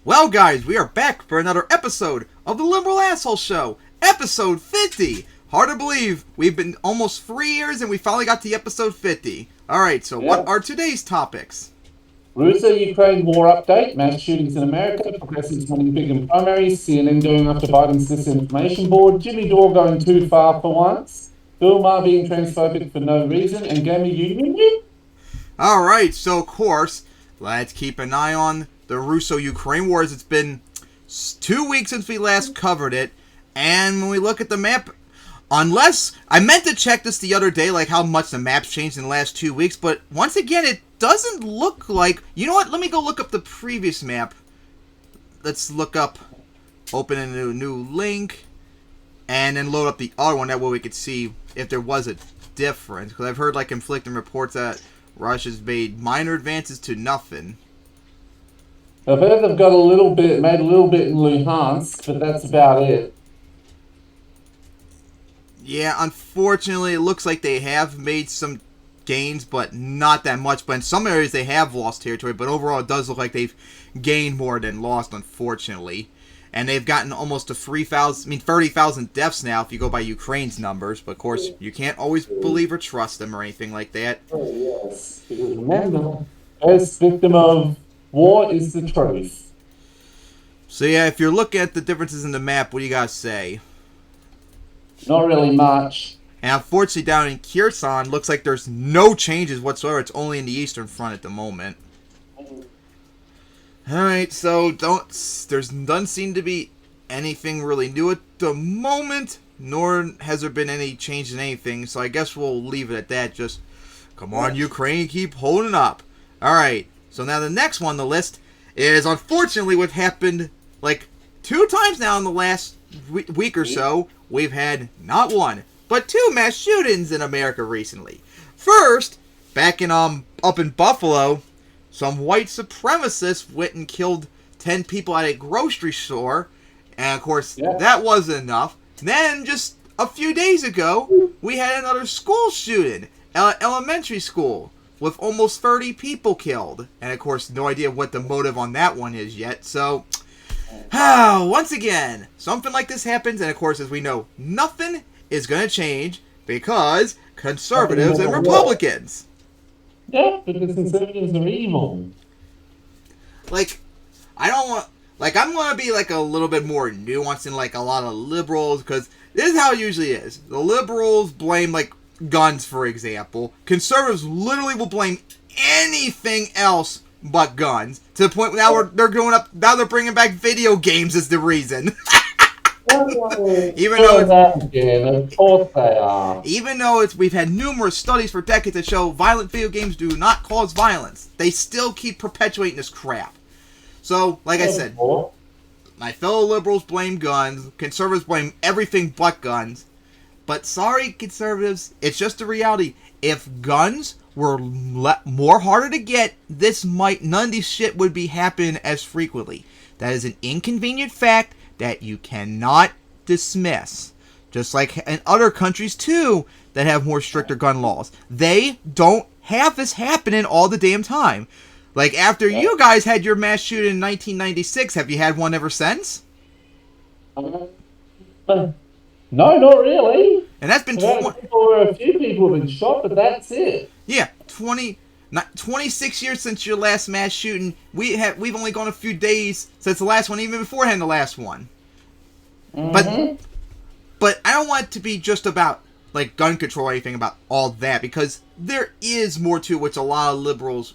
Well, guys, we are back for another episode of the Liberal Asshole Show, episode 50. Hard to believe, we've been almost 3 years and we finally got to episode 50. Alright, so what are today's topics? Russo-Ukraine war update, mass shootings in America, progressives winning big in primaries, CNN going after Biden's disinformation board, Jimmy Dore going too far for once, Bill Maher being transphobic for no reason, and Gamma Union. Alright, so of course, let's keep an eye on the Russo-Ukraine wars. It's been 2 weeks since we last covered it, and when we look at the map, unless, I meant to check this the other day, like how much the map's changed in the last 2 weeks, but once again, it doesn't look like, you know what, let me go look up the previous map. Let's look up, open a new link, and then load up the other one, that way we could see if there was a difference, because I've heard like conflicting reports that Russia's made minor advances to nothing. I've heard they've got made a little bit in Luhansk, but that's about it. Yeah, unfortunately, it looks like they have made some gains, but not that much. But in some areas, they have lost territory. But overall, it does look like they've gained more than lost, unfortunately. And they've gotten almost to 30,000 deaths now, if you go by Ukraine's numbers. But of course, you can't always believe or trust them or anything like that. Oh, yes. Because remember, best victim of war is the truth. So yeah, if you're looking at the differences in the map, what do you guys say? Not really much. And unfortunately, down in Kherson, looks like there's no changes whatsoever. It's only in the eastern front at the moment. Alright, so there doesn't seem to be anything really new at the moment, nor has there been any change in anything, so I guess we'll leave it at that. Just, come on, Ukraine, keep holding up. Alright, so now the next one on the list is, unfortunately, what happened, like, 2 times now in the last week or so. We've had not 1, but 2 mass shootings in America recently. First, back in up in Buffalo, some white supremacists went and killed 10 people at a grocery store, and of course that wasn't enough. Then just a few days ago, we had another school shooting, elementary school, with almost 30 people killed, and of course no idea what the motive on that one is yet. So once again, something like this happens, and of course, as we know, nothing is going to change because conservatives and Republicans. Yeah, because conservatives are evil. Like, I don't want, like, I'm going to be like a little bit more nuanced than like a lot of liberals, because this is how it usually is. The liberals blame like guns, for example. Conservatives literally will blame anything else but guns, to the point now they're going up. Now they're bringing back video games as the reason. Even though we've had numerous studies for decades that show violent video games do not cause violence, they still keep perpetuating this crap. So, like I said, my fellow liberals blame guns, conservatives blame everything but guns. But sorry, conservatives, it's just a reality. If guns were more harder to get, none of this shit would be happening as frequently. That is an inconvenient fact that you cannot dismiss. Just like in other countries too that have more stricter gun laws, they don't have this happening all the damn time. Like after you guys had your mass shooting in 1996, have you had one ever since? No, not really. And that's been a few people have been shot, but that's it. Yeah, 26 years since your last mass shooting. We've only gone a few days since the last one, even beforehand the last one. Mm-hmm. But I don't want it to be just about like gun control or anything about all that, because there is more to it, which a lot of liberals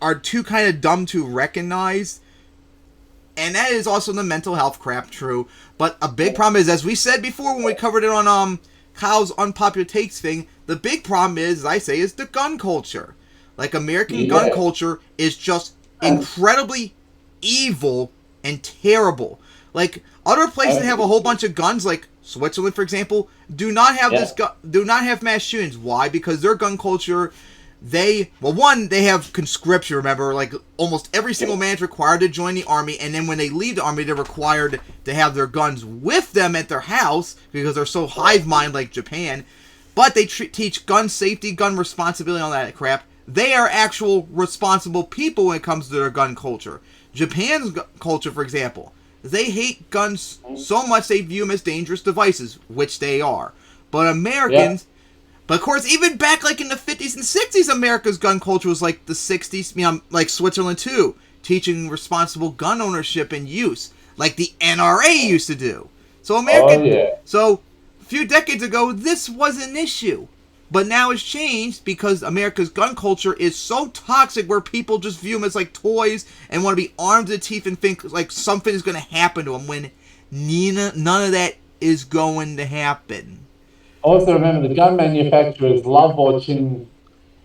are too kind of dumb to recognize. And that is also the mental health crap, true. But a big problem is, as we said before when we covered it on Kyle's Unpopular Takes thing, the big problem is, as I say, is the gun culture. Like, American gun culture is just incredibly evil and terrible. Like, other places that have a whole bunch of guns, like Switzerland, for example, do not have mass shootings. Why? Because their gun culture, they have conscription, remember, like almost every single man is required to join the army, and then when they leave the army, they're required to have their guns with them at their house, because they're so hive mind like Japan. But they teach gun safety, gun responsibility, all that crap. They are actual responsible people when it comes to their gun culture. Japan's culture, for example, they hate guns so much they view them as dangerous devices, which they are. But Americans, but of course, even back like in the 50s and 60s, America's gun culture was like the 60s, like Switzerland too, teaching responsible gun ownership and use, like the NRA used to do. So so a few decades ago, this was an issue. But now it's changed because America's gun culture is so toxic where people just view them as like toys and want to be armed to the teeth and think like something is going to happen to them when none of that is going to happen. Also remember, the gun manufacturers love watching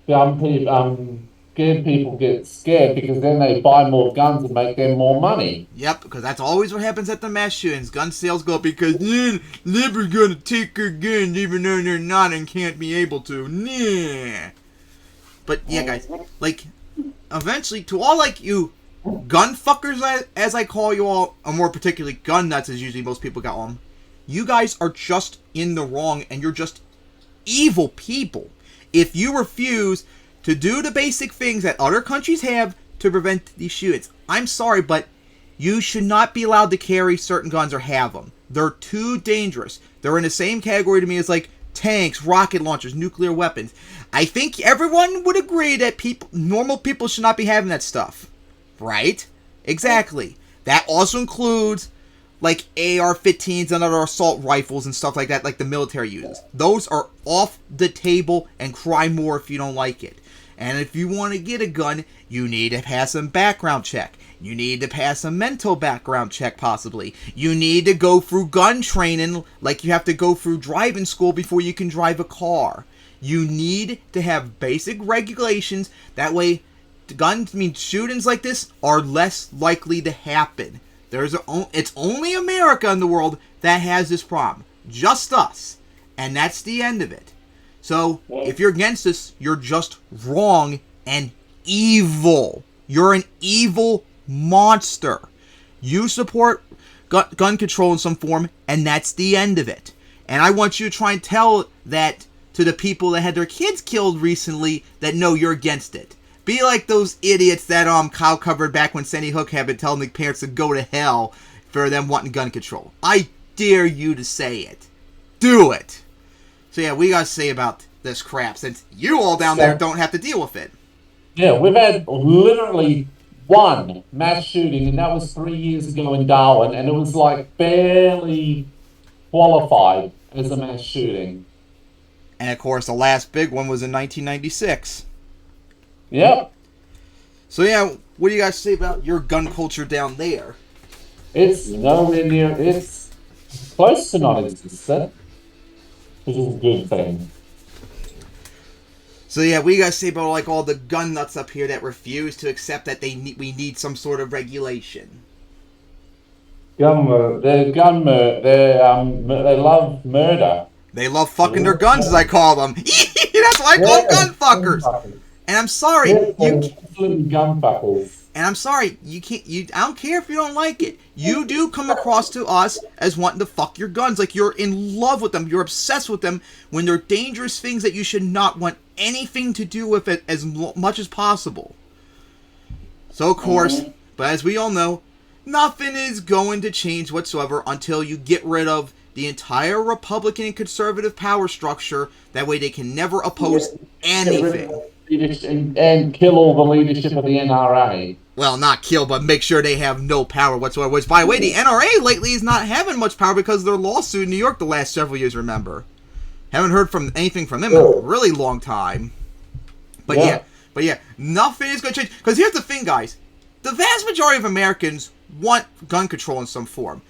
scared people get scared because then they buy more guns and make them more money. Yep, because that's always what happens at the mass shootings. Gun sales go up because they're going to take our guns even though they're not and can't be able to. Nah. But yeah, guys, like, eventually, to all like you gun fuckers, as I call you all, or more particularly gun nuts, as usually most people call them, you guys are just in the wrong and you're just evil people. If you refuse to do the basic things that other countries have to prevent these shootings, I'm sorry, but you should not be allowed to carry certain guns or have them. They're too dangerous. They're in the same category to me as like tanks, rocket launchers, nuclear weapons. I think everyone would agree that normal people should not be having that stuff. Right? Exactly. That also includes like AR-15s and other assault rifles and stuff like that, like the military uses. Those are off the table and cry more if you don't like it. And if you want to get a gun, you need to pass a background check. You need to pass a mental background check, possibly. You need to go through gun training like you have to go through driving school before you can drive a car. You need to have basic regulations. That way, shootings like this are less likely to happen. It's only America in the world that has this problem. Just us. And that's the end of it. So, if you're against this, you're just wrong and evil. You're an evil monster. You support gun control in some form, and that's the end of it. And I want you to try and tell that to the people that had their kids killed recently that no, you're against it. Be like those idiots that Kyle covered back when Sandy Hook had been telling the parents to go to hell for them wanting gun control. I dare you to say it. Do it. So yeah, we gotta say about this crap since you all down there don't have to deal with it. Yeah, we've had literally one mass shooting, and that was 3 years ago in Darwin, and it was like barely qualified as a mass shooting. And of course, the last big one was in 1996. Yep. So yeah, what do you guys say about your gun culture down there? It's nowhere near. It's close to non-existent, which is a good thing. So yeah, what do you guys say about like all the gun nuts up here that refuse to accept that we need some sort of regulation? They love murder. They love fucking their guns, as I call them. That's why I call them gun fuckers. And I'm sorry, gun fuckers. And I'm sorry, you can't. I don't care if you don't like it. You do come across to us as wanting to fuck your guns, like you're in love with them, you're obsessed with them, when they're dangerous things that you should not want anything to do with it as much as possible. So of course, but as we all know, nothing is going to change whatsoever until you get rid of the entire Republican and conservative power structure. That way they can never oppose anything. And kill all the leadership of the NRA. Well, not kill, but make sure they have no power whatsoever. Which, by the way, the NRA lately is not having much power because of their lawsuit in New York the last several years, remember. Haven't heard from anything from them in a really long time. But yeah, nothing is going to change. Because here's the thing, guys. The vast majority of Americans want gun control in some form.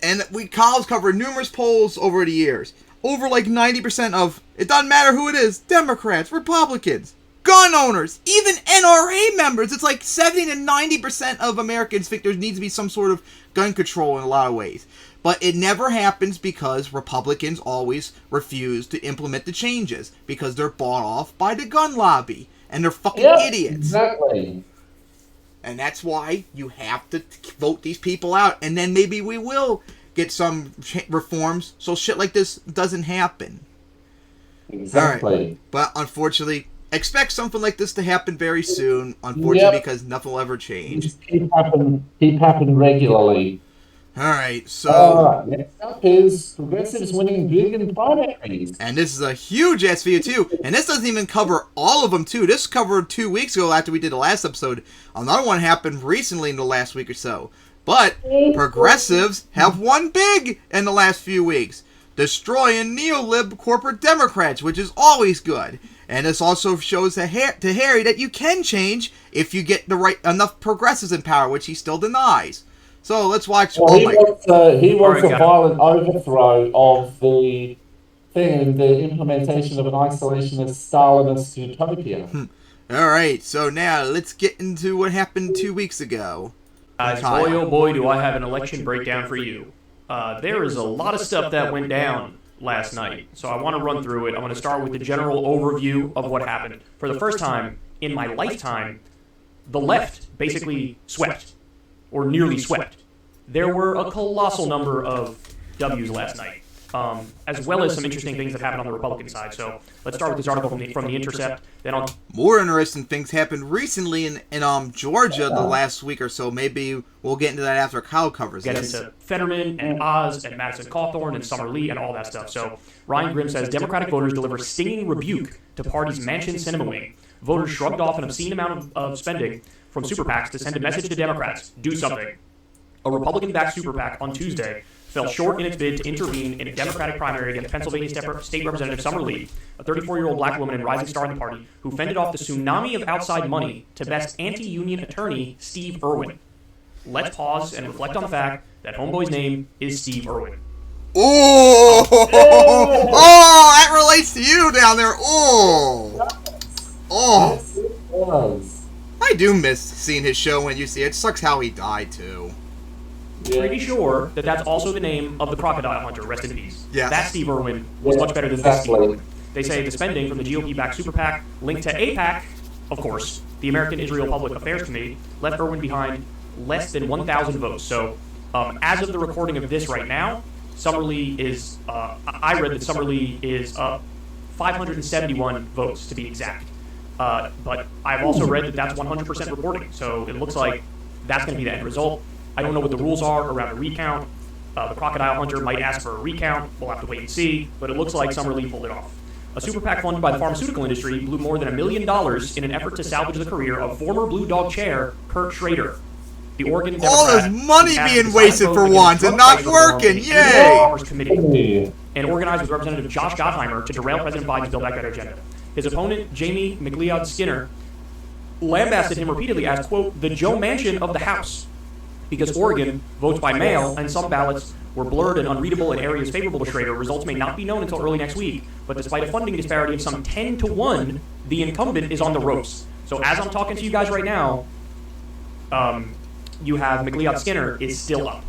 And Kyle's covered numerous polls over the years. Over like 90% of, it doesn't matter who it is, Democrats, Republicans, gun owners, even NRA members. It's like 70 to 90% of Americans think there needs to be some sort of gun control in a lot of ways. But it never happens because Republicans always refuse to implement the changes because they're bought off by the gun lobby. And they're fucking idiots. Exactly. And that's why you have to vote these people out. And then maybe we will get some reforms so shit like this doesn't happen. Exactly. All right. But unfortunately, expect something like this to happen very soon, unfortunately, because nothing will ever change. Keep happen regularly. Alright, so... next up is Progressives winning big in primaries. And this is a huge ass video, too. And this doesn't even cover all of them, too. This covered 2 weeks ago after we did the last episode. Another one happened recently in the last week or so. But progressives have won big in the last few weeks, destroying neo-lib corporate Democrats, which is always good. And this also shows to Harry that you can change if you get the right enough progressives in power, which he still denies. So let's watch. Well, he wants a violent overthrow of the thing and the implementation of an isolationist Stalinist utopia. All right, so now let's get into what happened 2 weeks ago. Guys, boy oh boy, do I have an election breakdown for you. There is a lot of stuff that went down last night, so I want to run through it. I'm going to start with the general overview of what happened. For the first time in my lifetime, the left basically swept, or nearly swept. There were a colossal number of W's last night, as well as some interesting things that happened on the Republican side. So let's start with this article from the Intercept. Then on more interesting things happened recently in Georgia the last week or so. Maybe we'll get into that after Kyle covers get this. Into Fetterman and Oz and Madison Cawthorn and Summer Lee and all that stuff. So Ryan Grimm says Democratic voters deliver stinging rebuke to party's Mansion cinema wing. Voters shrugged off an obscene amount of spending from super PACs to send a message to Democrats: do something. A Republican-backed super PAC on Tuesday fell short in its bid to intervene in a Democratic primary against Pennsylvania State Representative Summer Lee, a 34-year-old black woman and rising star in the party, who fended off the tsunami of outside money to best anti-union attorney Steve Irwin. Let's pause and reflect on the fact that homeboy's name is Steve Irwin. Oh, oh, that relates to you down there. I do miss seeing his show when you see it. It sucks how he died too. Pretty sure that that's also the name of the crocodile hunter. Rest in peace. Yeah. That Steve Irwin was much better than this Steve Irwin. They say the spending from the GOP-backed super PAC linked to AIPAC, of course, the American Israel Public Affairs Committee, left Irwin behind less than 1,000 votes. So, as of the recording of this right now, Summer Lee is, I read that Summer Lee is up 571 votes to be exact. But I've also read that that's 100% reporting. So it looks like that's going to be the end result. I don't know what the rules are around a recount. The crocodile hunter might ask for a recount. We'll have to wait and see. But it looks like Summer Lee pulled it off. A super PAC funded by the pharmaceutical industry blew more than $1 million in an effort to salvage the career of former Blue Dog chair Kurt Schrader. The Oregon Democrat, all this money being wasted for once and not working. Yay! And organized with Representative Josh Gottheimer to derail President Biden's Build Back Better agenda. His opponent, Jamie McLeod Skinner, lambasted him repeatedly as, quote, the Joe Manchin of the House, because Oregon votes by mail and some ballots were blurred and unreadable in areas favorable to Schrader. Results may not be known until early next week, but despite a funding disparity of some 10-1, the incumbent is on the ropes. So as I'm talking to you guys right now, you have McLeod Skinner is still up.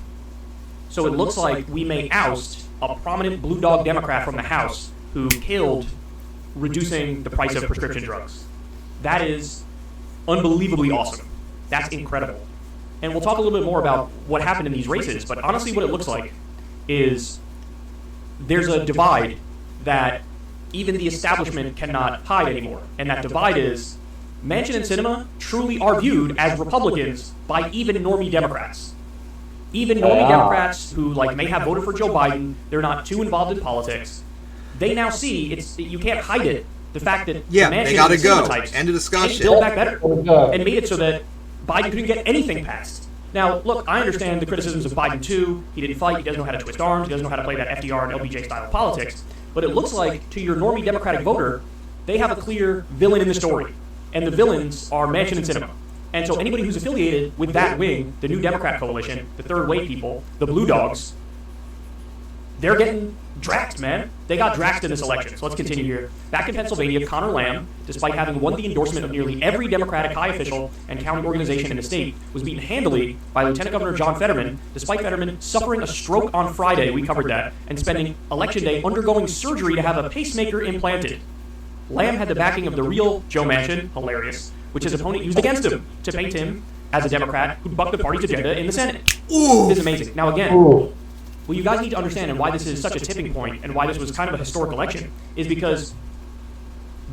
So it looks like we may oust a prominent Blue Dog Democrat from the House who killed reducing the price of prescription drugs. That is unbelievably awesome. That's incredible. And we'll talk a little bit more about what happened in these races, but honestly what it looks like is there's a divide that even the establishment cannot hide anymore. And that divide is Manchin and Sinema truly are viewed as Republicans by even normie Democrats. Even normie Democrats who may have voted for Joe Biden, they're not too involved in politics. They now see you can't hide it. The fact that they gotta and go. types End of discussion. Build Back Better and made it so that Biden couldn't get anything passed. Now, look, I understand the criticisms of Biden too. He didn't fight. He doesn't know how to twist arms. He doesn't know how to play that FDR and LBJ style of politics. But it looks like to your normie Democratic voter, they have a clear villain in the story, and the villains are Manchin and Sinema. And so anybody who's affiliated with that wing, the New Democrat Coalition, the Third Way people, the Blue Dogs, they're getting draxed, man. They got draxed in this election. So let's continue here. Back in Pennsylvania, Connor Lamb, despite having won the endorsement of nearly every Democratic high official and county organization in the state, was beaten handily by Lieutenant Governor John Fetterman, despite Fetterman suffering a stroke on Friday, we covered that, and spending Election Day undergoing surgery to have a pacemaker implanted. Lamb had the backing of the real Joe Manchin, hilarious, which his opponent used against him to paint him as a Democrat who bucked the party's agenda in the Senate. This is amazing. Now again, what you guys need to understand and why this is such a tipping point and why this was kind of a historic election is because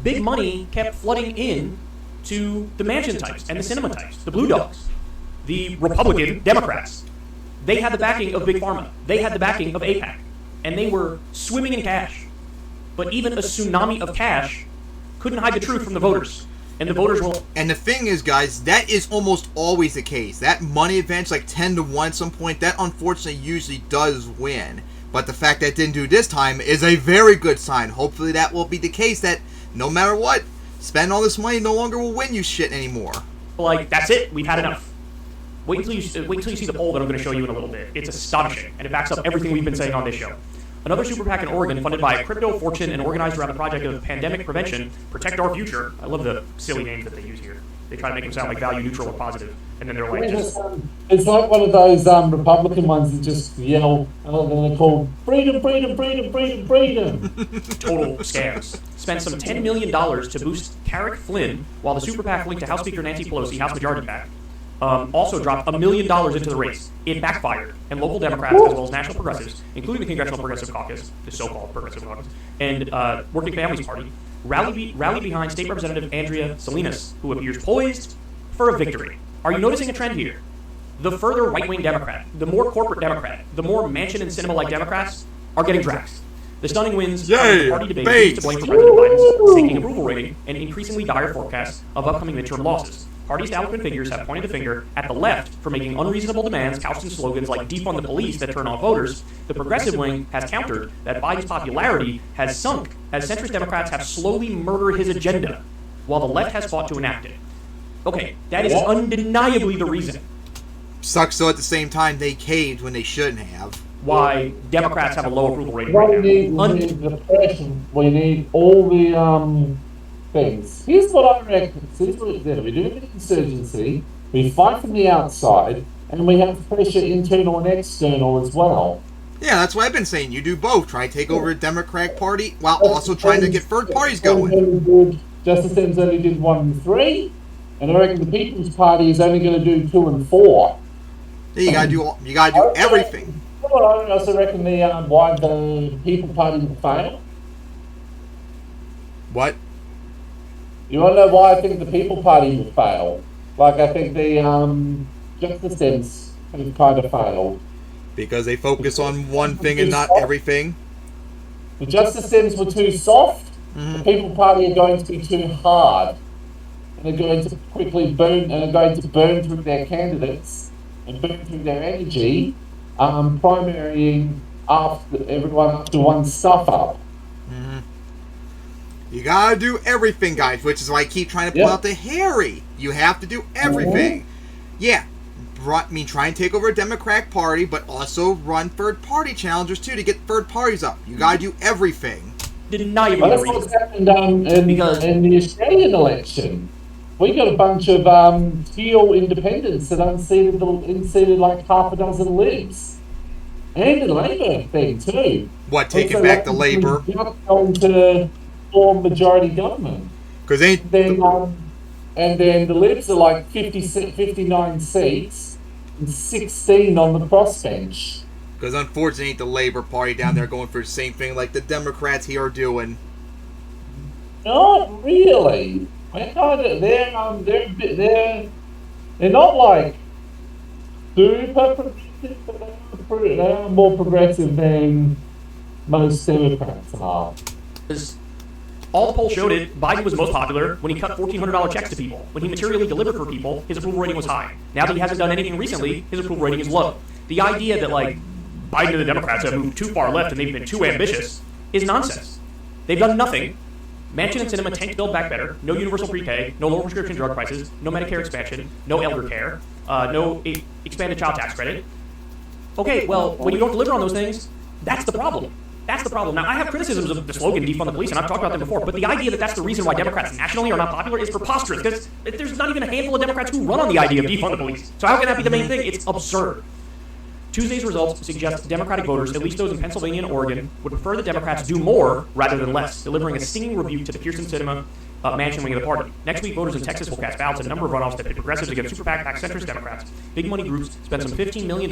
big money kept flooding in to the mansion types and the cinema types, the blue dogs, the Republican Democrats. They had the backing of Big Pharma. They had the backing of AIPAC. And they were swimming in cash. But even a tsunami of cash couldn't hide the truth from the voters. And the voters will... And the thing is, guys, that is almost always the case. That money advantage, like 10 to 1 at some point, that unfortunately usually does win. But the fact that it didn't do this time is a very good sign. Hopefully that will be the case, that no matter what, spend all this money no longer will win you shit anymore. Like, that's it. We've had enough. Wait until you see the poll that I'm going to show you in a little bit. It's astonishing, and it backs up everything we've been saying on this show. Another super PAC in Oregon, funded by a crypto fortune and organized around the project of pandemic prevention, Protect Our Future. I love the silly names that they use here. They try to make them sound like value neutral or positive, and then they're like, it's like one of those Republican ones that just yell, and they're called freedom, freedom, freedom, freedom, freedom. Total scams. Spent some $10 million to boost Carrick Flynn, while the super PAC linked to House Speaker Nancy Pelosi, House Majority PAC, also dropped $1 million into the race. It backfired, and local Democrats, as well as national progressives, including the Congressional Progressive Caucus, the so-called Progressive Caucus, and Working Families Party, rallied behind State Representative Andrea Salinas, who appears poised for a victory. Are you noticing a trend here? The further right-wing Democrat, the more corporate Democrat, the more mansion and cinema-like Democrats are getting draxed. The stunning wins of the party debate used to blame for President Biden's sinking approval rating and increasingly dire forecasts of upcoming midterm losses. Party establishment figures have pointed the finger at the left for making unreasonable demands couched in slogans like defund the police that turn off voters. The progressive wing has countered that Biden's popularity has sunk as centrist Democrats have slowly murdered his agenda, while the left has fought to enact it. Okay, that is undeniably the reason. Sucks though at the same time they caved when they shouldn't have. Why Democrats have a low approval rating What right we now. need depression. We need all the things. Here's what I reckon. Since we do a bit of insurgency, we fight from the outside, and we have pressure internal and external as well. Yeah, that's what I've been saying. You do both. Try to take over the Democratic Party while also trying to get third parties going. Justice Dems only did 1 and 3, and I reckon the People's Party is only going to do 2 and 4. Yeah, you gotta do everything. I also reckon why the People Party will fail. What? You want to know why I think the People Party will fail? Like, I think the Justice Dems have kind of failed. Because they focus on one thing and not everything. The Justice Dems were too soft. The People Party are going to be too hard. And they're going to quickly burn, and are going to burn through their candidates and burn through their energy, primarying everyone up to one stuff up. You gotta do everything, guys, which is why I keep trying to pull out the Harry. You have to do everything. Yeah, try and take over a Democratic Party, but also run third-party challengers, too, to get third parties up. You gotta do everything. Deniably Well, that's what's happened in the Australian election. We got a bunch of teal independents that unseated like half a dozen Libs. And the Labor thing, too. What, taking back the Labor? Going to form majority government. Because and then the Libs are like 59 seats and 16 on the crossbench. Because unfortunately, the Labor Party down there going for the same thing like the Democrats here are doing. Not really. They're not like super progressive, but they are more progressive than most Democrats are. All the polls showed it. Biden was most popular when he cut $1,400 checks to people. When he materially delivered for people, his approval rating was high. Now that he hasn't done anything recently, his approval rating is low. The idea that, like, Biden and the Democrats have moved too far left and they've been too ambitious is nonsense. They've done nothing. Mansion and cinema tanked Build Back Better, no universal pre-K, no lower prescription drug prices, no Medicare expansion, no elder care, no expanded child tax credit. Okay, well, when you don't deliver on those things, that's the problem. That's the problem. Now, I have criticisms of the slogan, defund the police, and I've talked about them before, but the idea that that's the reason why Democrats nationally are not popular is preposterous, because there's not even a handful of Democrats who run on the idea of defund the police. So how can that be the main thing? It's absurd. Tuesday's results suggest Democratic voters, at least those in Pennsylvania and Oregon, would prefer the Democrats do more rather than less, delivering a stinging rebuke to the Pearson Cinema Mansion wing of the party. Next week, voters in Texas will cast ballots in a number of runoffs that pit progressives against super PAC centrist Democrats. Big money groups spent some $15 million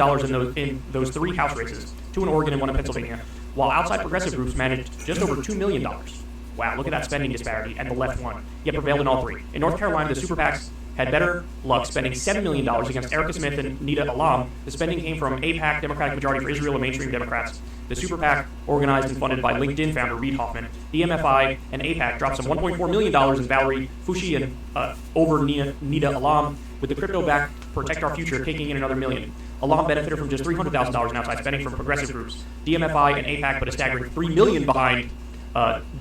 in those 3 House races, 2 in Oregon and 1 in Pennsylvania, while outside progressive groups managed just over $2 million. wow, look at that spending disparity, and the left won, yet prevailed in all three. In North Carolina, the super PACs had better luck spending $7 million against Erica Smith and Nita Alam. The spending came from AIPAC, Democratic Majority for Israel, and mainstream Democrats. The super PAC, organized and funded by LinkedIn founder Reid Hoffman. The MFI and AIPAC dropped some $1.4 million in Valerie Fushi and over Nita Alam, with the crypto-backed Protect Our Future taking in another $1 million. Alam benefited from just $300,000 in outside spending from progressive groups. DMFI and AIPAC put a staggering $3 million behind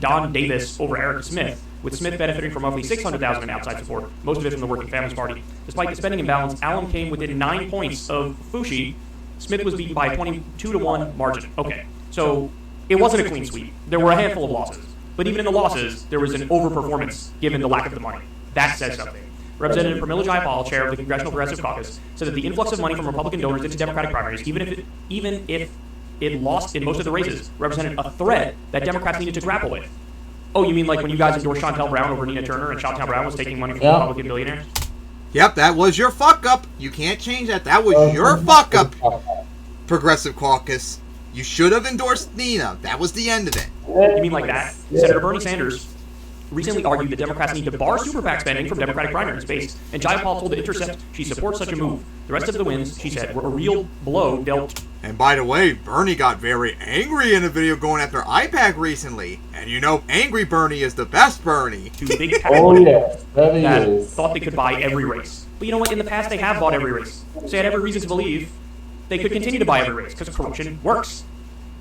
Don Davis over Erica Smith, with Smith benefiting from roughly $600,000 in outside support, most of it from the Working Families Party. Despite the spending imbalance, Alam came within 9 points of Fushi. Smith was beaten by a 22-1 margin. Okay, so it wasn't a clean sweep. There were a handful of losses. But even in the losses, there was an overperformance given the lack of the money. That says something. Representative Pramila Jayapal, chair of the Congressional Progressive Caucus, said that the influx of money from Republican donors into Democratic primaries, even if it lost in most of the races, represented a threat that Democrats needed to grapple with. Oh, you mean like when you guys endorsed Shontel Brown over Nina Turner and Shontel Brown was taking money from Republican billionaires? Yep, that was your fuck-up. You can't change that. That was your fuck-up, Progressive Caucus. You should have endorsed Nina. That was the end of it. You mean like that? Senator Bernie Sanders recently argued that Democrats need to bar super PAC spending from Democratic primaries base, and Jayapal told The Intercept she supports such a move. The rest of the wins, she said, were a real blow dealt. And by the way, Bernie got very angry in a video going after IPAC recently. And you know, angry Bernie is the best Bernie. To big PAC that thought they could buy every race. But you know what? In the past, they have bought every race. So they had every reason to believe they could continue to buy every race, because corruption works.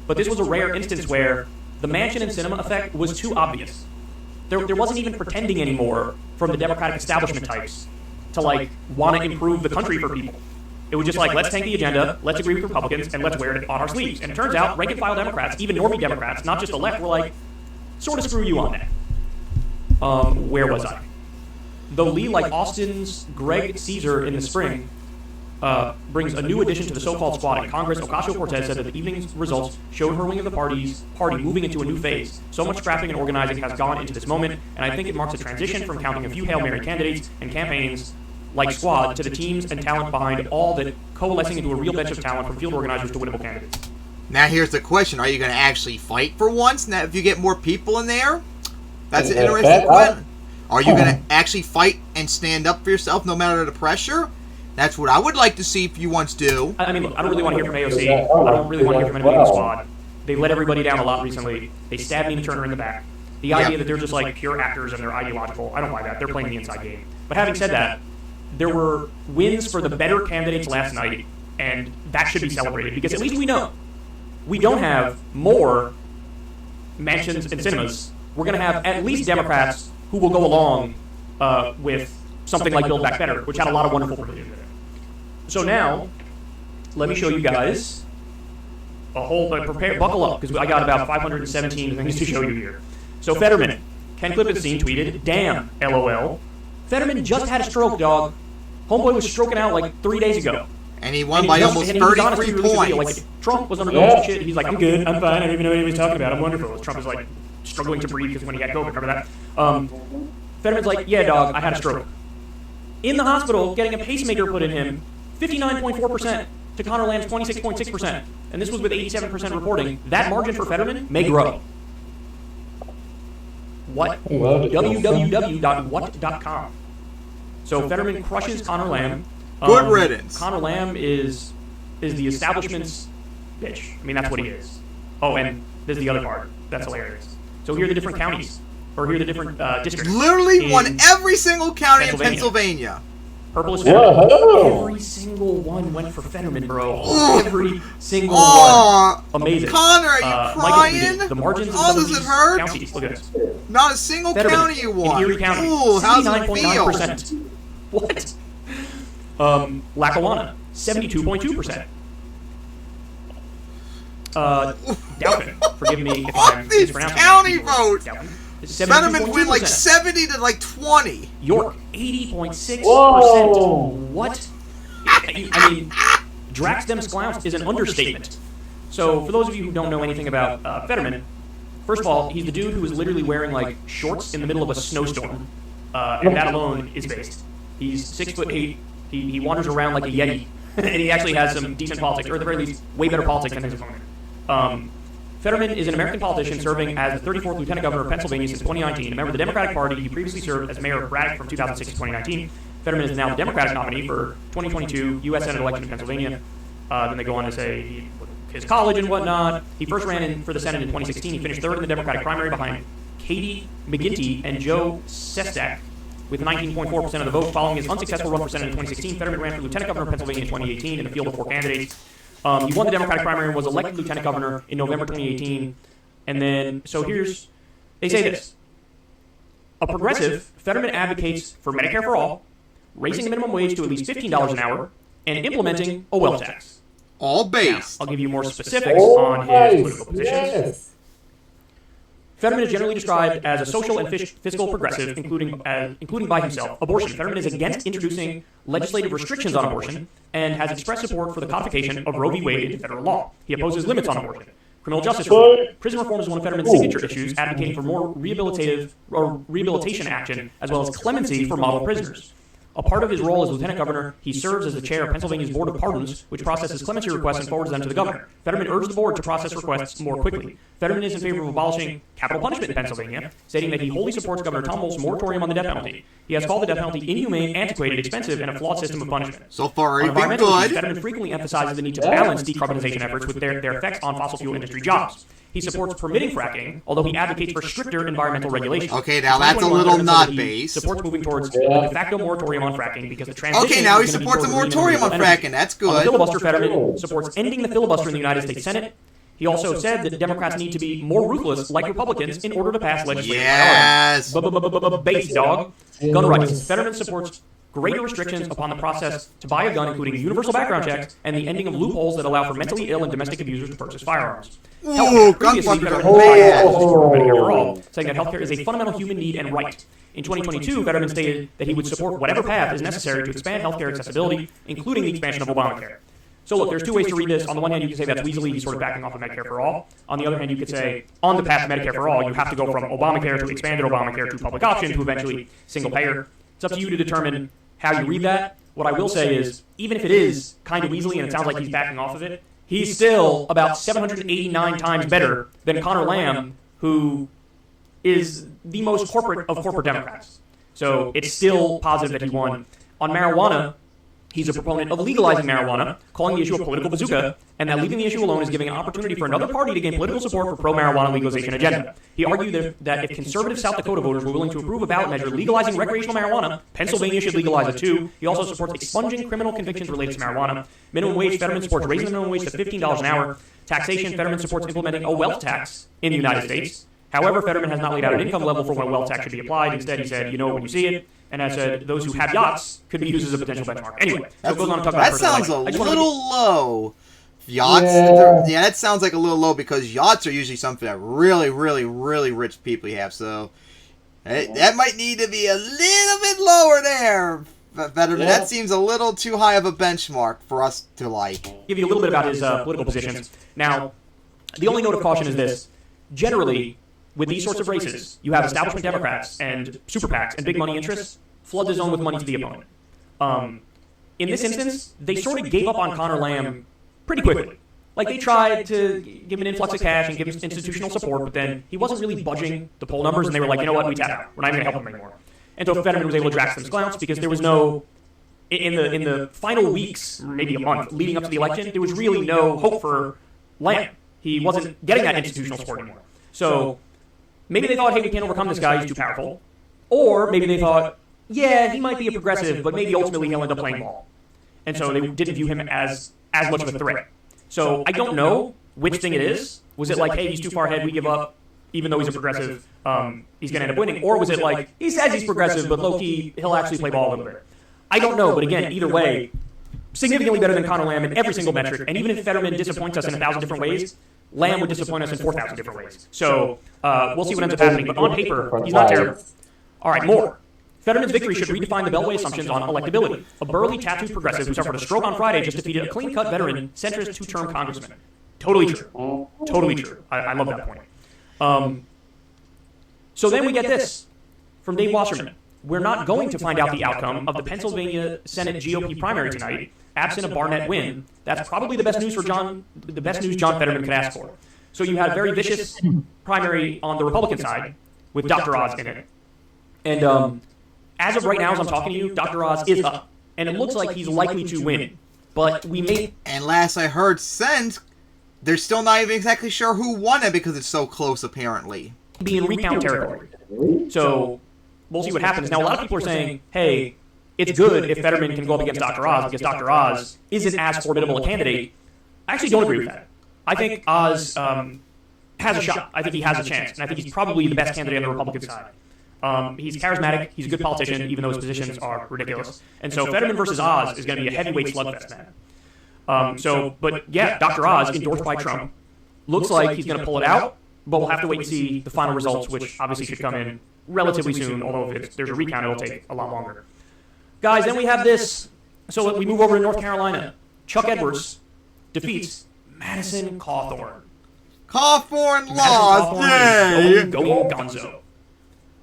But this was a rare instance where the Manchin and Sinema effect was too obvious. There wasn't even pretending anymore from the Democratic establishment types to, like, want to improve the country for people. It was just like, let's tank the agenda, let's agree with Republicans, and let's wear it on our sleeves. And it turns out, rank-and-file Democrats, even normie Democrats, not just the left, were like, sort of screw you on that. Where was I? Though Lee, like Austin's Greg Caesar in the spring, brings a new addition to the so-called squad in Congress, Ocasio-Cortez said that the evening's results showed her wing of the party moving into a new phase. So much crafting and organizing has gone into this moment, and I think it marks a transition from counting a few Hail Mary candidates and campaigns like squad to the teams and talent behind all that, coalescing into a real bench of talent from field organizers to winnable candidates. Now here's the question. Are you going to actually fight for once now if you get more people in there? That's an interesting question. Are you going to actually fight and stand up for yourself no matter the pressure? That's what I would like to see if you once do. I mean, look, I don't really want to hear from AOC. I don't really want to hear from anybody in the squad. They let everybody down a lot recently. They stabbed Nina Turner in the back. The idea that they're just like pure actors and they're ideological, I don't buy that. They're playing the inside game. But having said that, there were wins for the better candidates last night, and that should be celebrated because at least we know we don't have more Manchins and Cinemas. We're going to have at least Democrats who will go along with something like Build Back Better, which had a lot of wonderful provisions in it. So now, let me show you guys a whole, buckle up, because I got about 517 things to show you here. So Fetterman, Ken Klippenstein tweeted, damn, LOL. Fetterman just had a stroke, dog. Homeboy was stroking out like 3 days ago. And he won by almost 33 points. Like, Trump was undergoing some shit. He's like, I'm good, I'm fine, I don't even know what he was talking about, I'm wonderful. Trump is like struggling to breathe because when he had COVID, remember that? Fetterman's like, yeah, dog, I had a stroke. In the hospital, getting a pacemaker put in him, 59.4% to Connor Lamb's 26.6%. And this was with 87% reporting. That margin for Fetterman may grow. What? www.what.com. So Fetterman crushes Connor Lamb. Good riddance. Connor Lamb is the establishment's bitch. I mean, that's what he is. Oh, and there's the other part. That's hilarious. So here are the different counties. Or here are the different districts. Literally won every single county in Pennsylvania. Purple is Fetterman. Every single one went for Fetterman, bro. Every single one. Amazing. Connor, are you crying? The margins of does it hurt? Counties. Look at this. Not a single Fetterman, county you won. in Erie County, Ooh, how's it feel? 69.9%. What? Lackawanna, 72.2%. Doubtfin, forgive me if I'm these mispronouncing county that. votes. Fetterman win like 70 to like 20. York, 80.6%. What? I mean, Drax Dems Clowns is an understatement. So, for those of you who don't know anything about Fetterman, first of all, he's the dude who is literally wearing like shorts in the middle of a snowstorm. And that alone is based. He's 6'8". He wanders around like a Yeti. And he actually has some decent politics, or at the very least, way better politics than his opponent. Fetterman is an American politician serving as the 34th Lieutenant Governor of Pennsylvania since 2019. A member of the Democratic Party, he previously served as mayor of Braddock from 2006 to 2019. Fetterman is now the Democratic nominee for 2022 U.S. Senate election in Pennsylvania. Then they go on to say his college and whatnot. He first ran in for the Senate in 2016. He finished third in the Democratic primary behind Katie McGinty and Joe Sestak with 19.4% of the vote. Following his unsuccessful run for Senate in 2016, Fetterman ran for Lieutenant Governor of Pennsylvania in 2018 in a field of 4 candidates. He won the Democratic primary and was elected Lieutenant Governor in November 2018. And then, so here's, they say this. A progressive, Fetterman advocates for Medicare for all, raising the minimum wage to at least $15 an hour, and implementing a wealth tax. All base. Now, I'll give you more specifics on his political positions. Yes. Fetterman is generally described as a social and fiscal progressive, including by himself. Abortion. Fetterman is against introducing legislative restrictions on abortion and has expressed support for the codification of Roe v. Wade into federal law. He opposes limits on abortion. Criminal justice reform. Prison reform is one of Fetterman's signature issues, advocating for more rehabilitation action as well as clemency for model prisoners. A part of his role as Lieutenant Governor, he serves as the chair of Pennsylvania's Board of Pardons, which processes clemency requests and forwards them to the governor. Fetterman urged the board to process requests more quickly. Fetterman is in favor of abolishing capital punishment in Pennsylvania, stating that he wholly supports Governor Tom Wolf's moratorium on the death penalty. He has called the death penalty inhumane, antiquated, expensive, and a flawed system of punishment. So far, On everything environmental issues, good. Fetterman frequently emphasizes the need to balance decarbonization efforts with their effects on fossil fuel industry jobs. He supports permitting fracking, although he advocates for stricter environmental regulations. Okay, now that's a 2021, little Fetterman said not that he based. supports moving towards a de facto moratorium on fracking because the transition Okay, now he is gonna be supports a towards moratorium on renewable energy. fracking. That's On the good. filibuster, Fetterman supports ending the filibuster in the United States Senate. He also said that Democrats need to be more ruthless, like Republicans, in order to pass legislative Yes. priorities. Base dog. Gun rights. Fetterman supports greater restrictions upon the process to buy a gun, including universal background checks and the ending of loopholes that allow for mentally ill and domestic abusers to purchase firearms. Ooh, gun Previously, fuckers Fetterman are bad. advocated for Medicare for all, saying that healthcare is a fundamental human need and right. In 2022, Fetterman stated that he would support whatever path is necessary to expand healthcare accessibility, including the expansion of Obamacare. So look, there's two ways to read this. On the one hand, you can say that's weaselly, he's sort of backing off of Medicare for all. On the other hand, you could say, on the path to Medicare for all, you have to go from Obamacare to expanded Obamacare to public option to eventually single payer. It's up to you to determine how you read that. What I will say is, even if it is kind of weaselly and it sounds like he's backing off of it, he's still about 789 times better than Connor Lamb, who is the most corporate of corporate Democrats. So it's still positive that he won. On marijuana, he's a proponent of legalizing marijuana, calling the issue a political bazooka, and that leaving the issue alone is giving an opportunity for another party to gain political support for pro-marijuana legalization agenda. He argued that if conservative South Dakota voters were willing to approve a ballot measure legalizing recreational marijuana, Pennsylvania should legalize it too. He also supports expunging criminal convictions related to marijuana. Minimum wage, Fetterman supports raising the minimum wage to $15 an hour. Taxation, Fetterman supports implementing a wealth tax in the United States. However, Fetterman has not laid out an income level for when a wealth tax should be applied. Instead, he said, you know it when you see it, and has said those who have yachts could be used as a potential benchmark. Anyway, so it goes on to talk about That sounds a life. little low. Yachts? Yeah. That sounds like a little low because yachts are usually something that really, really, really rich people have. So that might need to be a little bit lower there. Fetterman. Yeah. That seems a little too high of a benchmark for us to like. Give you a little bit about his political positions. Now, the only note of caution is this. Generally, with these sorts of races, you have establishment Democrats and super PACs and big money interests flood the zone with money to the opponent. In this instance, they sort of gave up on Connor Lamb pretty quickly. Like, they tried to give him an influx of cash and give him institutional support, but then he wasn't really budging the poll numbers, and they were like, you know what, we tap out. We're not even going to help him anymore. And so Fetterman was able to drag some clowns because there was no... In the final weeks, maybe a month, leading up to the election, there was really no hope for Lamb. He wasn't getting that institutional support anymore. So... maybe they thought, hey, we can't overcome this guy, he's too powerful. Or maybe they thought, yeah, he might be a progressive, but maybe ultimately he'll end up playing ball. And so they didn't view him as much of a threat. So I don't know which thing it is. Was it like, hey, he's too far ahead, we give up, even though he's a progressive, he's going to end up winning? Or was it like, he says he's progressive, but low-key, he'll actually play ball a little bit? I don't know, but again, either way, significantly better than Connor Lamb in every single metric. And even if Fetterman disappoints us in 1,000 different ways, Lamb would disappoint us in 4,000 different ways. So we'll see what ends up happening. But on paper, he's not terrible. All right, more. Fetterman's victory should redefine the Beltway assumptions on electability. A burly, tattooed progressive who suffered a stroke on Friday just defeated a clean-cut veteran, centrist two-term congressman. Totally true. Totally true. I love that point. So then we get this from Dave Wasserman. We're not going to find out the outcome of the Pennsylvania Senate GOP primary tonight, absent a Barnett win. That's probably the best news John Fetterman could ask for. So you had a very vicious primary on the Republican side with Dr. Oz in it. And as of right now, as I'm talking to you, Dr. Oz is up. And it looks like he's likely to win. But we may... And last I heard since, they're still not even exactly sure who won it because it's so close, apparently. Be in recount territory. So we'll see what happens. Now, a lot of people are saying, hey, it's good if Fetterman can go up against Dr. Oz because Dr. Oz isn't as formidable a candidate. I actually don't agree with that. I think Oz has a shot. I think he has a chance. And I think he's probably the best candidate on the Republican side. He's charismatic. He's a good politician, even though his positions are ridiculous. And so Fetterman versus Oz is going to be a heavyweight slugfest, man. But yeah, Dr. Oz, endorsed by Trump, looks like he's going to pull it out, but we'll have to wait and see the final results, which obviously should come in relatively soon, although if there's a recount, it'll take a lot longer. Guys, then we have this. So we move over to North Carolina. Chuck Edwards defeats Madison Cawthorn. Cawthorn lost! Yay! Going gonzo.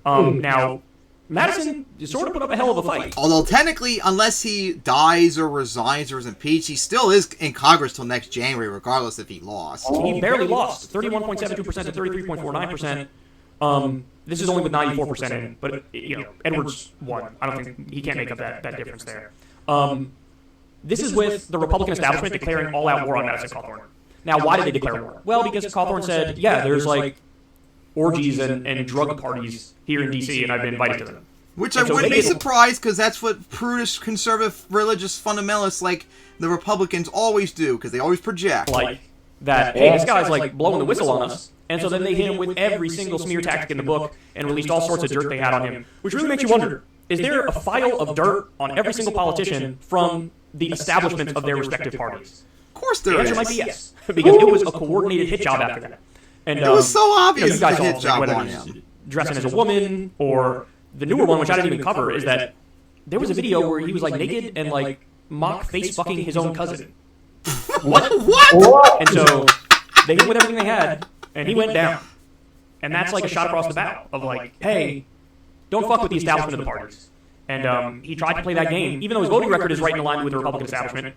Now, Madison sort of put up a hell of a fight. Although technically, unless he dies or resigns or is impeached, he still is in Congress till next January, regardless if he lost. He barely lost. 31.72% to 33.49%. This is only with 94% in, but Edwards won. I don't think he can't make up that difference there. This is with the Republican establishment declaring all-out war on Madison Cawthorn. Now, why did they declare war? Well, because Cawthorn said, yeah, there's like orgies and drug parties here in D.C., and I've been invited to them. Which I wouldn't be surprised, because that's what prudish, conservative, religious fundamentalists like the Republicans always do, because they always project. Like that, hey, this guy's like blowing the whistle on us. And so then they hit him with every single smear tactic in the book and released all sorts of dirt they had on him, which really makes you wonder, is there a file of dirt on every single politician from the establishment of their respective parties? Of course there is. The answer might be yes, because it was a coordinated hit job after that. And it was so obvious you guys the hit all, job whether on he's him. dressing as a woman or the newer one, which I didn't even cover, is that there was a video where he was like naked and like mock face fucking his own cousin. What? And so they hit with everything they had, and he went down. And that's like a shot across the bow of like, hey, don't fuck with the establishment of the parties. And he tried to play that game, even though his voting record is right in line with the Republican establishment.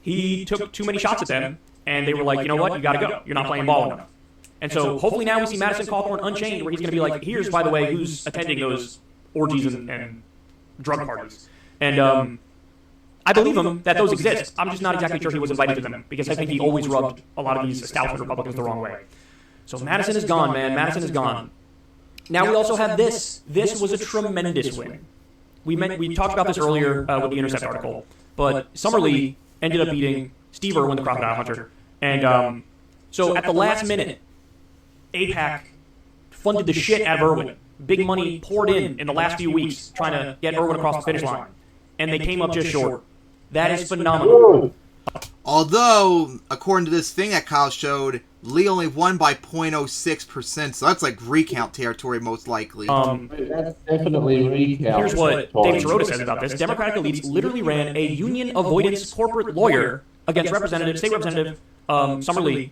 He took too many shots at them, and they were like, you know what, you gotta go. You're not playing ball enough. And so hopefully now we see Madison Cawthorn unchained, where he's going to be like, here's, by the way, who's attending those orgies and drug parties. And I believe him that those exist. I'm just not exactly sure he was invited to them, because I think he always rubbed a lot of these establishment Republicans the wrong way. So Madison is gone, man. Madison is gone. Now we also have this. This was a tremendous win. We talked about this earlier with the Intercept article, but Summerlee ended up beating Steve Irwin, the Crocodile Hunter. And so at the last minute, AIPAC funded the shit out of Irwin. Big money poured in the last few weeks trying to get Irwin across the finish line. And they came up just short. That is phenomenal. Although, according to this thing that Kyle showed, Lee only won by 0.06%, so that's like recount territory most likely. That's definitely recount. Here's what David Sirota says about this. Democratic elites literally ran a union avoidance corporate lawyer against State Representative Summerlee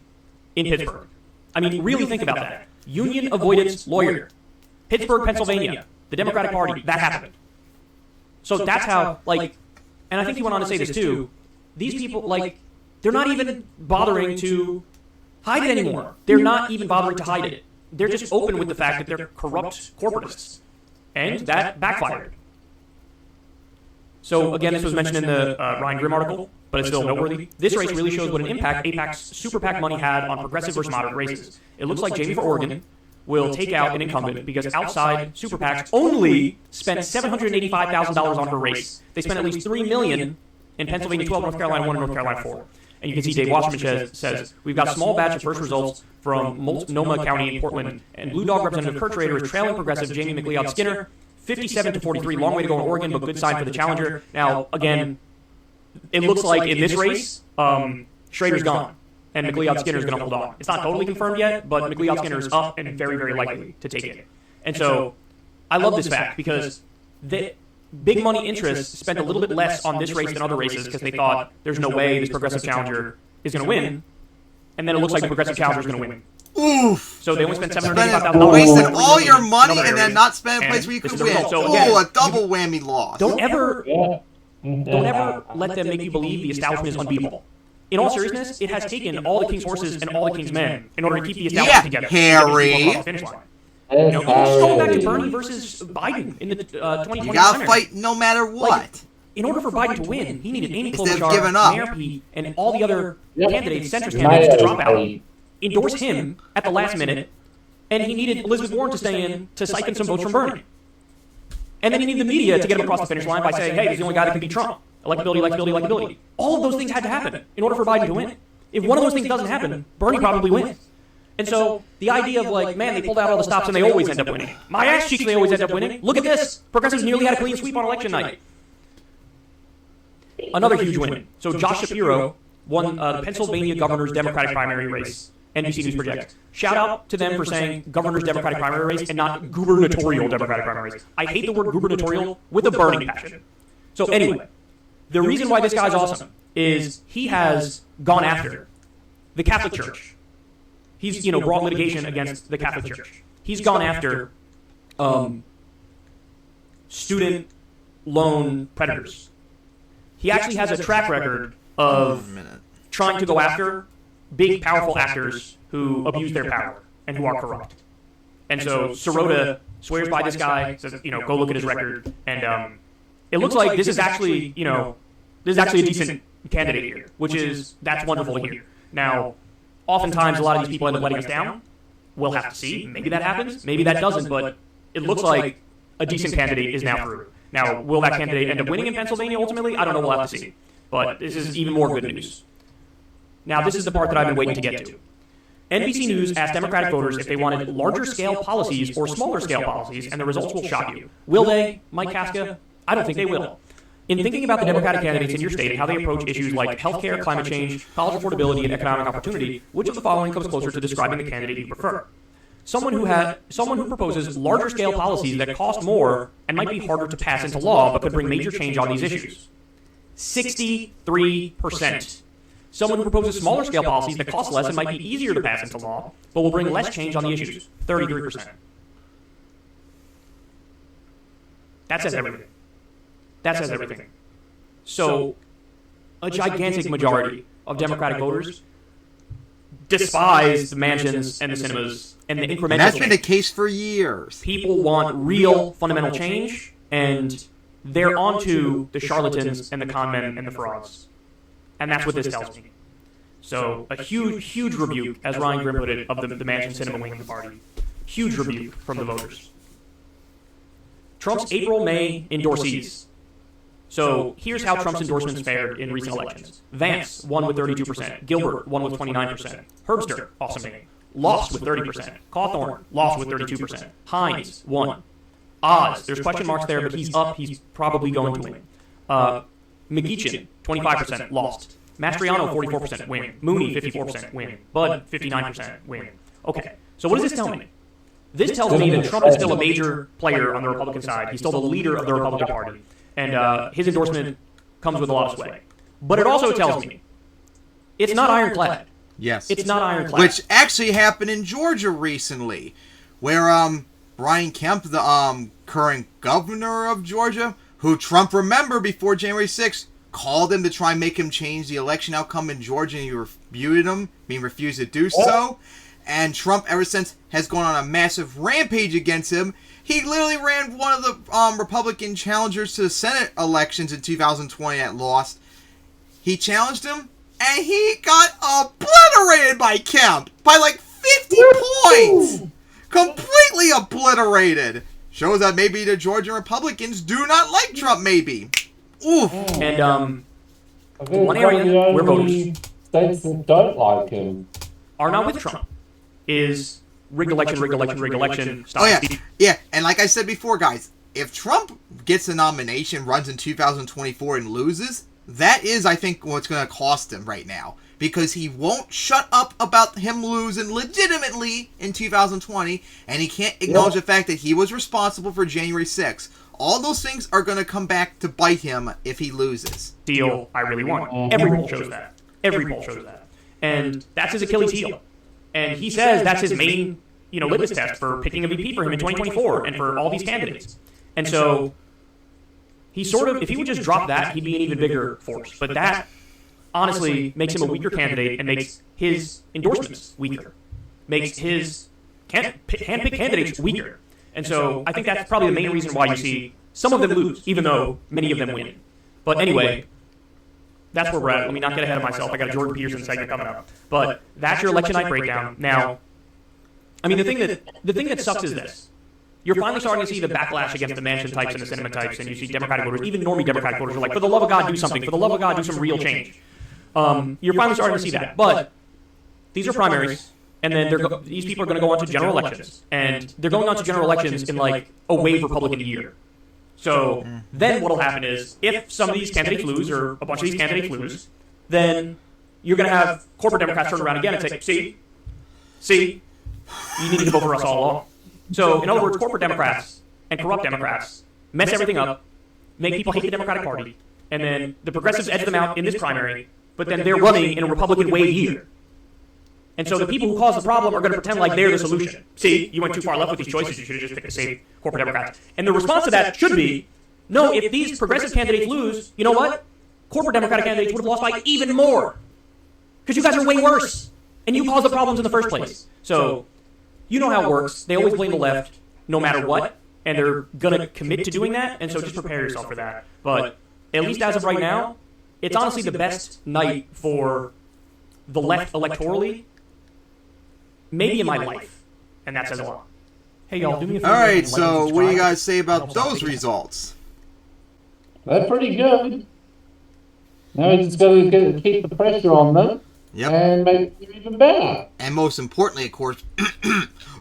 in Pittsburgh. I mean, really think about that. Union avoidance lawyer. Pittsburgh, Pennsylvania. The Democratic Party. That happened. So that's how, like, and I think he went on to say this too, these people, like, they're not even bothering to hide it anymore. They're not even bothering to hide it. They're just open with the fact that they're corrupt corporatists. And that backfired. So, again, this was mentioned in the Ryan Grimm article, but it's still noteworthy. This race really shows what an impact AIPAC's super PAC money had on progressive versus moderate races. It looks like Jamie for Oregon will take out an incumbent because outside super PACs only spent $785,000 on her race. They spent at least $3 million in Pennsylvania 12, North Carolina 1, and North Carolina 4. And you can see Dave Wasserman says, we've got a small batch of first results from Multnomah County in Portland, and Blue Dog Representative Kurt Schrader is trailing progressive Jamie McLeod Skinner, 57 to 43. Long way to go in Oregon, but good sign for the challenger. Now, again, it looks like in this race, Schrader's gone, and McLeod Skinner is going to hold on. It's not totally confirmed yet, but McLeod Skinner is up and very, very likely to take it. And so I love this fact because the big money interests spent a little bit less on this race than other races because they thought there's no way this progressive challenger is going to win. And then it looks like the progressive challenger is going to win. Oof! So they only spent $785,000. Wasted all your money and then not spend a place where you could win. So again, a double whammy loss. Don't ever let them make you believe the establishment is unbeatable. in all seriousness, it has taken all the king's horses and all the king's men in order to keep the establishment together. Harry. Across the finish line. You know, just going back to Bernie versus Biden in the 2020 You gotta primary. fight no matter what. Like, in order for Biden to win, he needed Amy Instead of Klobuchar, giving up. Mayor Pete, and all the other candidates, centrist candidates, to drop out, endorse him at the last minute, and he needed Elizabeth Warren to stay in to siphon some votes from Bernie. And then he needed the media to get him across the finish line by saying, hey, he's the only guy that can beat Trump. Electability, electability, electability. All of those things had to happen in order for Biden to win. If one of those things doesn't happen, Bernie probably wins. And so the idea of like, man, they pulled out all the stops and they always end up winning. My ass cheeks, they always end up winning. Look at this. Progressives nearly had a clean sweep on election night. Another huge win. So Josh Shapiro won the Pennsylvania governor's Democratic primary race. NBC News projects. Shout out to them for saying governor's Democratic primary race and not gubernatorial Democratic primary race. I hate the word gubernatorial with a burning passion. So anyway, the reason why this guy's awesome is he has gone after the Catholic Church. He's, you know, brought litigation against the Catholic Church. He's gone after student loan predators. He actually has a track record of trying to go after big, powerful actors who abuse their power and who are corrupt. And so Sirota swears by this guy, says, you know, go look at his record. And it looks like this is actually, you know, this is actually a decent candidate here, which is, that's wonderful to hear. Now, oftentimes a lot of these people end up letting us down. We'll have to see. Maybe that happens. Maybe that doesn't. But it looks like a decent candidate is now through. Now, will that candidate end up winning in Pennsylvania ultimately? I don't know. We'll have to see. But this is even more good news. Now, this is the part that I've been waiting to get to. NBC News asked Democratic voters if they wanted larger scale policies or smaller scale policies, and the results will shock you. Will they, Mike Casca? I don't think they will. In thinking about the Democratic candidates in your state and how they approach issues like healthcare, climate change, college affordability, and economic opportunity, which of the following comes closer to describing the candidate you prefer? Someone who proposes larger scale policies that cost more and might be harder to pass into law but could bring major change on these issues. 63%. Someone who proposes smaller scale policies that cost less and might be easier to pass into law but will bring less change on the issues. 33%. That says everything. That says everything. So, a gigantic majority of Democratic voters despise the mansions and the cinemas and the incremental And that's change. been the case for years. People want real fundamental change, and they're onto the charlatans and the con men and the frauds. And that's what this tells me. So, a huge, huge rebuke, as Ryan Grimm put it, of the mansion cinema wing of the party. Huge rebuke from the voters. Trump's April-May endorsees. So here's how Trump's endorsements fared in recent elections. Vance won with 32%. Gilbert won with 29%. Herbster, awesome name, lost with 30%. Cawthorn lost with 32%. Hines won. Oz, there's question marks there, but he's up. He's probably going to win. McGeechan, 25%, lost. Mastriano, 44% win. Mooney, 54% win. Bud, 59% win. Okay, so what does this tell me? This tells me that Trump is still a major player on the Republican side. He's still the leader of the Republican Party. And his endorsement comes with a lot of sway. But it also tells me it's not ironclad. Yes. It's not ironclad. Which actually happened in Georgia recently, where Brian Kemp, the current governor of Georgia, who Trump, remember, before January 6th, called him to try and make him change the election outcome in Georgia, and he refuted him, being refused to do so. And Trump, ever since, has gone on a massive rampage against him. He literally ran one of the Republican challengers to the Senate elections in 2020 that lost. He challenged him, and he got obliterated by Kemp by like 50 points. Completely obliterated. Shows that maybe the Georgia Republicans do not like Trump, maybe. Oof. And one area where voters states that don't like him are not with Trump is rigged election. Stop. Oh, yeah. Yeah, and like I said before, guys, if Trump gets the nomination, runs in 2024, and loses, that is, I think, what's going to cost him right now. Because he won't shut up about him losing legitimately in 2020, and he can't acknowledge the fact that he was responsible for January 6th. All those things are going to come back to bite him if he loses. Deal I really want. Every poll shows that. Every poll shows that. And that's his Achilles heel. And he says that's his main, litmus test for picking a VP for him in 2024 and for all these candidates. And so he sort of, if he would just drop that, he'd be an even bigger force. But that, honestly makes him a weaker candidate and makes his endorsements weaker, makes his hand-picked candidates weaker. And so I think that's probably the main reason why you see some of them lose, even though many of them win. But anyway, that's where we're at. Let me not get ahead of myself. I got a Jordan Peterson segment coming up. But that's your election night breakdown. Now, I mean, the thing that sucks is this. You're finally starting to see the backlash against the Manchin types and the Sinema types, and you see Democratic voters, even normie Democratic voters, are like, for the love of God, do something. For the love of God, do some real change. You're finally starting to see that. But these are primaries, and then these people are going to go on to general elections. And they're going on to general elections in like a wave Republican year. So then what will happen is, if some of these candidates lose, or a bunch of these candidates lose, then you're going to have corporate Democrats turn around again and say, see, you needed to vote for us all along. So, in other words, corporate Democrats and corrupt Democrats mess everything up, make people hate the Democratic Party, and then the progressives edge them out in this primary, but then they're running in a Republican wave year. And so the people who caused the problem are going to pretend like they're the solution. See, you went too far left with these choices, you should have just picked the safe corporate Democrats. And the response to that should be, no, if these progressive candidates lose, you know what? Corporate Democratic candidates would have lost by even more. Because you guys are way worse. And you caused the problems in the first place. So, you know how it works. They always blame the left, no matter what, and they're going to commit to doing that, and so just prepare yourself for that. But at least as of right now, it's honestly the best night for the left electorally, maybe in my life, and that says a lot. Hey, y'all, do me a favor. All right, so what do you guys say about those results? They're pretty good. Now we just got to keep the pressure on them. Yep. And make it even better. And most importantly, of course,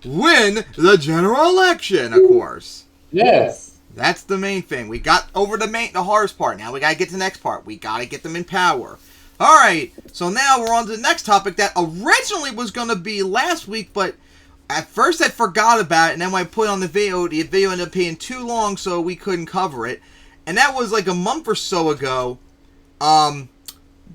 win the general election, of course. Yes. That's the main thing. We got over the hardest part. Now we got to get to the next part. We got to get them in power. All right. So now we're on to the next topic that originally was going to be last week, but at first I forgot about it, and then when I put it on the video ended up being too long, so we couldn't cover it. And that was like a month or so ago.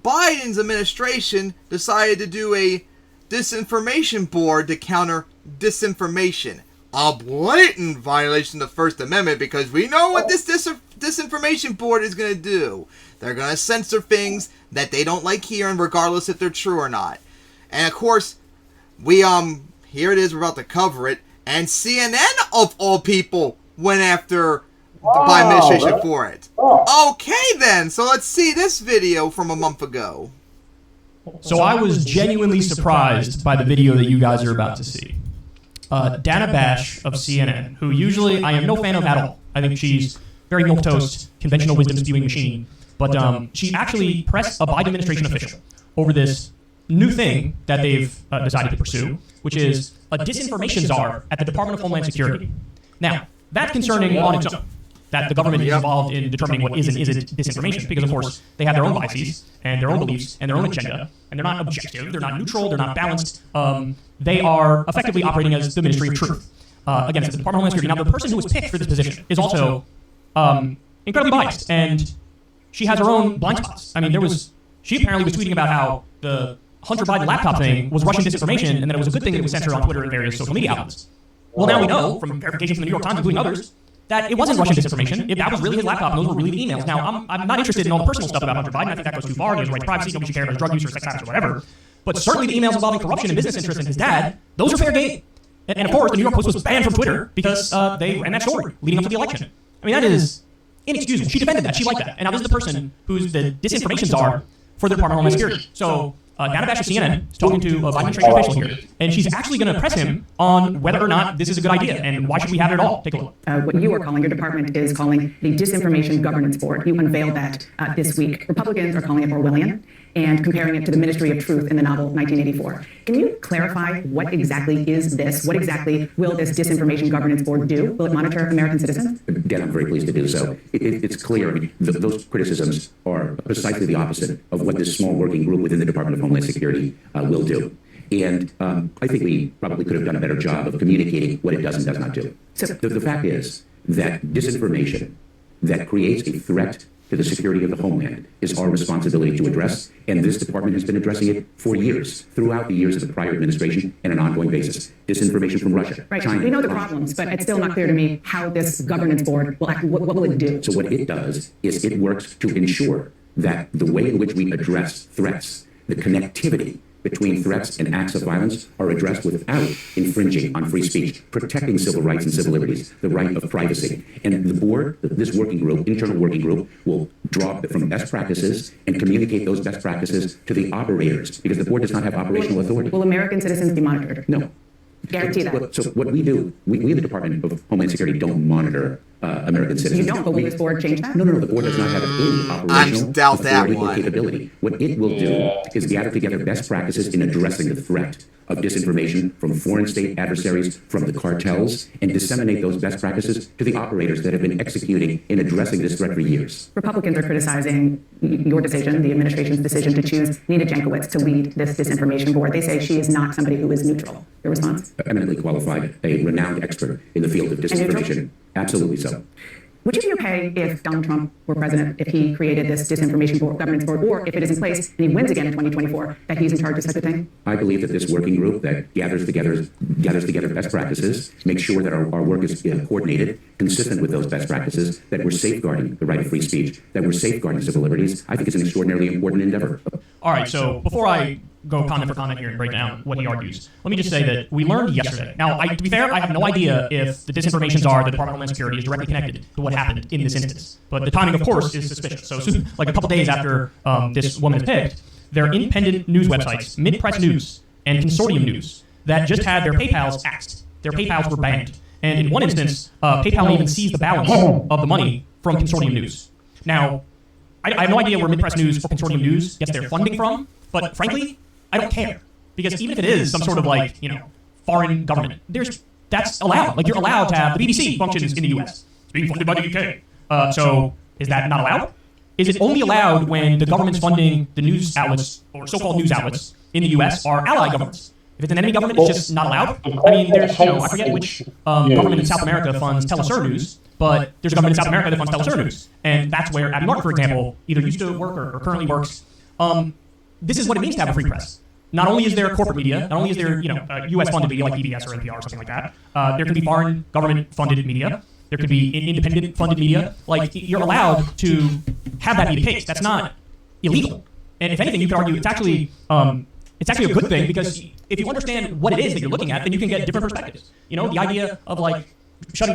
Biden's administration decided to do a disinformation board to counter disinformation. A blatant violation of the First Amendment, because we know what this disinformation board is going to do. They're going to censor things that they don't like hearing, regardless if they're true or not. And of course, here it is, we're about to cover it, and CNN, of all people, went after the Biden administration for it. Okay then, so let's see this video from a month ago. So I was genuinely surprised by the video that you guys are about to see. Dana Bash of CNN, who usually I am no fan of at all. I think she's very milquetoast, conventional wisdom spewing machine. But she actually pressed a Biden administration official over this new thing that they've decided to pursue, which is a disinformation czar at the Department of Homeland Security. Now, that's concerning on its own, that the government is involved in determining what is and isn't disinformation, because, of course, they have their own biases and their own beliefs and their own agenda, and they're not objective, they're not neutral, they're not balanced. They are effectively operating as the Ministry of Truth. Again, it's the Department of Homeland Security. Now, the person who was picked for this position is also incredibly biased, and she has her own blind spots. I mean, she apparently was tweeting about how the Hunter Biden laptop thing was Russian disinformation, and that it was a good thing that it was censored on Twitter and various social media outlets. Well, now we know, from verifications from the New York Times, including others, that it wasn't Russian disinformation. That was really his laptop, and those were really the emails. Now, I'm not interested in all the personal stuff about Hunter Biden. I think that goes too far. He has a right to privacy. Nobody should care about his drug use or sex habits or whatever. But certainly the emails involving corruption and business interests in his dad, those are fair game. And of course, the New York Post was banned from Twitter because they ran that story leading up to the election. I mean, that is inexcusable. She defended that. She liked that. And now this is the person who's the disinformation czar for the Department of Homeland Security. So Dana Bash of CNN is talking to a Biden administration official here, and she's actually going to press him on whether or not this is a good idea and why should we have it at all. Take a look. What you are calling, your department is calling the Disinformation Governance Board. You unveiled that this week. Republicans are calling it Orwellian and comparing it to the Ministry of Truth in the novel 1984. Can you clarify what exactly is this? What exactly will this Disinformation Governance Board do? Will it monitor American citizens? Dan, I'm very pleased to do so. It's clear, I mean, those criticisms are precisely the opposite of what this small working group within the Department of Homeland Security will do. And I think we probably could have done a better job of communicating what it does and does not do. So the fact is that disinformation that creates a threat to the security of the homeland is our responsibility to address, and this department has been addressing it for years, throughout the years of the prior administration, and on an ongoing basis. Disinformation from Russia, right. China. We know the problems, but it's still not clear to me how this governance board will act. What will it do? So what it does is it works to ensure that the way in which we address threats, the connectivity between threats and acts of violence are addressed without infringing on free speech, protecting civil rights and civil liberties, the right of privacy. And the board, this working group, internal working group, will draw from best practices and communicate those best practices to the operators, because the board does not have operational authority. Will American citizens be monitored? No. Guarantee that. So what we do, we in the Department of Homeland Security don't monitor American citizens. You don't, but will this board change that? No, the board does not have any operational doubt that authority or one. capability. What it will do is gather together best practices in addressing the threat of disinformation from foreign state adversaries, from the cartels, and disseminate those best practices to the operators that have been executing in addressing this threat for years. Republicans are criticizing your decision, the administration's decision to choose Nina Jankowicz to lead this disinformation board. They say she is not somebody who is neutral. Your response? Eminently qualified, a renowned expert in the field of disinformation. Absolutely so. Would you be okay if Donald Trump were president, if he created this disinformation board, governance board, or if it is in place and he wins again in 2024, that he's in charge of such a thing? I believe that this working group that gathers together best practices, makes sure that our work is coordinated, consistent with those best practices, that we're safeguarding the right of free speech, that we're safeguarding civil liberties, I think it's an extraordinarily important endeavor. All right, so before I go comment for comment here and break down what he argues, let me just say that we learned yesterday. Now, to be fair, I have no idea if the disinformations are the Department of Homeland Security is directly connected to what happened in this instance. But the timing, of course, is suspicious. So soon, like a couple days after this woman is picked, there are independent news websites, Mid-Press News and Consortium News, that just had their PayPals axed. Their PayPals were banned. And in one instance, PayPal even seized the balance of the money from Consortium News. Now, I have no idea where Mid-Press News or Consortium News gets their funding from, but frankly, I don't care. Because even if it is some sort of foreign government, that's allowed. Like, you're allowed to have the BBC functions in the US. It's being funded by the UK. So is that not allowed? Is it only allowed when the government's funding the news outlets, or so-called news outlets, in the US are allied governments? If it's an enemy government, it's just not allowed? I mean, there's, I forget which government in South America funds Telesur News, but there's a government in South America that funds Telesur News. And that's where Abby Martin, for example, either used to work or currently works. This is what it means to have a free press. Not only is there corporate media, not only is there U.S.-funded media like PBS or NPR or something like that, there can be foreign government-funded media. There could be independent-funded media. Like, you're allowed to have that be the case. That's not illegal. And if anything, you could argue it's actually a good thing, because if you understand what it is that you're looking at, then you can get different perspectives. You know, the idea of cracking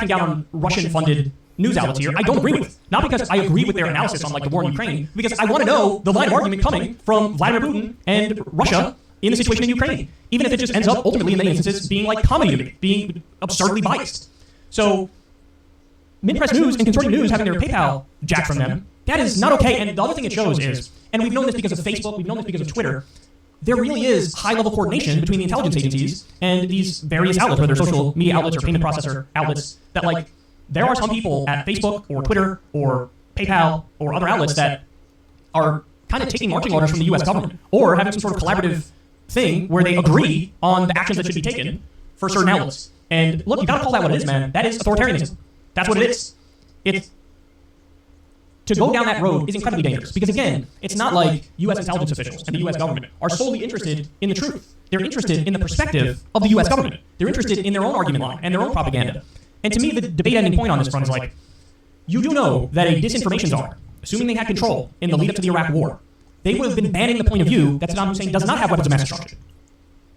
down on Russian-funded news outlets here, I don't agree with. Not because I agree with their analysis on the war in Ukraine, because I want to know the line of argument coming from Vladimir Putin and Russia in the situation in Ukraine, even if it just ends up ultimately in many instances being like comedy to me, being absurdly biased. So, Mid-Press News and Consortium News having their PayPal jacked from them, that is not okay. And the other thing it shows is, and we've known this because of Facebook, we've known this because of Twitter, there really is high-level coordination between the intelligence agencies and these various outlets, whether they're social media outlets or payment processor outlets, that there are some people at Facebook or Twitter or PayPal or other outlets that are kind of taking marching orders from the U.S. government, or having some sort of collaborative thing where they agree on the actions that should be taken for certain outlets. And look, you got to call that what it is, man. That is authoritarianism. That's what it is. To go down that road is incredibly dangerous, because again, it's not like U.S. intelligence officials and the U.S. government are solely interested in the truth. They're interested in the perspective of the U.S. government. They're interested in their own argument line and their own propaganda. And to me, the debate-ending point on this front is you do know that a disinformation czar, assuming they had control in the lead-up to the Iraq War, they would have been banning the point of view that Saddam Hussein does not have weapons of mass destruction.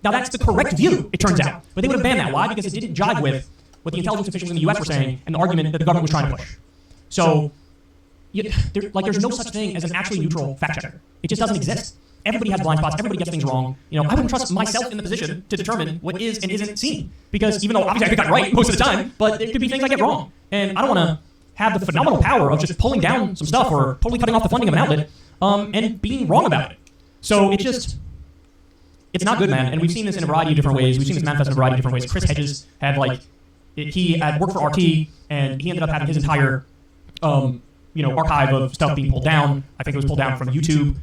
Now, that's the correct view, it turns out. But they would have banned that. Why? Because it didn't jive with what the intelligence officials in the U.S. were saying and the argument that the government was trying to push. So, there's no such thing as an actually neutral fact-checker. It just doesn't exist. Everybody has blind spots. Everybody gets things wrong. I wouldn't trust myself in the position to determine what is and isn't seen. Because even though obviously I get that right most of the time, but there could be things I get wrong. And I don't want to have the phenomenal power of just pulling down some stuff or totally cutting off the funding of an outlet and being wrong about it. So it's not good, man. And we've seen this in a variety of different ways. We've seen this manifest in a variety of different ways. Chris Hedges had he had worked for RT, and he ended up having his entire archive of stuff being pulled down. I think it was pulled down from YouTube.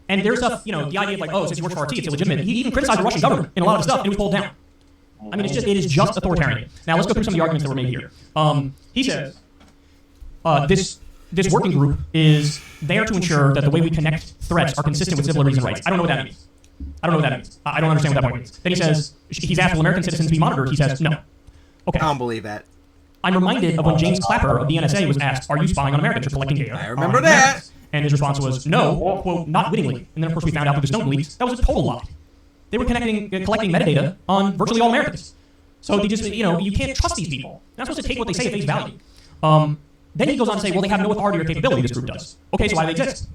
And there's stuff, the idea of since he works for RT, it's illegitimate. He even criticized the Russian government in a lot of stuff, and it was pulled down. I mean, it is just authoritarian. Now, let's go through some of the arguments that were made here. He says, this working group is there to ensure that the way we connect threats are consistent with civil liberties and rights. I don't know what that means. I don't understand what that point means. Then he says, he's asked, will American citizens be monitored? He says, no. Okay. I don't believe that. I'm reminded of when James Clapper of the NSA was asked, are you spying on Americans or collecting data? I remember that. And his response was, no, quote, not wittingly. And then, of course, we found out through the Snowden leaks, that was a total lie. They were collecting metadata on virtually all Americans. So they just, you can't trust these people. You're not supposed to take what they say at face value. Then he goes on to say, well, they have no authority or capability, this group does. Okay, so why do they exist?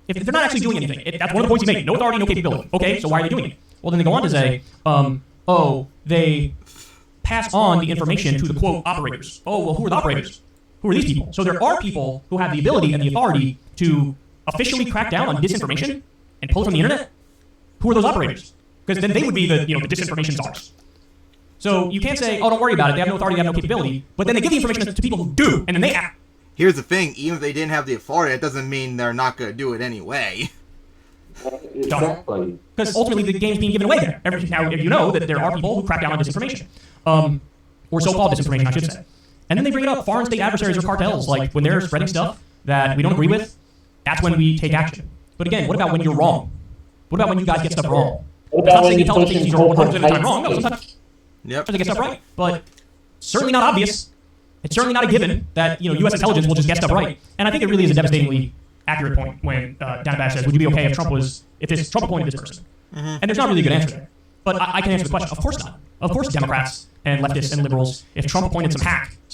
If they're not actually doing anything, that's one of the points he made. No authority, no capability. Okay, so why are they doing it? Well, then they go on to say, they pass on the information to the, quote, operators. Oh, well, who are the operators? Who are these people? So there are people who have the ability and the authority to officially crack down on disinformation and pull it from the internet. Who are those operators? Because then they would be the disinformation czars. So you can't say, oh, don't worry about it. They have no authority, they have no capability. But then they give the information to people who do, and then they act. Here's the thing. Even if they didn't have the authority, that doesn't mean they're not going to do it anyway. Exactly. Because ultimately the game's being given away there. Now, you know that there are people who crack down on disinformation. Or so-called disinformation, I should say. And then they bring it up foreign state adversaries or cartels. Like, when they're spreading stuff that we don't agree with, that's when we take action. But again, what about when you're wrong? What about when you guys get stuff wrong? What I'm about not saying when you tell them pushing things are 100% of the time corporate wrong. No, hate sometimes Yep. they get stuff right. But certainly not obvious. It's certainly not a given that U.S. intelligence will just get stuff right. And I think it really is a devastatingly accurate point when Dana Bash says, would you be okay if Trump appointed this person? And there's not really a good answer there. But I can answer the question. Of course not. Of course Democrats and leftists and liberals, if Trump appointed some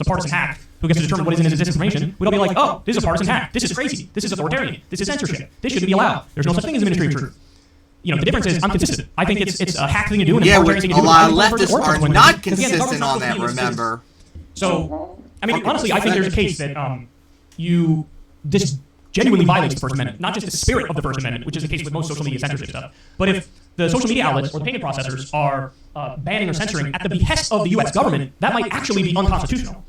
partisan hack, who gets to determine what is in his disinformation, we'd all be like, oh, this is a partisan hack. This is crazy. This is authoritarian. This is censorship. This shouldn't be allowed. There's no such thing as a ministry of truth. The difference is I'm consistent. I think it's a hack thing to do. And Yeah, authoritarian thing to do. a lot of I'm leftists for it, are or not because, again, the government's consistent not on that, supposed to be remember. So, I mean, honestly, I think there's a case that this genuinely violates the First Amendment, not just the spirit of the First Amendment, which is the case with most social media censorship stuff. But if the social media outlets or the payment processors are banning or censoring at the behest of the U.S. government, that might actually be unconstitutional.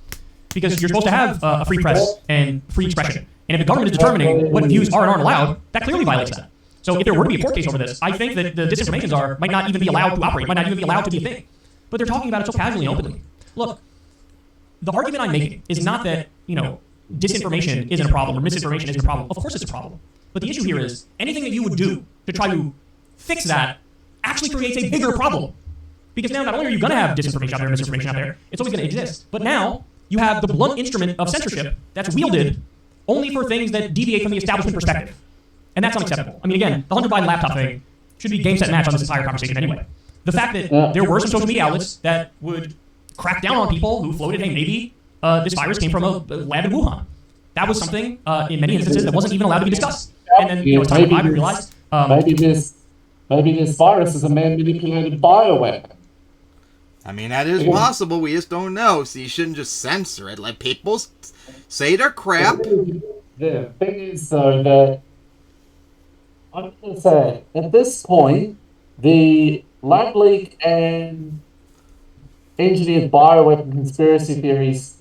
Because you're supposed to have a free press and free expression. And if the government is determining what views are and aren't allowed, that clearly violates that. So if there were to be a court case over this, I think that the disinformation czar might not even be allowed to operate, might not even be allowed to be a thing. But they're talking about it so casually and openly. Look, the argument I'm making is not that, disinformation isn't a problem or misinformation isn't a problem. Of course it's a problem. But the issue here is anything that you would do to try to fix that actually creates a bigger problem. Because now not only are you going to have disinformation out there, misinformation out there, it's always going to exist. But now you have the blunt instrument of censorship that's wielded only for things that deviate from the establishment perspective. And that's unacceptable. I mean, again, the Hunter Biden laptop thing should be game, set, match on this entire conversation anyway. The fact that there were some social media outlets that would crack down on people who floated, hey, maybe this virus came from a lab in Wuhan. That was something, in many instances, that wasn't even allowed to be discussed. And then, as time went by, we realized... maybe this virus is a man-manipulated bioweapon. I mean, that is possible. We just don't know. So you shouldn't just censor it. Let people say their crap. The thing is, though, that I'm going to say, at this point, the lab leak and engineered bioweapon conspiracy theories,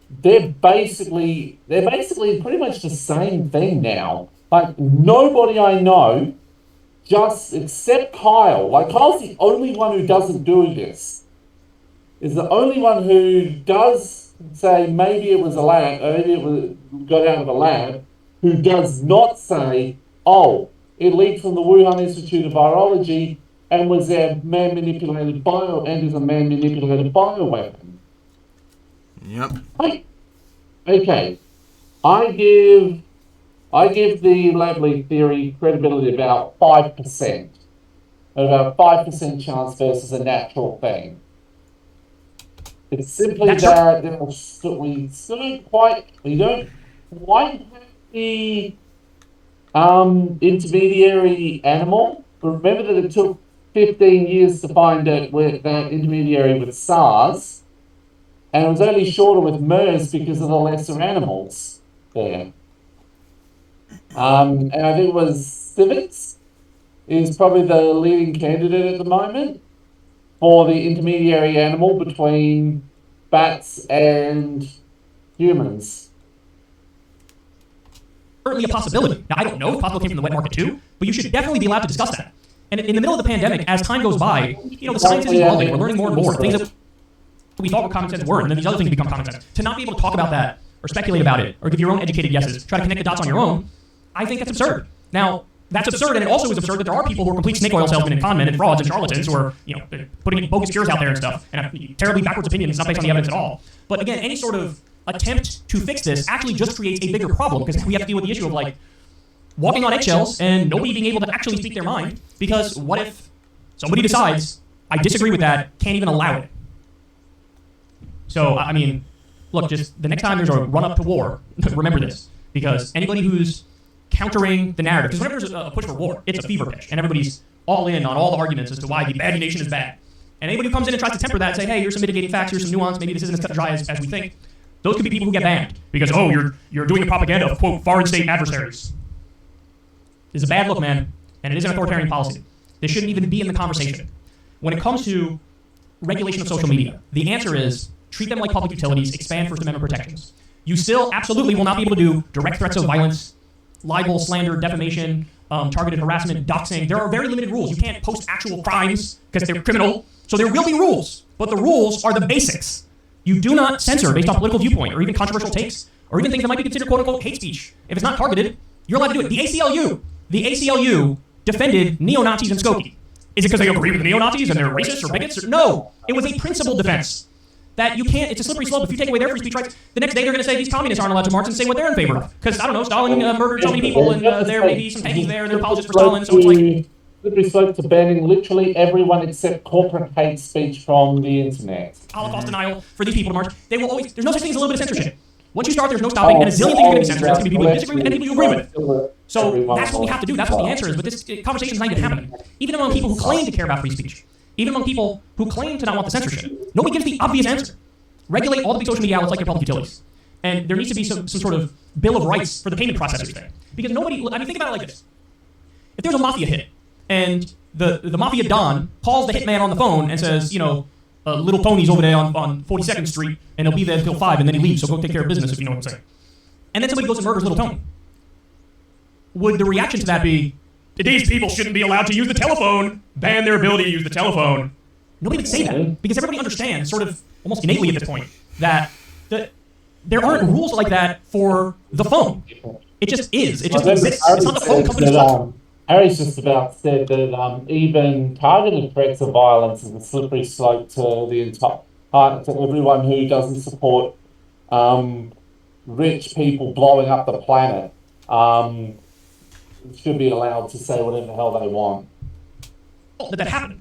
they're basically pretty much the same thing now. Like, nobody I know, just except Kyle, like Kyle's the only one who doesn't do this. Is the only one who does say maybe it was a lab, maybe it got out of a lab, who does not say, oh, it leaked from the Wuhan Institute of Virology and was a man-manipulated bioweapon. Yep. Okay. I give the lab leak theory credibility about 5%. About 5% chance versus a natural thing. It's simply that we don't quite have the intermediary animal. But remember that it took 15 years to find out where that intermediary with SARS, and it was only shorter with MERS because of the lesser animals there. And I think it was Civets is probably the leading candidate at the moment for the intermediary animal between bats and humans. Certainly a possibility. Now, I don't know if possible came from the wet market too, but you should definitely be allowed to discuss that. And in the middle of the pandemic, as time goes by, the science is evolving. We're learning more and more. Things that we thought were common sense weren't, and then these other things become common sense. To not be able to talk about that, or speculate about it, or give your own educated guesses, try to connect the dots on your own, I think that's absurd. Now, that's absurd, and it also is absurd that there are people who are complete snake oil salesmen and con men and frauds and charlatans who are, putting bogus cures out there and stuff, and have terribly backwards opinions, not based on the evidence at all. But again, any sort of attempt to fix this actually just creates a bigger problem, because we have to deal with the issue of, walking on eggshells and nobody being able to actually speak their mind, because what if somebody decides, I disagree with that, can't even allow it? So, I mean, look, just the next time there's a run-up to war, remember this, because anybody who's countering the narrative, because whenever there's a push for war, it's a fever pitch, and everybody's all in on all the arguments as to why the bad nation is bad. And anybody who comes in and tries to temper that and say, hey, here's some mitigating facts, here's some nuance, maybe this isn't as cut and dry as we think, those could be people who get banned because, oh, you're doing the propaganda of, quote, foreign state adversaries. It's a bad look, man, and it is an authoritarian policy. This shouldn't even be in the conversation. When it comes to regulation of social media, the answer is treat them like public utilities, expand First Amendment protections. You still absolutely will not be able to do direct threats of violence, libel, slander, defamation, targeted harassment, doxing. There are very limited rules. You can't post actual crimes because they're criminal. So there will be rules, but the rules are the basics. You do not censor based on political viewpoint or even controversial takes or even things that might be considered quote-unquote hate speech. If it's not targeted, you're allowed to do it. The ACLU defended neo-Nazis in Skokie. Is it because they agree with the neo-Nazis and they're racist or bigots? No, it was a principled defense. That you can't, it's a slippery slope. If you take away their free speech rights, the next day they're going to say these communists aren't allowed to march and say what they're in favor of. Because, I don't know, Stalin murdered so many people and there may be some pennies there and they're apologists for Stalin, so it's like... Slippery slope to banning literally everyone except corporate hate speech from the internet. Holocaust denial for these people to march. They will always, there's no such thing as a little bit of censorship. Once you start, there's no stopping, and a zillion things are going to be censored. There's going to be people who disagree with and people who agree with. So that's what we have to do. That's what the answer is. But this conversation is not even happening. Even among people who claim to care about free speech, even among people who claim to not want the censorship, nobody gives the obvious answer. Regulate all the big social media outlets like your public utilities. And there needs to be some sort of bill of rights for the payment processors there. Because nobody, I mean, think about it like this. If there's a mafia hit, and the mafia Don calls the hitman on the phone and says, you know, Little Tony's over there on 42nd Street, and he'll be there until 5, and then he leaves, so go take care of business, if you know what I'm saying. And then somebody goes and murders Little Tony. Would the reaction to that be, these people shouldn't be allowed to use the telephone, ban their ability to use the telephone? Nobody would say that, because everybody understands, sort of almost innately at this point, that there aren't rules like that for the phone. It just is. It just exists. It's not the phone company's fault. Harry's just about said that even targeted threats of violence is a slippery slope to the entire to everyone who doesn't support rich people blowing up the planet. Should be allowed to say whatever the hell they want. That happened.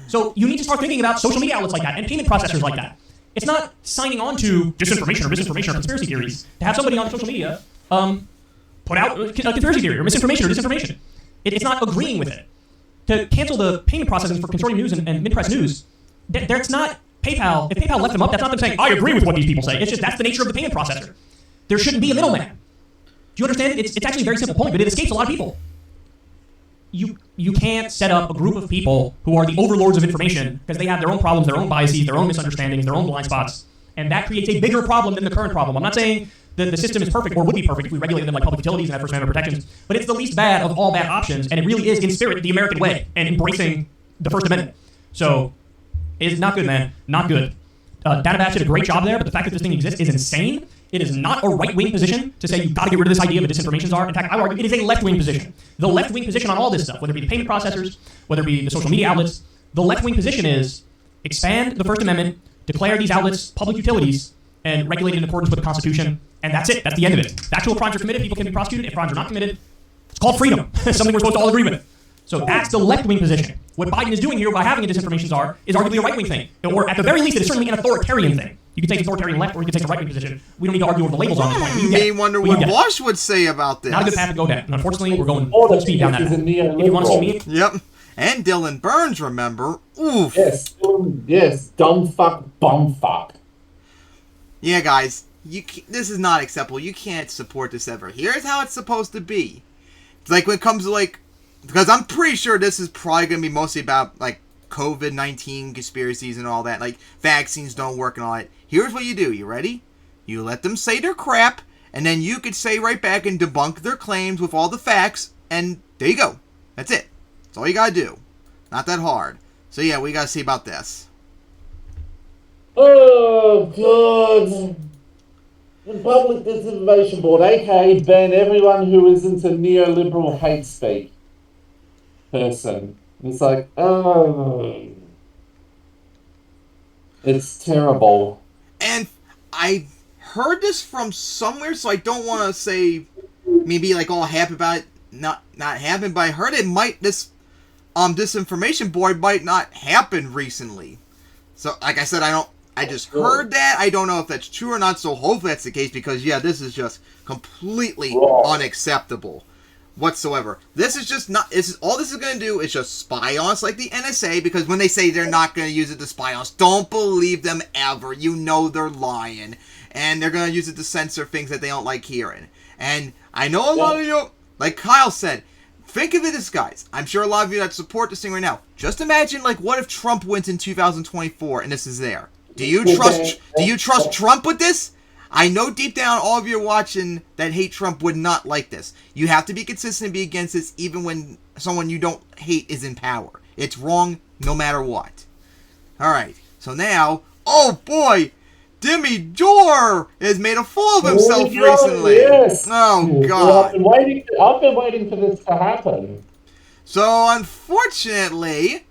So you need to start thinking about social media outlets like that and payment processors like that. It's not signing on to disinformation or misinformation or conspiracy theories to have somebody on social media put out a conspiracy theory or misinformation or disinformation. It's not agreeing with it. To cancel the payment processing for Consortium News and mid-press news, that's not PayPal. If PayPal left them up, that's not them saying, I agree with what these people say. It's just that's the nature of the payment processor. There shouldn't be a middleman. Do you understand? It's actually a very simple point, but it escapes a lot of people. You can't set up a group of people who are the overlords of information because they have their own problems, their own biases, their own misunderstandings, their own blind spots, and that creates a bigger problem than the current problem. I'm not saying that the system is perfect or would be perfect if we regulated them like public utilities and had First Amendment protections, but it's the least bad of all bad options, and it really is in spirit the American way and embracing the First Amendment. So it's not good, man. Not good. Danabash did a great job there, but the fact that this thing exists is insane. It is not a right-wing position to say you've got to get rid of this idea of what disinformations are. In fact, I would argue it is a left-wing position. The left-wing position on all this stuff, whether it be the payment processors, whether it be the social media outlets, the left-wing position is expand the First Amendment, declare these outlets public utilities, and regulate it in accordance with the Constitution, and that's it. That's the end of it. If actual crimes are committed, people can be prosecuted. If crimes are not committed, it's called freedom. Something we're supposed to all agree with. So that's the left-wing position. What Biden is doing here by having a disinformation czar is arguably a right-wing thing. Or at the very least, it is certainly an authoritarian thing. You can take the authoritarian left, or you can take the right-wing position. We don't need to argue over the labels on this point. You may wonder what Wash would say about this. Not a good path to go down. And unfortunately, we're going full speed down that path. If you want to see me... Yep. And Dylan Burns, remember? Oof. Yes. Dumb fuck, bum fuck. Yeah, guys. This is not acceptable. You can't support this ever. Here's how it's supposed to be. It's like when it comes to like... Because I'm pretty sure this is probably going to be mostly about like COVID-19 conspiracies and all that. Like vaccines don't work and all that. Here's what you do. You ready? You let them say their crap. And then you could say right back and debunk their claims with all the facts. And there you go. That's it. That's all you got to do. Not that hard. So yeah, we got to see about this. Oh, God. The Public Disinformation Board, aka ban everyone who isn't a neoliberal hate speech person. It's like, oh. It's terrible. And I heard this from somewhere, so I don't want to say, maybe like all happy about it. not happen, but I heard it might, this disinformation board might not happen recently. So, like I said, I just heard that. I don't know if that's true or not, so hopefully that's the case, because, yeah, this is just completely unacceptable whatsoever. This is just not, all this is going to do is just spy on us like the NSA, because when they say they're not going to use it to spy on us, don't believe them ever. You know they're lying. And they're going to use it to censor things that they don't like hearing. And I know a lot of you, like Kyle said, think of it as, guys, I'm sure a lot of you that support this thing right now, just imagine, like, what if Trump wins in 2024 and this is there? Do you trust Trump with this? I know deep down all of you watching that hate Trump would not like this. You have to be consistent and be against this even when someone you don't hate is in power. It's wrong no matter what. Alright, so now, oh boy, Dore has made a fool of himself recently. Yes. Oh God. Well, I've been waiting for this to happen. So unfortunately,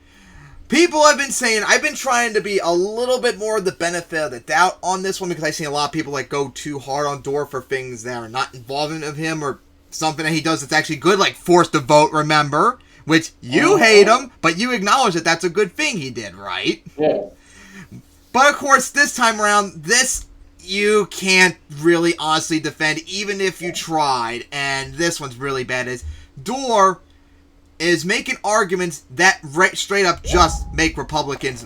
people have been saying, I've been trying to be a little bit more of the benefit of the doubt on this one, because I've seen a lot of people like go too hard on Dore for things that are not involvement of him or something that he does that's actually good, like forced to vote, remember? Which you hate him, but you acknowledge that that's a good thing he did, right? Yeah. But of course, this time around, this you can't really honestly defend, even if you tried. And this one's really bad, is Dore is making arguments that straight up just make Republicans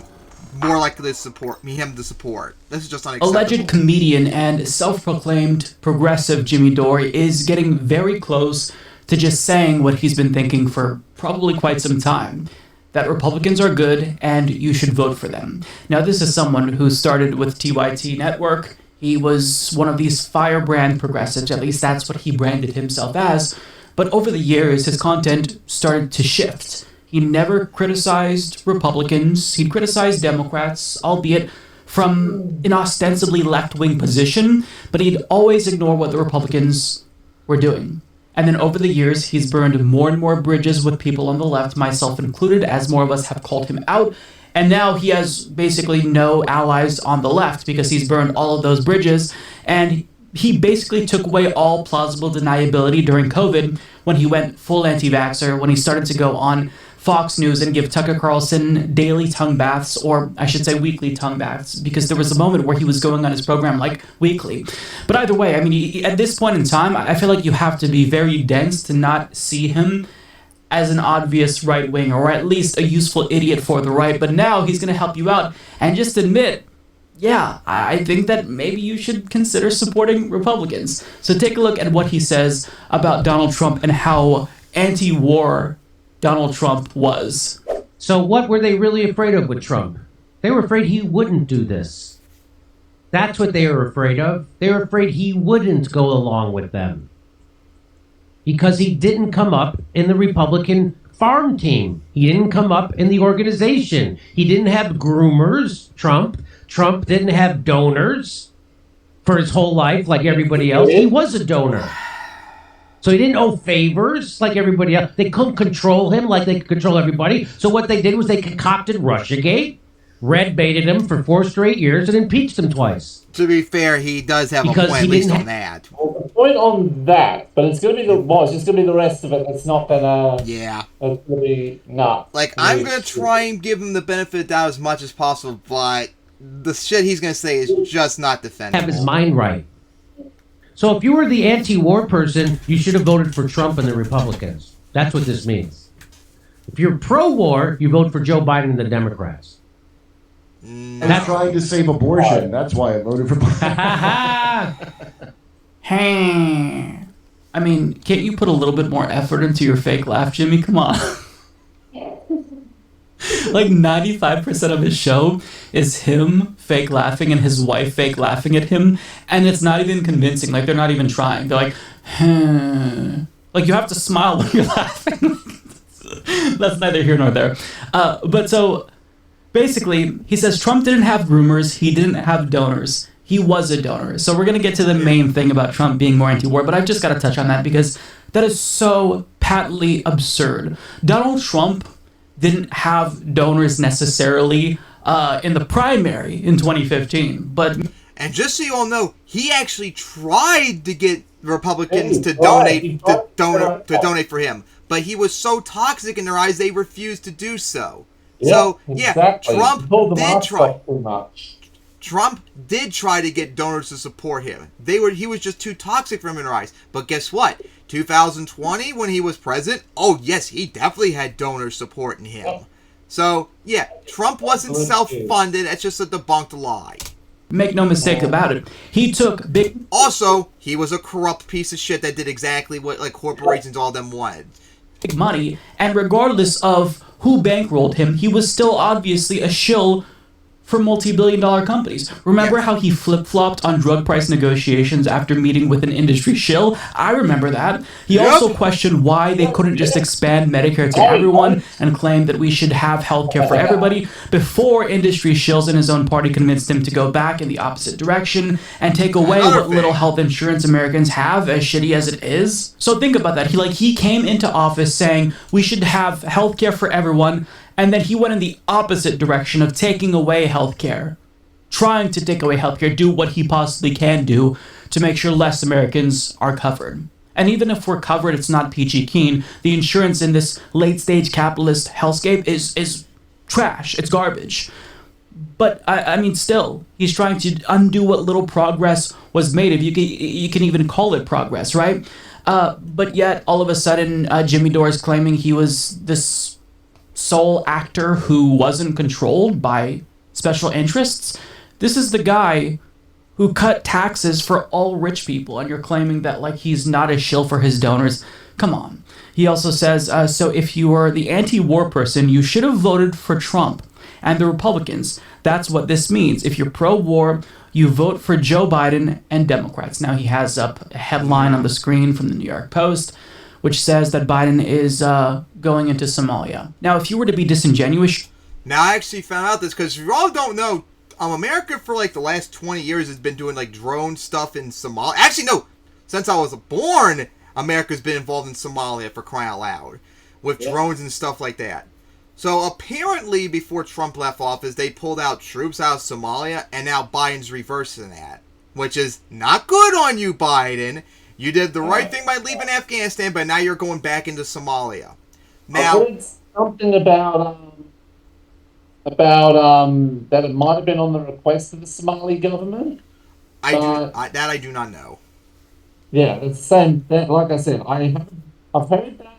more likely to support him to support. This is just unacceptable. Alleged comedian and self-proclaimed progressive Jimmy Dore is getting very close to just saying what he's been thinking for probably quite some time, that Republicans are good and you should vote for them. Now, this is someone who started with TYT Network. He was one of these firebrand progressives, at least that's what he branded himself as. But over the years, his content started to shift. He never criticized Republicans. He criticized Democrats, albeit from an ostensibly left-wing position, but he'd always ignore what the Republicans were doing. And then over the years, he's burned more and more bridges with people on the left, myself included, as more of us have called him out. And now he has basically no allies on the left because he's burned all of those bridges. And he basically took away all plausible deniability during COVID when he went full anti-vaxxer, when he started to go on Fox News and give Tucker Carlson daily tongue baths, or I should say weekly tongue baths, because there was a moment where he was going on his program like weekly. But either way, I mean, at this point in time, I feel like you have to be very dense to not see him as an obvious right winger, or at least a useful idiot for the right. But now he's going to help you out and just admit, yeah, I think that maybe you should consider supporting Republicans. So take a look at what he says about Donald Trump and how anti-war Donald Trump was. So what were they really afraid of with Trump? They were afraid he wouldn't do this. That's what they were afraid of. They were afraid he wouldn't go along with them. Because he didn't come up in the Republican farm team. He didn't come up in the organization. He didn't have groomers, Trump. Trump didn't have donors for his whole life like everybody else. He was a donor. So he didn't owe favors like everybody else. They couldn't control him like they could control everybody. So what they did was they concocted Russiagate, red baited him for 4 straight years, and impeached him twice. To be fair, he does have a point, at least on that. Well, the point on that, but it's going to be it's just going to be the rest of it. It's not going to... Yeah. It's going to be nuts. Like, I'm going to try and give him the benefit of the doubt as much as possible, but the shit he's going to say is just not defendable. Have his mind right. So if you were the anti-war person, you should have voted for Trump and the Republicans. That's what this means. If you're pro-war, you vote for Joe Biden and the Democrats. That's trying to save abortion. That's why I voted for Biden. Hey. I mean, can't you put a little bit more effort into your fake laugh, Jimmy? Come on. Like 95% of his show is him fake laughing and his wife fake laughing at him, and it's not even convincing. Like, they're not even trying. They're like, like, you have to smile when you're laughing. That's neither here nor there. But so basically, he says Trump didn't have groomers, he didn't have donors. He was a donor. So we're going to get to the main thing about Trump being more anti-war, but I've just got to touch on that because that is so patently absurd. Donald Trump didn't have donors necessarily in the primary in 2015, but... And just so you all know, he actually tried to get Republicans to Right. donate for him. But he was so toxic in their eyes, they refused to do so. Yeah, So, exactly. Trump He pulled the did mask try. off too much. Trump did try to get donors to support him. He was just too toxic for him in their eyes. But guess what? 2020, when he was president, oh yes, he definitely had donors supporting him. Yeah. So, yeah, Trump wasn't self-funded. That's just a debunked lie. Make no mistake about it. He took big. Also, he was a corrupt piece of shit that did exactly what like corporations all them wanted. Money, and regardless of who bankrolled him, he was still obviously a shill for multi-billion-dollar companies. Remember how he flip-flopped on drug price negotiations after meeting with an industry shill? I remember that. He also questioned why they couldn't just expand Medicare to everyone and claimed that we should have healthcare for everybody before industry shills in his own party convinced him to go back in the opposite direction and take away what little health insurance Americans have, as shitty as it is. So think about that. He came into office saying we should have healthcare for everyone, and then he went in the opposite direction of taking away healthcare, trying to take away healthcare, do what he possibly can do to make sure less Americans are covered. And even if we're covered, it's not peachy keen. The insurance in this late-stage capitalist hellscape is trash. It's garbage. But, I mean, still, he's trying to undo what little progress was made, if you can even call it progress, right? But yet, all of a sudden, Jimmy Dore is claiming he was this sole actor who wasn't controlled by special interests. This is the guy who cut taxes for all rich people, and you're claiming that like he's not a shill for his donors. Come on. He also says, so if you are the anti-war person, you should have voted for Trump and the Republicans. That's what this means. If you're pro-war, you vote for Joe Biden and Democrats. Now he has up a headline on the screen from the New York Post, which says that Biden is going into Somalia. Now, if you were to be disingenuous... Now, I actually found out this because you all don't know, America for like the last 20 years has been doing like drone stuff in Somalia. Actually, no. Since I was born, America's been involved in Somalia, for crying out loud. With drones and stuff like that. So apparently, before Trump left office, they pulled out troops out of Somalia, and now Biden's reversing that. Which is not good on you, Biden. You did the right thing by leaving Afghanistan, but now you're going back into Somalia. Now, I heard something about that it might have been on the request of the Somali government. I do not know. Yeah, it's the same. Like I said, I've heard that,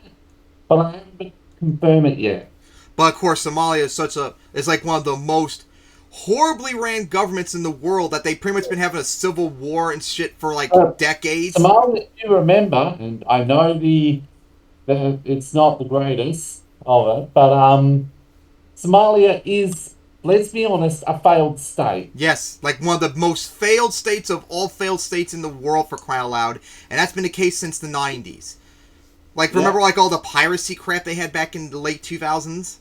but I haven't confirmed it yet. But of course, Somalia is like one of the most horribly ran governments in the world, that they pretty much been having a civil war and shit for like decades. Somalia, if you remember, and I know that it's not the greatest of it, but Somalia is, let's be honest, a failed state. Yes, like one of the most failed states of all failed states in the world, for crying out loud, and that's been the case since the 90s. Like, remember like all the piracy crap they had back in the late 2000s?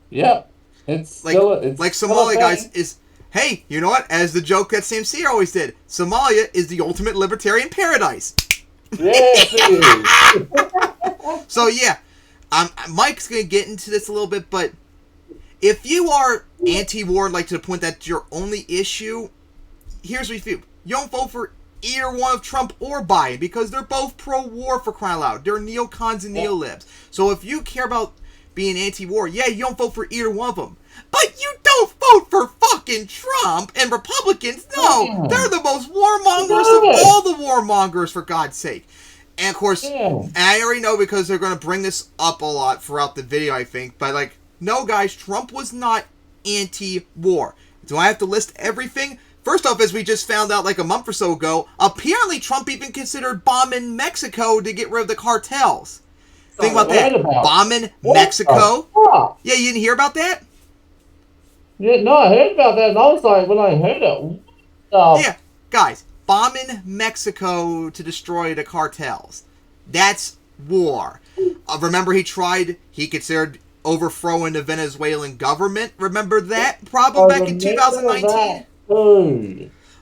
Yeah. It's like Somalia, guys, is, hey, you know what? As the joke that Sam Sear always did, Somalia is the ultimate libertarian paradise. Yes, it is. So yeah, Mike's gonna get into this a little bit, but if you are anti-war, like to the point that's your only issue, here's what you feel: you don't vote for either one of Trump or Biden because they're both pro-war, for crying out loud. They're neocons and neolibs. So if you care about being anti-war, yeah, you don't vote for either one of them. But you don't vote for fucking Trump and Republicans. No, they're the most warmongers of all the warmongers, for God's sake. And of course, and I already know because they're going to bring this up a lot throughout the video, I think. But like, no guys, Trump was not anti-war. Do I have to list everything? First off, as we just found out like a month or so ago, apparently Trump even considered bombing Mexico to get rid of the cartels. Think about that. Bombing Mexico. Yeah, you didn't hear about that? Yeah, no, I heard about that, and I was like, when I heard it, yeah, guys, bombing Mexico to destroy the cartels. That's war. Remember he considered overthrowing the Venezuelan government? Remember that problem back in 2019?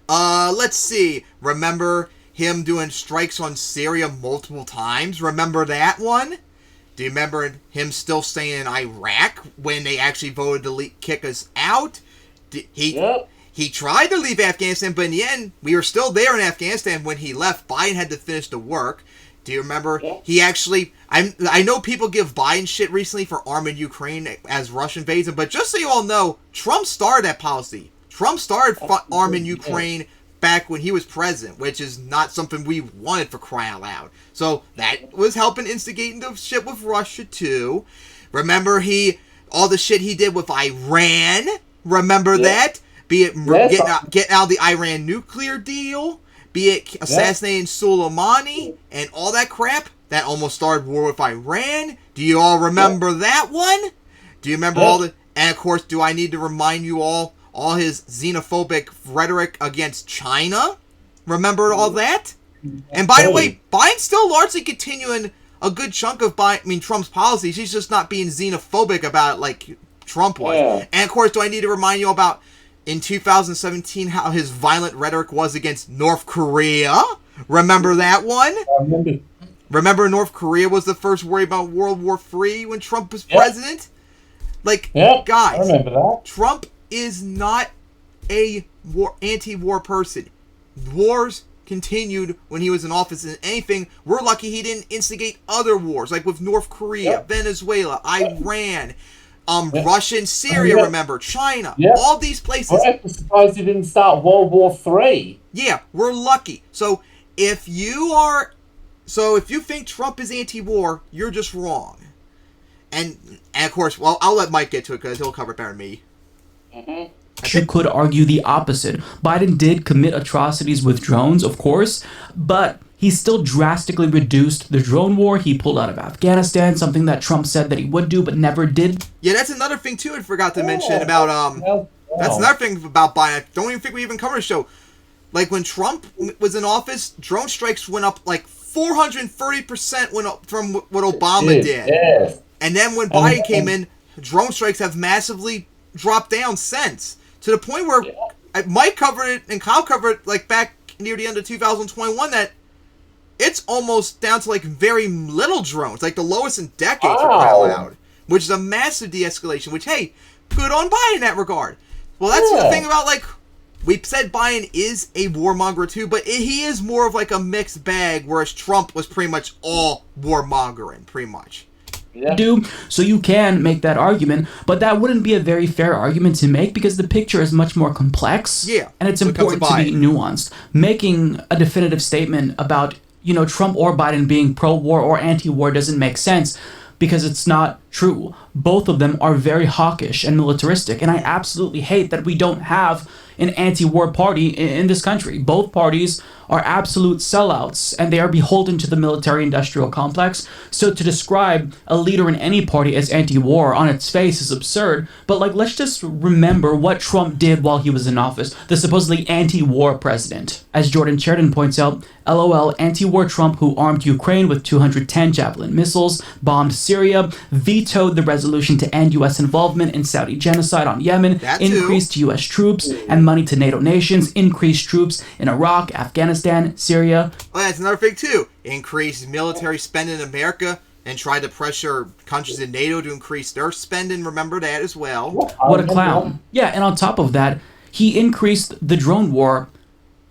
Let's see. Remember him doing strikes on Syria multiple times? Remember that one? Do you remember him still staying in Iraq when they actually voted to kick us out? He he tried to leave Afghanistan, but in the end, we were still there in Afghanistan when he left. Biden had to finish the work. Do you remember? Yeah. He actually... I know people give Biden shit recently for arming Ukraine as Russia invades him, but just so you all know, Trump started that policy. Trump started arming Ukraine back when he was president, which is not something we wanted, for crying out loud. So that was helping instigating the shit with Russia, too. Remember all the shit he did with Iran? Remember that? Be it getting out of the Iran nuclear deal, be it assassinating Soleimani and all that crap that almost started war with Iran. Do you all remember that one? Do you remember all the... And of course, do I need to remind you all his xenophobic rhetoric against China? Remember all that? And by the way, Biden's still largely continuing a good chunk of Trump's policies. He's just not being xenophobic about it like Trump was. Yeah. And of course, do I need to remind you about in 2017 how his violent rhetoric was against North Korea? Remember that one? Remember North Korea was the first worry about World War III when Trump was president? Guys, I remember that. Trump is not a anti-war person. Wars continued when he was in office, and anything, we're lucky he didn't instigate other wars, like with North Korea, Venezuela, Iran, Russia and Syria, remember, China, all these places. I'm surprised he didn't start World War III. Yeah, we're lucky. So if you think Trump is anti-war, you're just wrong. And of course, well, I'll let Mike get to it because he'll cover it better than me. You could argue the opposite. Biden did commit atrocities with drones, of course, but he still drastically reduced the drone war. He pulled out of Afghanistan, something that Trump said that he would do but never did. Yeah, that's another thing too I forgot to mention about that's another thing about Biden. I don't even think we even covered the show. Like when Trump was in office, drone strikes went up like 430% went up from what Obama did. Yes. And then when Biden came in, drone strikes have massively dropped down since. To the point where Mike covered it and Kyle covered it like back near the end of 2021 that it's almost down to like very little drones, like the lowest in decades for crying out loud, which is a massive de-escalation, which, hey, good on Biden in that regard. Well, that's the thing about, like, we said Biden is a warmonger too, but he is more of like a mixed bag, whereas Trump was pretty much all warmongering, pretty much. So you can make that argument, but that wouldn't be a very fair argument to make because the picture is much more complex. Yeah, and it's important to be nuanced. Making a definitive statement about, Trump or Biden being pro-war or anti-war doesn't make sense because it's not true. Both of them are very hawkish and militaristic, and I absolutely hate that we don't have an anti-war party in this country. Both parties are absolute sellouts, and they are beholden to the military-industrial complex. So to describe a leader in any party as anti-war on its face is absurd, but let's just remember what Trump did while he was in office, the supposedly anti-war president. As Jordan Sheridan points out, LOL, anti-war Trump who armed Ukraine with 210 Javelin missiles, bombed Syria, vetoed the resolution to end U.S. involvement in Saudi genocide on Yemen, increased U.S. troops and money to NATO nations, increased troops in Iraq, Afghanistan, Syria. Well, that's another thing too. Increased military spending in America and tried to pressure countries in NATO to increase their spending. Remember that as well. What a clown. Yeah, and on top of that, he increased the drone war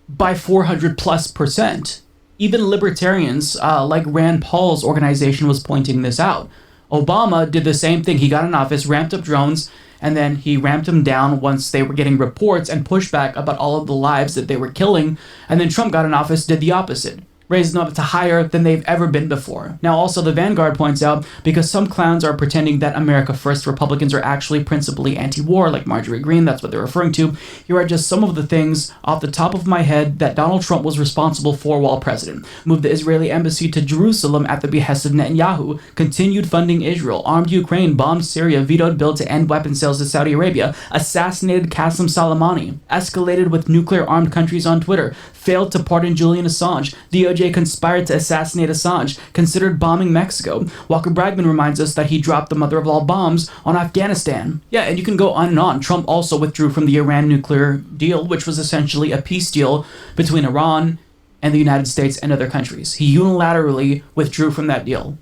by 400+%. Even libertarians like Rand Paul's organization was pointing this out. Obama did the same thing. He got in office, ramped up drones, and then he ramped them down once they were getting reports and pushback about all of the lives that they were killing. And then Trump got in office, did the opposite. Raised them up to higher than they've ever been before. Now also the Vanguard points out, because some clowns are pretending that America First Republicans are actually principally anti-war, like Marjorie Greene, that's what they're referring to. Here are just some of the things off the top of my head that Donald Trump was responsible for while president. Moved the Israeli embassy to Jerusalem at the behest of Netanyahu, continued funding Israel, armed Ukraine, bombed Syria, vetoed bill to end weapons sales to Saudi Arabia, assassinated Qasem Soleimani, escalated with nuclear-armed countries on Twitter, failed to pardon Julian Assange, DOJ conspired to assassinate Assange, considered bombing Mexico. Walker Bragman reminds us that he dropped the mother of all bombs on Afghanistan. Yeah, and you can go on and on. Trump also withdrew from the Iran nuclear deal, which was essentially a peace deal between Iran and the United States and other countries. He unilaterally withdrew from that deal.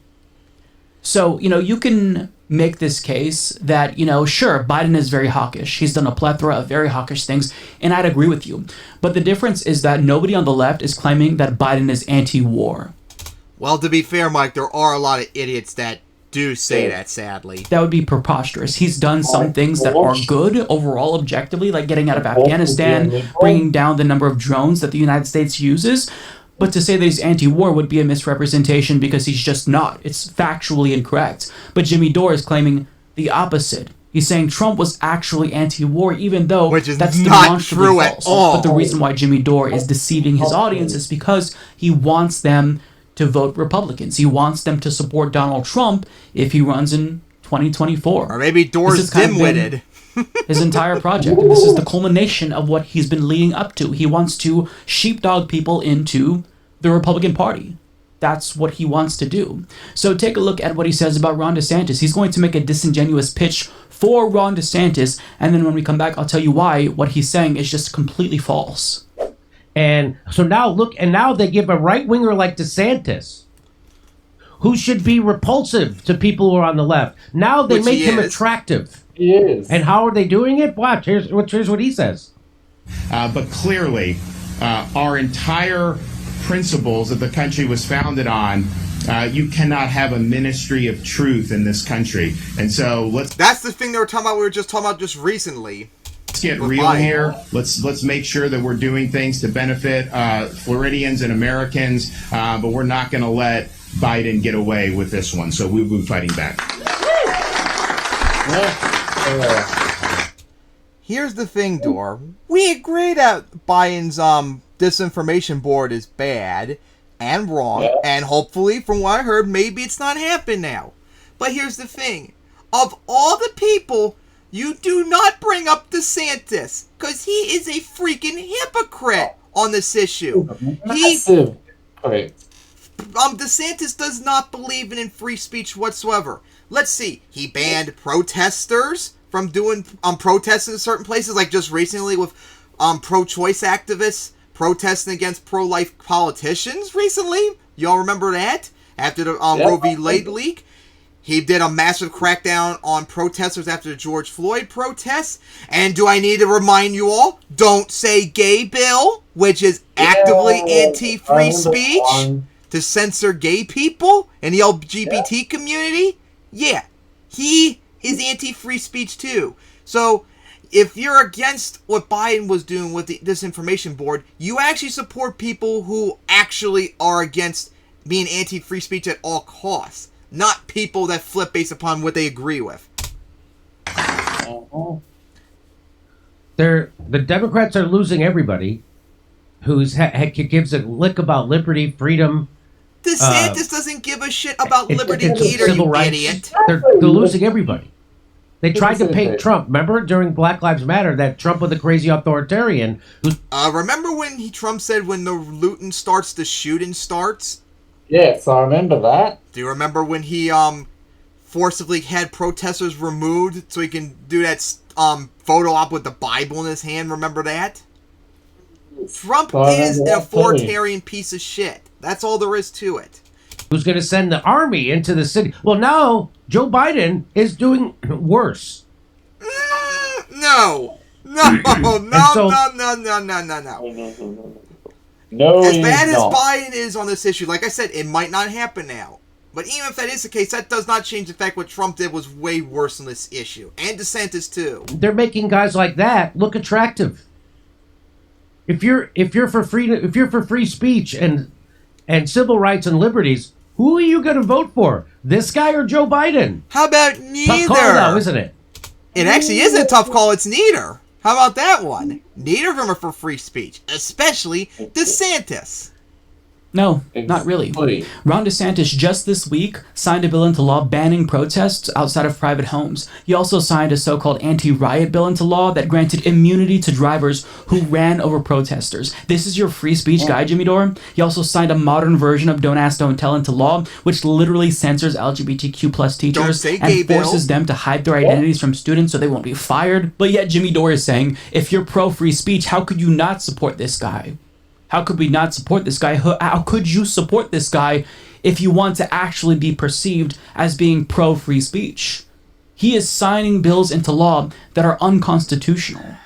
So, you can make this case that, you know, sure, Biden is very hawkish. He's done a plethora of very hawkish things, and I'd agree with you. But the difference is that nobody on the left is claiming that Biden is anti-war. Well, to be fair, Mike, there are a lot of idiots that do say that, sadly. That would be preposterous. He's done some things that are good overall, objectively, like getting out of Afghanistan, bringing down the number of drones that the United States uses. But to say that he's anti-war would be a misrepresentation because he's just not. It's factually incorrect. But Jimmy Dore is claiming the opposite. He's saying Trump was actually anti-war, even though that's not true false. at all. But the reason why Jimmy Dore is deceiving his audience is because he wants them to vote Republicans. He wants them to support Donald Trump if he runs in 2024. Or maybe Dore's dim-witted. His entire project. This is the culmination of what he's been leading up to. He wants to sheepdog people into the Republican Party. That's what he wants to do. So take a look at what he says about Ron DeSantis. He's going to make a disingenuous pitch for Ron DeSantis, and then when we come back, I'll tell you why what he's saying is just completely false. And so now look, and now they give a right-winger like DeSantis, who should be repulsive to people who are on the left. Now they make him attractive. He is. And how are they doing it? Watch, here's what he says. But clearly, our entire principles that the country was founded on, you cannot have a ministry of truth in this country. And so that's the thing they were talking about. We were just talking about just recently. Let's get real here. Let's make sure that we're doing things to benefit Floridians and Americans, but we're not going to let Biden get away with this one. So we'll be fighting back. Here's the thing, Dore. We agree that Biden's disinformation board is bad and wrong, and hopefully, from what I heard, maybe it's not happening now. But here's the thing. Of all the people, you do not bring up DeSantis, because he is a freaking hypocrite on this issue. DeSantis does not believe in free speech whatsoever. Let's see. He banned protesters from doing protests in certain places, like just recently with pro-choice activists protesting against pro-life politicians recently. Y'all remember that? After the Roe v. Wade leak. He did a massive crackdown on protesters after the George Floyd protests. And do I need to remind you all? Don't say gay bill, which is actively anti-free speech to censor gay people in the LGBT community. Yeah, he is anti-free speech too. So if you're against what Biden was doing with the disinformation board, you actually support people who actually are against being anti-free speech at all costs. Not people that flip based upon what they agree with. The Democrats are losing everybody who gives a lick about liberty, freedom. DeSantis doesn't give a shit about liberty either, civil you rights. idiot. They're losing everybody. They tried to paint Trump. Remember during Black Lives Matter that Trump was a crazy authoritarian. Remember when Trump said when the looting starts, the shooting starts? Yes, I remember that. Do you remember when he forcibly had protesters removed so he can do that photo op with the Bible in his hand? Remember that? Trump is an authoritarian piece of shit. That's all there is to it. Who's going to send the army into the city? Well, now Joe Biden is doing worse. No. No. No, as bad as Biden is on this issue, like I said, it might not happen now. But even if that is the case, that does not change the fact what Trump did was way worse on this issue. And DeSantis too. They're making guys like that look attractive. If you're for free speech and civil rights and liberties, who are you going to vote for? This guy or Joe Biden? How about neither? Tough call now, isn't it? It actually isn't a tough call. It's neither. How about that one? Neither of them are for free speech, especially DeSantis. No, not really. Ron DeSantis just this week signed a bill into law banning protests outside of private homes. He also signed a so-called anti-riot bill into law that granted immunity to drivers who ran over protesters. This is your free speech guy, Jimmy Dore. He also signed a modern version of Don't Ask, Don't Tell into law, which literally censors LGBTQ plus teachers and forces them to hide their identities from students so they won't be fired. But yet Jimmy Dore is saying, if you're pro-free speech, how could you not support this guy? How could we not support this guy? How could you support this guy if you want to actually be perceived as being pro-free speech? He is signing bills into law that are unconstitutional.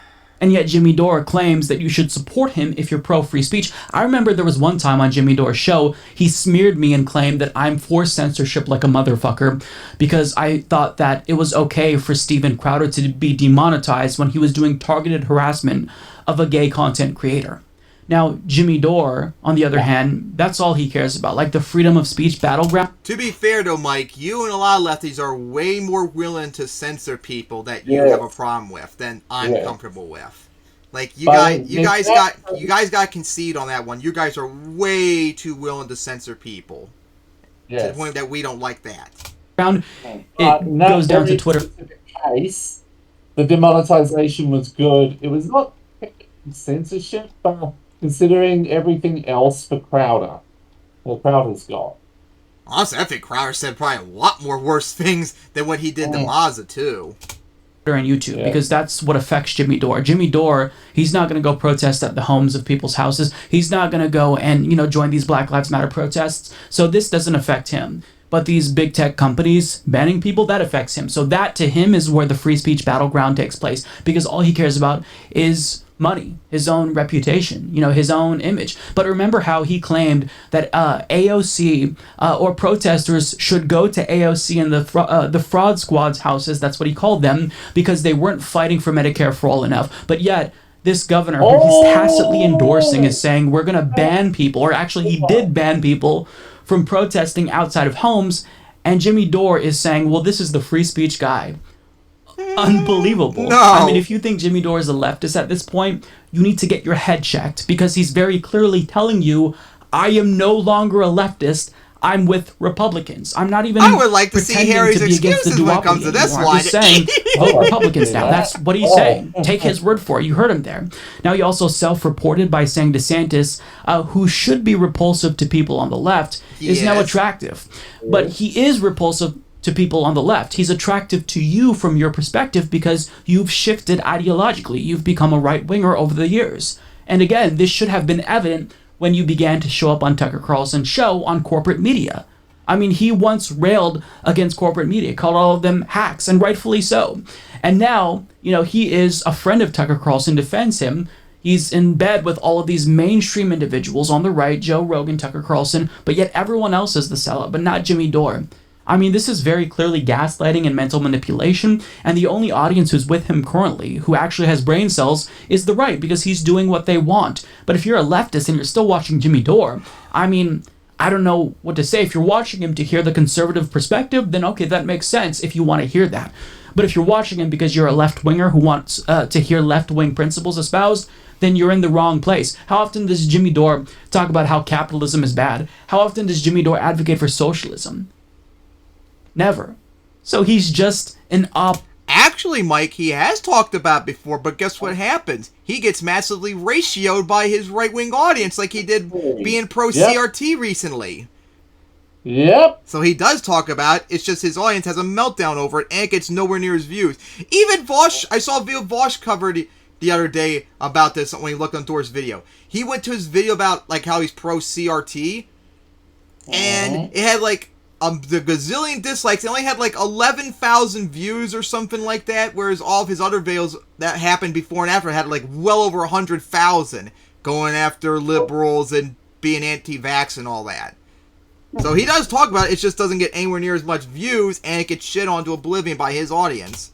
And yet Jimmy Dore claims that you should support him if you're pro-free speech. I remember there was one time on Jimmy Dore's show, he smeared me and claimed that I'm for censorship like a motherfucker because I thought that it was okay for Steven Crowder to be demonetized when he was doing targeted harassment of a gay content creator. Now, Jimmy Dore, on the other hand, that's all he cares about, like the freedom of speech battleground. To be fair, though, Mike, you and a lot of lefties are way more willing to censor people that you have a problem with than I'm comfortable with. Like you guys got to concede on that one. You guys are way too willing to censor people to the point that we don't like that. It goes down to Twitter. Case, the demonetization was good. It was not censorship, but considering everything else for Crowder, well, Crowder's got. Honestly, I think Crowder said probably a lot more worse things than what he did to Mazza, too. And YouTube, because that's what affects Jimmy Dore. Jimmy Dore, he's not going to go protest at the homes of people's houses. He's not going to go and, join these Black Lives Matter protests. So this doesn't affect him. But these big tech companies banning people, that affects him. So that, to him, is where the free speech battleground takes place, because all he cares about is money, his own reputation, his own image. But remember how he claimed that AOC or protesters should go to AOC and the fraud squad's houses, that's what he called them, because they weren't fighting for Medicare for all enough. But yet, this governor, who he's tacitly endorsing, is saying we're going to ban people, or actually he did ban people from protesting outside of homes, and Jimmy Dore is saying, well, this is the free speech guy. Unbelievable. No. I mean, if you think Jimmy Dore is a leftist at this point, you need to get your head checked, because he's very clearly telling you, I am no longer a leftist. I'm with Republicans. I'm not even. I would like to see Harry's excuses when it comes to this one. I'm just saying, vote Republicans now. That's what he's saying. Take his word for it. You heard him there. Now, he also self-reported by saying DeSantis, who should be repulsive to people on the left, is now attractive. But he is repulsive to people on the left. He's attractive to you from your perspective because you've shifted ideologically. You've become a right-winger over the years. And again, this should have been evident when you began to show up on Tucker Carlson's show on corporate media. I mean, he once railed against corporate media, called all of them hacks, and rightfully so. And now, he is a friend of Tucker Carlson, defends him. He's in bed with all of these mainstream individuals on the right, Joe Rogan, Tucker Carlson, but yet everyone else is the sellout, but not Jimmy Dore. I mean, this is very clearly gaslighting and mental manipulation, and the only audience who's with him currently, who actually has brain cells, is the right, because he's doing what they want. But if you're a leftist and you're still watching Jimmy Dore, I mean, I don't know what to say. If you're watching him to hear the conservative perspective, then okay, that makes sense if you want to hear that. But if you're watching him because you're a left-winger who wants to hear left-wing principles espoused, then you're in the wrong place. How often does Jimmy Dore talk about how capitalism is bad? How often does Jimmy Dore advocate for socialism? Never. So he's just an Actually, Mike, he has talked about before, but guess what happens? He gets massively ratioed by his right-wing audience like he did being pro-CRT recently. Yep. So he does talk about it. It's just his audience has a meltdown over it, and it gets nowhere near his views. Even Vosh, I saw Vosh covered the other day about this when he looked on Dore's video. He went to his video about like how he's pro-CRT, and it had like the gazillion dislikes. It only had like 11,000 views or something like that, whereas all of his other videos that happened before and after had like well over 100,000 going after liberals and being anti-vax and all that. So he does talk about it, it just doesn't get anywhere near as much views, and it gets shit on to oblivion by his audience.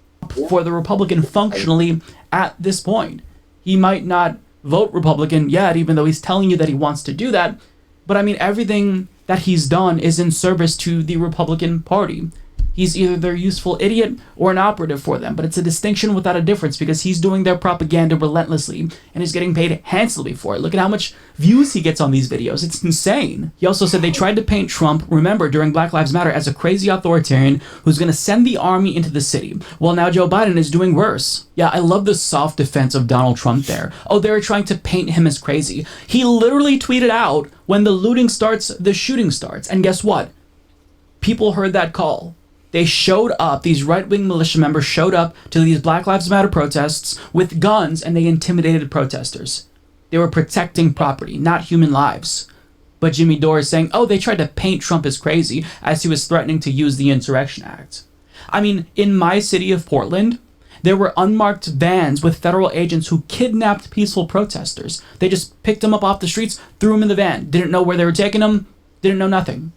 For the Republican functionally at this point. He might not vote Republican yet, even though he's telling you that he wants to do that, but I mean, everything that he's done is in service to the Republican Party. He's either their useful idiot or an operative for them, but it's a distinction without a difference because he's doing their propaganda relentlessly and is getting paid handsomely for it. Look at how much views he gets on these videos. It's insane. He also said they tried to paint Trump, remember, during Black Lives Matter, as a crazy authoritarian who's going to send the army into the city. Well, now Joe Biden is doing worse. Yeah, I love the soft defense of Donald Trump there. Oh, they were trying to paint him as crazy. He literally tweeted out, when the looting starts, the shooting starts. And guess what? People heard that call. They showed up, these right-wing militia members showed up to these Black Lives Matter protests with guns, and they intimidated protesters. They were protecting property, not human lives. But Jimmy Dore is saying, oh, they tried to paint Trump as crazy as he was threatening to use the Insurrection Act. I mean, in my city of Portland, there were unmarked vans with federal agents who kidnapped peaceful protesters. They just picked them up off the streets, threw them in the van, didn't know where they were taking them, didn't know nothing.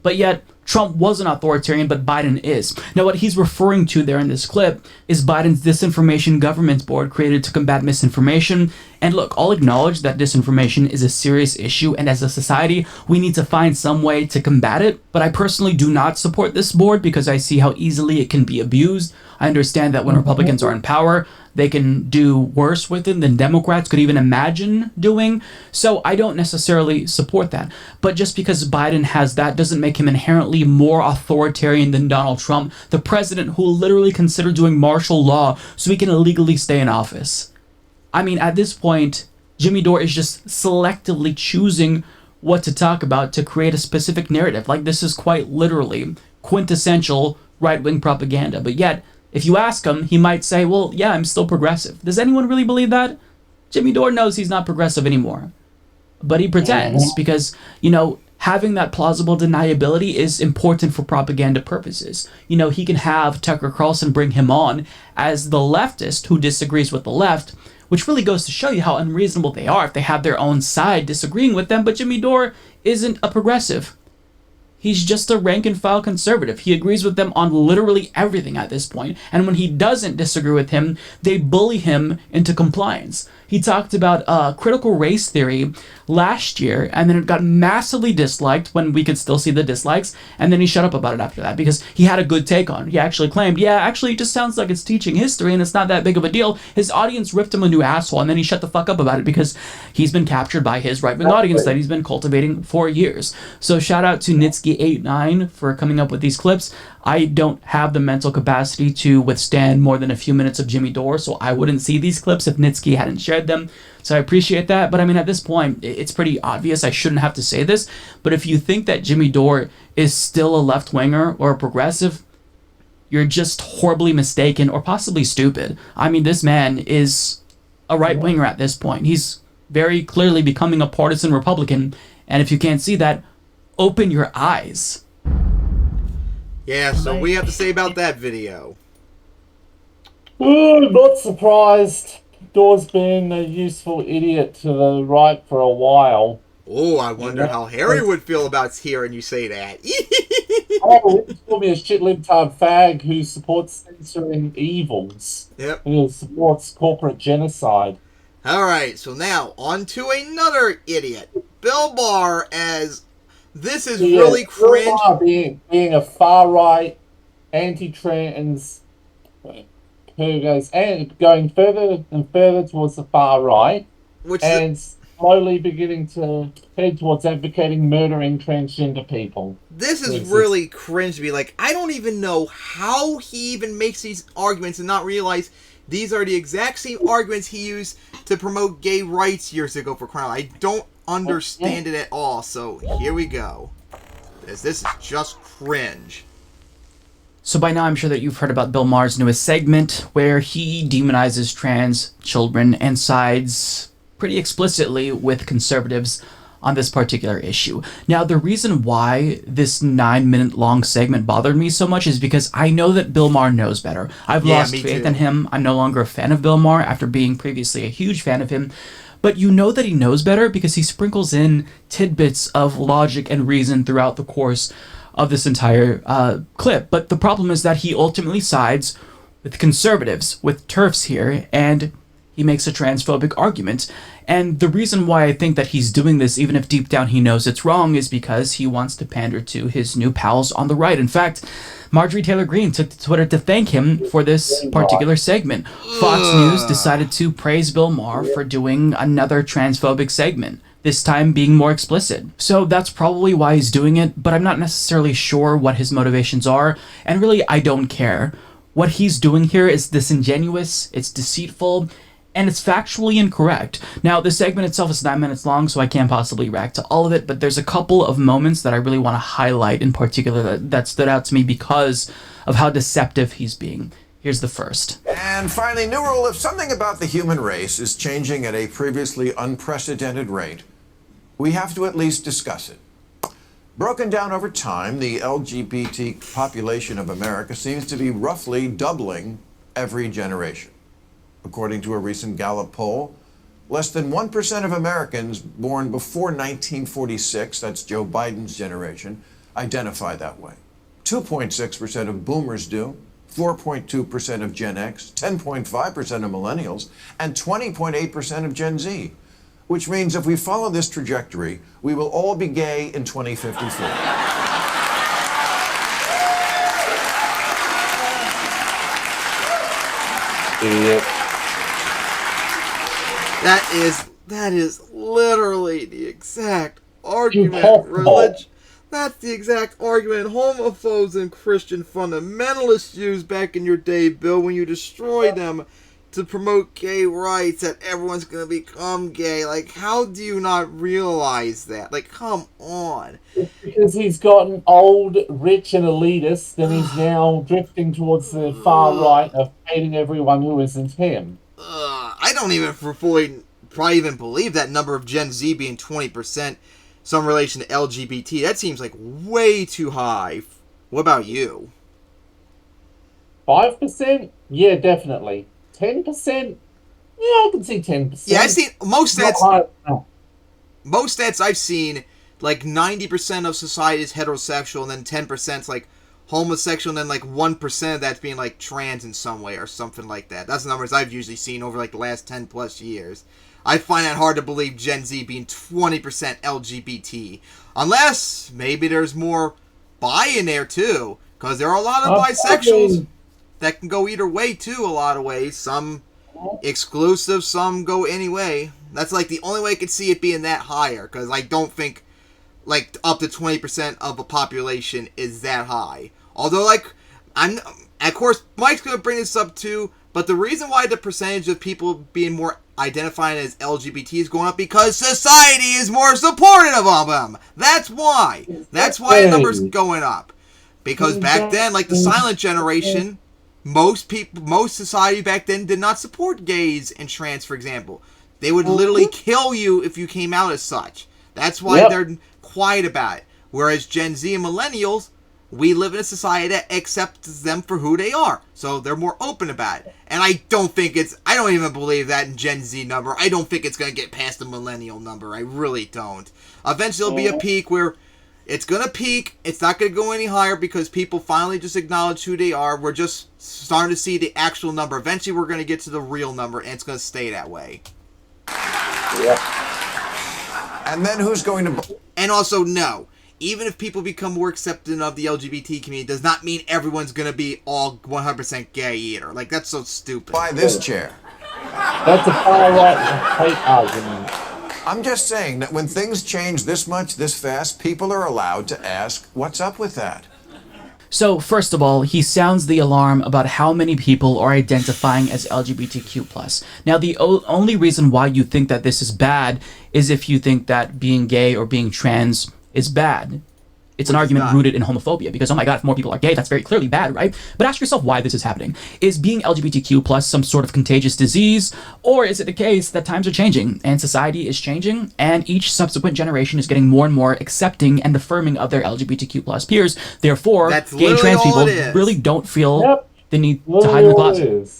But yet, Trump was an authoritarian, but Biden is. Now, what he's referring to there in this clip is Biden's Disinformation Governance Board created to combat misinformation. And look, I'll acknowledge that disinformation is a serious issue, and as a society, we need to find some way to combat it. But I personally do not support this board because I see how easily it can be abused. I understand that when Republicans are in power, they can do worse with it than Democrats could even imagine doing. So I don't necessarily support that. But just because Biden has that doesn't make him inherently more authoritarian than Donald Trump, the president who literally considered doing martial law so he can illegally stay in office. I mean, at this point, Jimmy Dore is just selectively choosing what to talk about to create a specific narrative. Like, this is quite literally quintessential right-wing propaganda. But yet, if you ask him, he might say, well, yeah, I'm still progressive. Does anyone really believe that? Jimmy Dore knows he's not progressive anymore. But he pretends because, you know, having that plausible deniability is important for propaganda purposes. You know, he can have Tucker Carlson bring him on as the leftist who disagrees with the left, which really goes to show you how unreasonable they are if they have their own side disagreeing with them. But Jimmy Dore isn't a progressive. He's just a rank-and-file conservative. He agrees with them on literally everything at this point. And when he doesn't disagree with him, they bully him into compliance. He talked about critical race theory last year, and then it got massively disliked when we could still see the dislikes, and then he shut up about it after that because he had a good take on it. He actually claimed, yeah, actually it just sounds like it's teaching history and it's not that big of a deal. His audience ripped him a new asshole, and then he shut the fuck up about it because he's been captured by his right-wing audience that he's been cultivating for years. So shout out to Nitsky89 for coming up with these clips. I don't have the mental capacity to withstand more than a few minutes of Jimmy Dore, so I wouldn't see these clips if Nitsky hadn't shared them. So I appreciate that, but I mean, at this point, it's pretty obvious. I shouldn't have to say this, but if you think that Jimmy Dore is still a left-winger or a progressive, you're just horribly mistaken or possibly stupid. I mean, this man is a right-winger at this point. He's very clearly becoming a partisan Republican, and if you can't see that, open your eyes. Yeah, so we have to say about that video. Ooh, not surprised. Dore's been a useful idiot to the right for a while. Oh, I wonder how Harry would feel about hearing you say that. Oh, he called me a shit libtard fag who supports censoring evils. Yep. Who supports corporate genocide. Alright, so now, on to another idiot. Bill Barr, as this is really cringe. Bill Barr being a far-right, anti-trans, who goes and going further and further towards the far right, slowly beginning to head towards advocating murdering transgender people. This is really cringe to me. Like, I don't even know how he even makes these arguments and not realize these are the exact same arguments he used to promote gay rights years ago, for crying out loud. I don't understand it at all. So here we go. This is just cringe. So by now I'm sure that you've heard about Bill Maher's newest segment where he demonizes trans children and sides pretty explicitly with conservatives on this particular issue. Now, the reason why this 9-minute long segment bothered me so much is because I know that Bill Maher knows better. I've lost faith in him. I'm no longer a fan of Bill Maher after being previously a huge fan of him. But you know that he knows better because he sprinkles in tidbits of logic and reason throughout the course of this entire clip. But the problem is that he ultimately sides with conservatives, with TERFs here, and he makes a transphobic argument. And the reason why I think that he's doing this, even if deep down he knows it's wrong, is because he wants to pander to his new pals on the right. In fact, Marjorie Taylor Greene took to Twitter to thank him for this particular segment. Fox News decided to praise Bill Maher for doing another transphobic segment, this time being more explicit. So that's probably why he's doing it, but I'm not necessarily sure what his motivations are, and really I don't care. What he's doing here is disingenuous, it's deceitful, and it's factually incorrect. Now, the segment itself is 9 minutes long, so I can't possibly react to all of it, but there's a couple of moments that I really want to highlight in particular that stood out to me because of how deceptive he's being. Here's the first. And finally, new rule: if something about the human race is changing at a previously unprecedented rate, we have to at least discuss it. Broken down over time, the LGBT population of America seems to be roughly doubling every generation. According to a recent Gallup poll, less than 1% of Americans born before 1946, that's Joe Biden's generation, identify that way. 2.6% of boomers do, 4.2% of Gen X, 10.5% of millennials, and 20.8% of Gen Z. Which means if we follow this trajectory, we will all be gay in 2054. Idiot. That is literally the exact argument. Impossible. That's the exact argument homophobes and Christian fundamentalists used back in your day, Bill, when you destroyed them to promote gay rights, that everyone's going to become gay. Like, how do you not realize that? Like, come on. Because he's gotten old, rich, and elitist, and he's now drifting towards the far right of hating everyone who isn't him. I don't even probably even believe that number of Gen Z being 20%, some relation to LGBT. That seems like way too high. What about you? 5%? Yeah, definitely. 10%? Yeah, I can see 10%. Yeah, I've seen most Not stats. high enough. Most stats I've seen, like 90% of society is heterosexual, and then 10% like homosexual, and then like 1% of that's being like trans in some way or something like that. That's the numbers I've usually seen over like the last 10 plus years. I find that hard to believe Gen Z being 20% LGBT. Unless maybe there's more bi in there too, because there are a lot of bisexuals that can go either way too, a lot of ways. Some exclusive, some go any way. That's like the only way I could see it being that higher, because I don't think like up to 20% of the population is that high. Although, like, of course, Mike's going to bring this up too, but the reason why the percentage of people being more identifying as LGBT is going up because society is more supportive of them. That's why. That's why the number's going up. Because back then, like the silent generation, most society back then did not support gays and trans, for example. They would literally kill you if you came out as such. That's why they're quiet about it. Whereas Gen Z and millennials, we live in a society that accepts them for who they are. So they're more open about it. And I don't even believe that in Gen Z number. I don't think it's going to get past the millennial number. I really don't. Eventually there'll be a peak where it's going to peak. It's not going to go any higher because people finally just acknowledge who they are. We're just starting to see the actual number. Eventually we're going to get to the real number, and it's going to stay that way. And then who's going to... And also, no. Even if people become more accepting of the LGBT community, does not mean everyone's going to be all 100% gay either. Like, that's so stupid. Buy this chair. That's a far right hate argument. I'm just saying that when things change this much, this fast, people are allowed to ask, what's up with that? So, first of all, he sounds the alarm about how many people are identifying as LGBTQ+. Now, the only reason why you think that this is bad is if you think that being gay or being trans is bad. It's an argument rooted in homophobia, because, oh my god, if more people are gay, that's very clearly bad, right? But ask yourself why this is happening. Is being LGBTQ+ some sort of contagious disease, or is it the case that times are changing, and society is changing, and each subsequent generation is getting more and more accepting and affirming of their LGBTQ+ peers, therefore, gay and trans people really don't feel the need to hide in the closet.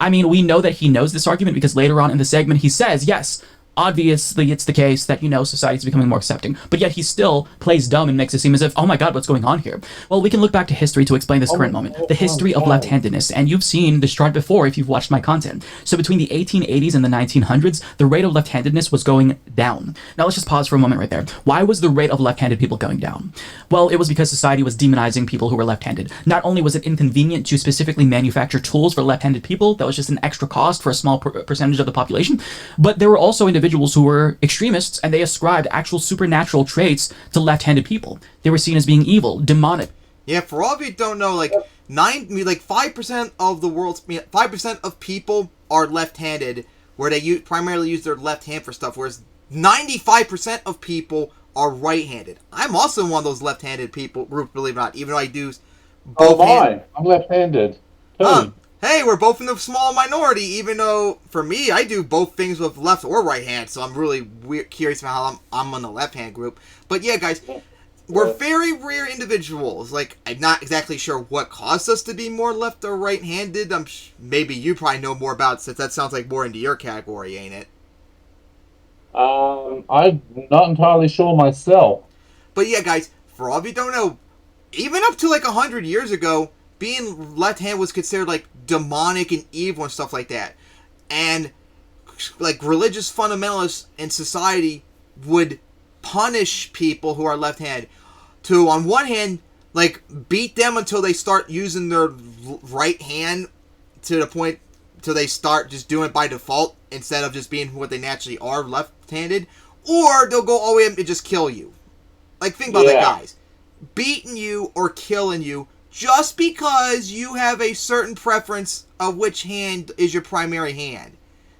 I mean, we know that he knows this argument, because later on in the segment he says, yes, obviously it's the case that, you know, society's becoming more accepting, but yet he still plays dumb and makes it seem as if, oh my god, what's going on here? Well, we can look back to history to explain this current moment, the history of left-handedness, and you've seen this chart before if you've watched my content. So between the 1880s and the 1900s, the rate of left-handedness was going down. Now let's just pause for a moment right there. Why was the rate of left-handed people going down? Well, it was because society was demonizing people who were left-handed. Not only was it inconvenient to specifically manufacture tools for left-handed people, that was just an extra cost for a small percentage of the population, but there were also individuals who were extremists, and they ascribed actual supernatural traits to left-handed people. They were seen as being evil, demonic. Yeah, for all of you who don't know, like 5% of the world's 5% of people are left-handed, where they primarily use their left hand for stuff, whereas 95% of people are right-handed. I'm also one of those left-handed people group, believe it or not, even though I do both. I'm left-handed too. Hey, we're both in the small minority, even though, for me, I do both things with left or right hand, so I'm really curious about how I'm on the left-hand group. But yeah, guys, we're very rare individuals. Like, I'm not exactly sure what caused us to be more left or right-handed. Maybe you probably know more about it, since that sounds like more into your category, ain't it? I'm not entirely sure myself. But yeah, guys, for all of you who don't know, even up to like 100 years ago, being left-handed was considered like demonic and evil and stuff like that. And like religious fundamentalists in society would punish people who are left-handed to, on one hand, like beat them until they start using their right hand to the point till they start just doing it by default instead of just being what they naturally are, left-handed, or they'll go all the way up and just kill you. Like, think about that, guys. Beating you or killing you just because you have a certain preference of which hand is your primary hand.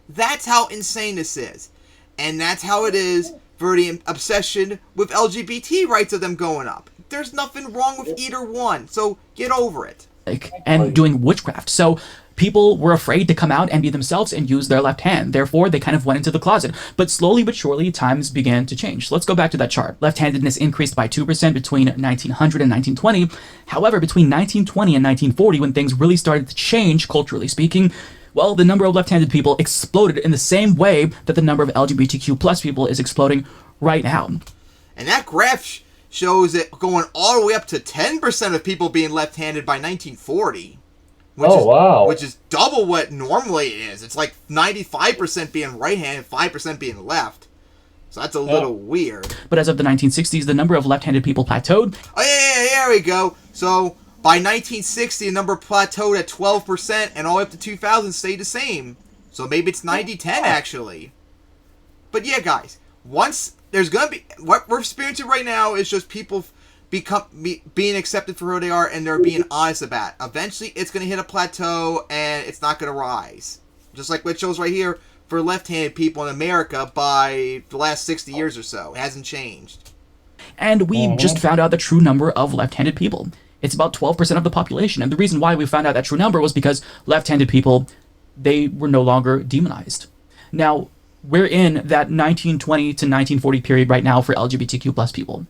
That's how insane this is. And that's how it is for the obsession with LGBT rights of them going up. There's nothing wrong with either one, so get over it. And doing witchcraft. So people were afraid to come out and be themselves and use their left hand. Therefore, they kind of went into the closet. But slowly but surely, times began to change. So let's go back to that chart. Left-handedness increased by 2% between 1900 and 1920. However, between 1920 and 1940, when things really started to change, culturally speaking, well, the number of left-handed people exploded in the same way that the number of LGBTQ plus people is exploding right now. And that graph shows it going all the way up to 10% of people being left-handed by 1940. Which is double what normally it is. It's like 95% being right-handed, 5% being left. So that's a little weird. But as of the 1960s, the number of left-handed people plateaued. Oh, yeah, there we go. So by 1960, the number plateaued at 12%, and all the way up to 2000 stayed the same. So maybe it's 90-10, actually. But yeah, guys, once there's going to be... What we're experiencing right now is just people being accepted for who they are, and they're being honest about it. Eventually, it's going to hit a plateau, and it's not going to rise. Just like what shows right here for left-handed people in America by the last 60 years or so. It hasn't changed. And we just found out the true number of left-handed people. It's about 12% of the population. And the reason why we found out that true number was because left-handed people, they were no longer demonized. Now, we're in that 1920 to 1940 period right now for LGBTQ plus people.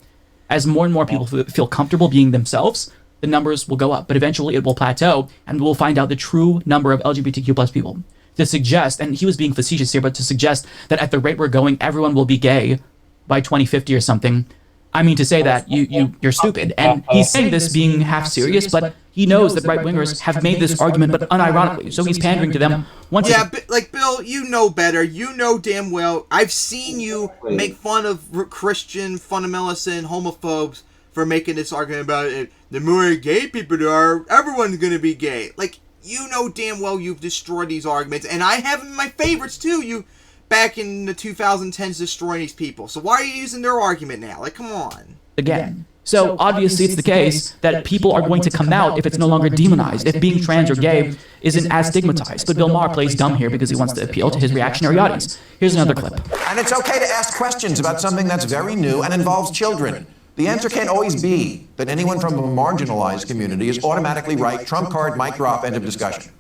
As more and more people feel comfortable being themselves, the numbers will go up. But eventually it will plateau, and we'll find out the true number of LGBTQ plus people. To suggest, and he was being facetious here, but to suggest that at the rate we're going, everyone will be gay by 2050 or something, I mean to say that you're stupid. And he's saying this being half serious, but he knows that right-wingers have made this argument, but unironically. So he's pandering to them. Like, Bill, you know better. You know damn well. I've seen you make fun of Christian fundamentalists and homophobes for making this argument about it. The more gay people there are, everyone's going to be gay. Like, you know damn well you've destroyed these arguments. And I have them in my favorites, too. You back in the 2010s destroying these people. So why are you using their argument now? Like, come on. Again. So obviously it's the case that people are going to come out if it's no longer demonized, if being trans or gay isn't as stigmatized. But Bill Maher plays dumb here because he wants to appeal to his reactionary audience. Here's another clip. And it's okay to ask questions about something that's very new and involves children. The answer can't always be that anyone from a marginalized community is automatically right, trump card, mic drop, end of discussion.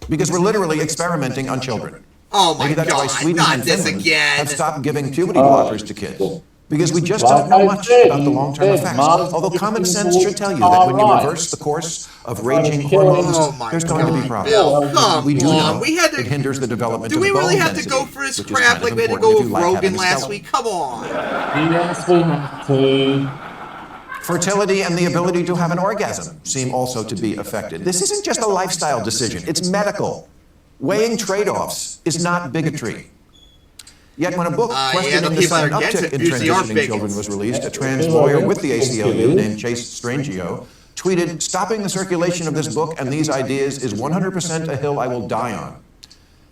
Because we're literally experimenting on children. Oh my Maybe that's why God, Sweden not and this Finland again. have stopped giving puberty blockers to kids. Because we just don't know much about the long-term effects. Although common sense should tell you that when you reverse the course of raging hormones, there's going to be problems. Bill, come We do know on. We had to, it hinders the development do of we bone really have to density, go for this which is crap kind like of we had to important go if with you like Rogan having a last skeleton. week? Come on. Yes, we have to. Fertility and the ability to have an orgasm seem also to be affected. This isn't just a lifestyle decision, it's medical. Weighing trade-offs is not bigotry. Yet when a book questioning the sudden uptick in transitioning children was released, a trans lawyer with the ACLU named Chase Strangio tweeted, "Stopping the circulation of this book and these ideas is 100% a hill I will die on."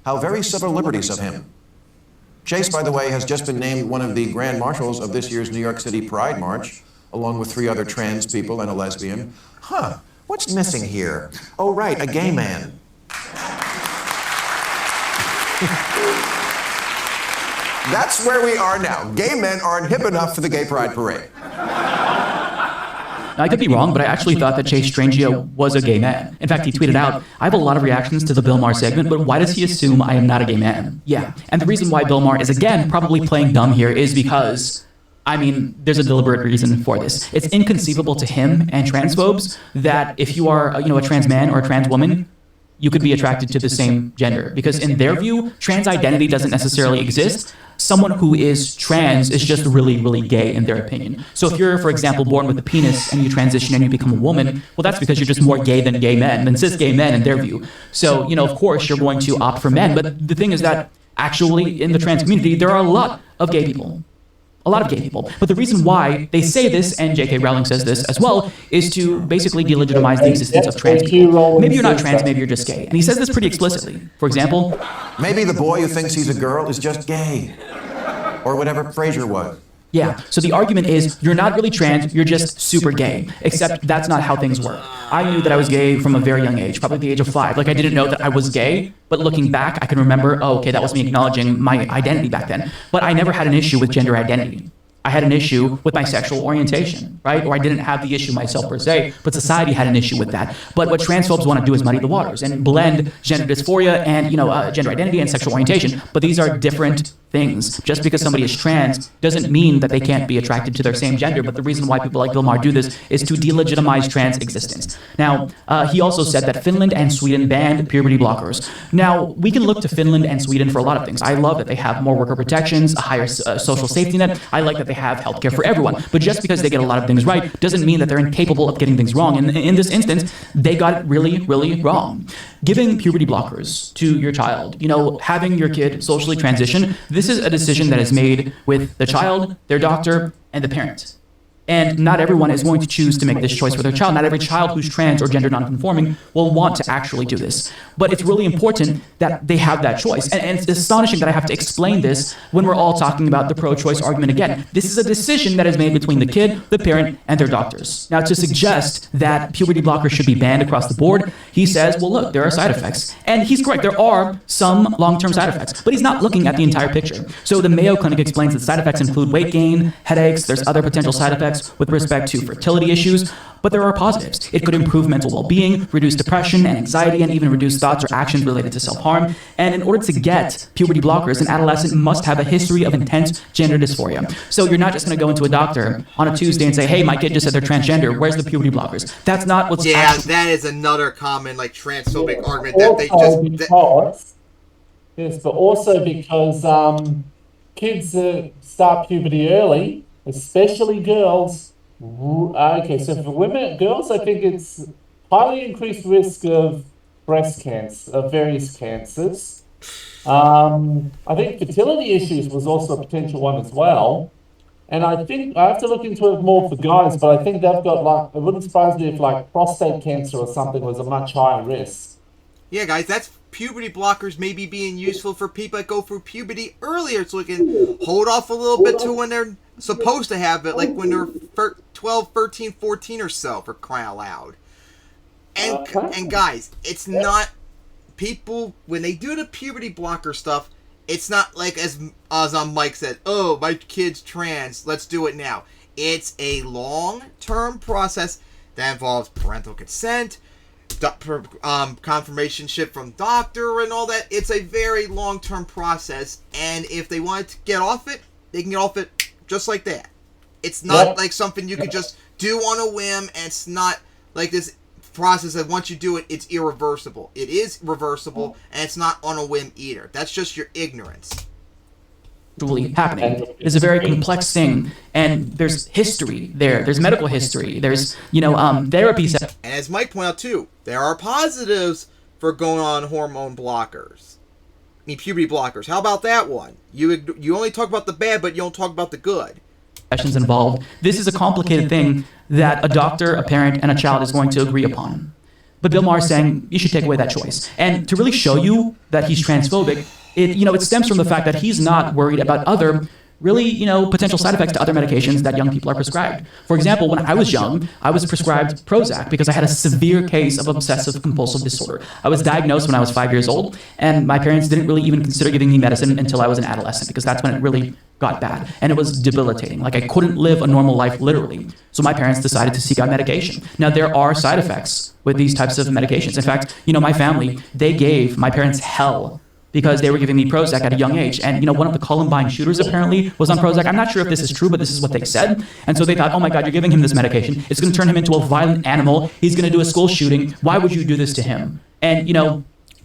How very civil liberties of him. Chase, by the way, has just been named one of the grand marshals of this year's New York City Pride March, along with 3 other trans people and a lesbian. What's missing here? Oh, right, a gay man. That's where we are now. Gay men aren't hip enough for the gay pride parade. Now, I could be wrong, but I actually thought that Chase Strangio was a gay man. In fact, he tweeted out, "I have a lot of reactions to the Bill Maher segment, but why does he assume I am not a gay man?" Yeah, and the reason why Bill Maher is again probably playing dumb here is because I mean, there's a deliberate reason for this. It's inconceivable to him and transphobes that if you are, a trans man or a trans woman, you could be attracted to the same gender. Because in their view, trans identity doesn't necessarily exist. Someone who is trans is just really, really gay in their opinion. So if you're, for example, born with a penis and you transition and you become a woman, well, that's because you're just more gay than cis gay men in their view. So, of course, you're going to opt for men. But the thing is that actually in the trans community, there are a lot of gay people. A lot of gay people. But the reason why they say this, and J.K. Rowling says this as well, is to basically delegitimize the existence of trans people. Maybe you're not trans, maybe you're just gay. And he says this pretty explicitly. For example, maybe the boy who thinks he's a girl is just gay. Or whatever Fraser was. Yeah, so the argument is you're not really trans, you're just super gay. Except that's not how things work. I knew that I was gay from a very young age, probably the age of 5. Like, I didn't know that I was gay, but looking back, I can remember, okay, that was me acknowledging my identity back then. But I never had an issue with gender identity. I had an issue with my sexual orientation, right? Or I didn't have the issue myself per se, but society had an issue with that. But what transphobes want to do is muddy the waters and blend gender dysphoria and, gender identity and sexual orientation. But these are different things. Just because somebody is trans doesn't mean that they can't be attracted to their same gender. But the reason why people like Bill Maher do this is to delegitimize trans existence. Now, he also said that Finland and Sweden banned puberty blockers. Now, we can look to Finland and Sweden for a lot of things. I love that they have more worker protections, a higher social safety net. I like that they have healthcare for everyone. But just because they get a lot of things right doesn't mean that they're incapable of getting things wrong. And in this instance, they got it really, really wrong. Giving puberty blockers to your child, having your kid socially transition, this is a decision that is made with the child, their doctor, and the parent. And not everyone is going to choose to make this choice for their child. Not every child who's trans or gender nonconforming will want to actually do this. But it's really important that they have that choice. And it's astonishing that I have to explain this when we're all talking about the pro-choice argument again. This is a decision that is made between the kid, the parent, and their doctors. Now, to suggest that puberty blockers should be banned across the board, he says, well, look, there are side effects. And he's correct. There are some long-term side effects. But he's not looking at the entire picture. So the Mayo Clinic explains that side effects include weight gain, headaches, there's other potential side effects with respect to fertility issues, but there are positives. It could improve mental well-being, reduce depression and anxiety, and even reduce thoughts or actions related to self-harm. And in order to get puberty blockers, an adolescent must have a history of intense gender dysphoria. So you're not just going to go into a doctor on a Tuesday and say, hey, my kid just said they're transgender, where's the puberty blockers? That's not what's actually... that is another common, transphobic argument that they just... Yes, but also because kids start puberty early, especially girls. Okay, so for girls, I think it's highly increased risk of breast cancer, of various cancers. I think fertility issues was also a potential one as well. And I think I have to look into it more for guys, but I think they've got it wouldn't surprise me if prostate cancer or something was a much higher risk. Yeah, guys, that's puberty blockers maybe being useful for people that go through puberty earlier, so we can hold off a little bit to when they're supposed to have it, like when they're 12, 13, 14 or so, for crying out loud. And guys, it's not people when they do the puberty blocker stuff. It's not like as Mike said, oh, my kid's trans, let's do it now. It's a long-term process that involves parental consent, confirmation shit from doctor and all that. It's a very long-term process, and if they want to get off it, they can get off it just like that. It's not like something you could just do on a whim, and it's not like this process that once you do it, it's irreversible. It is reversible, and it's not on a whim either. That's just your ignorance. Happening. It's a very complex thing, and there's history there. There's medical history. There's, therapy. And as Mike pointed out too, there are positives for going on hormone blockers. Puberty blockers. How about that one? You only talk about the bad, but you don't talk about the good. Sessions involved. This is a complicated thing that a doctor, a parent, and a child is going to agree upon. But Bill Maher is saying you should take away that choice. And to really show you that he's transphobic, it stems from the fact that he's not worried about other potential side effects to other medications that young people are prescribed. For example, when I was young, I was prescribed Prozac because I had a severe case of obsessive compulsive disorder. I was diagnosed when I was 5 years old, and my parents didn't really even consider giving me medicine until I was an adolescent, because that's when it really got bad. And it was debilitating. I couldn't live a normal life, literally. So my parents decided to seek out medication. Now, there are side effects with these types of medications. In fact, my family, they gave my parents hell because they were giving me Prozac at a young age. And, one of the Columbine shooters apparently was on Prozac. I'm not sure if this is true, but this is what they said. And so they thought, oh my God, you're giving him this medication. It's going to turn him into a violent animal. He's going to do a school shooting. Why would you do this to him? And,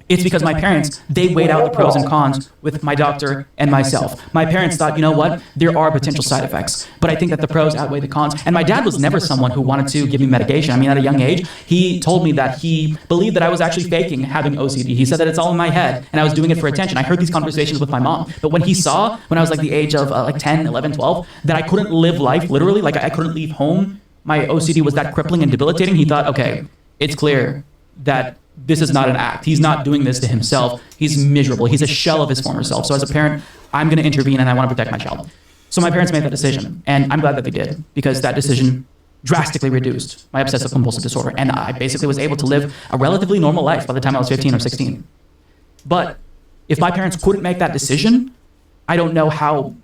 it's because my parents, they weighed out the pros and cons with my doctor and myself. My parents thought, you know what, there are potential side effects, but I think that the pros outweigh the cons. And my dad was never someone who wanted to give me medication. I mean, at a young age, he told me that he believed that I was actually faking having OCD. He said that it's all in my head and I was doing it for attention. I heard these conversations with my mom. But when he saw, when I was like the age of 10, 11, 12, that I couldn't live life, literally, like I couldn't leave home, my OCD was that crippling and debilitating, he thought, okay, it's clear that this is not an act. He's not doing this to himself. He's miserable. He's a shell of his former self. So as a parent, I'm going to intervene and I want to protect my child. So my parents made that decision, and I'm glad that they did, because that decision drastically reduced my obsessive compulsive disorder, and I basically was able to live a relatively normal life by the time I was 15 or 16. But if my parents couldn't make that decision, I don't know how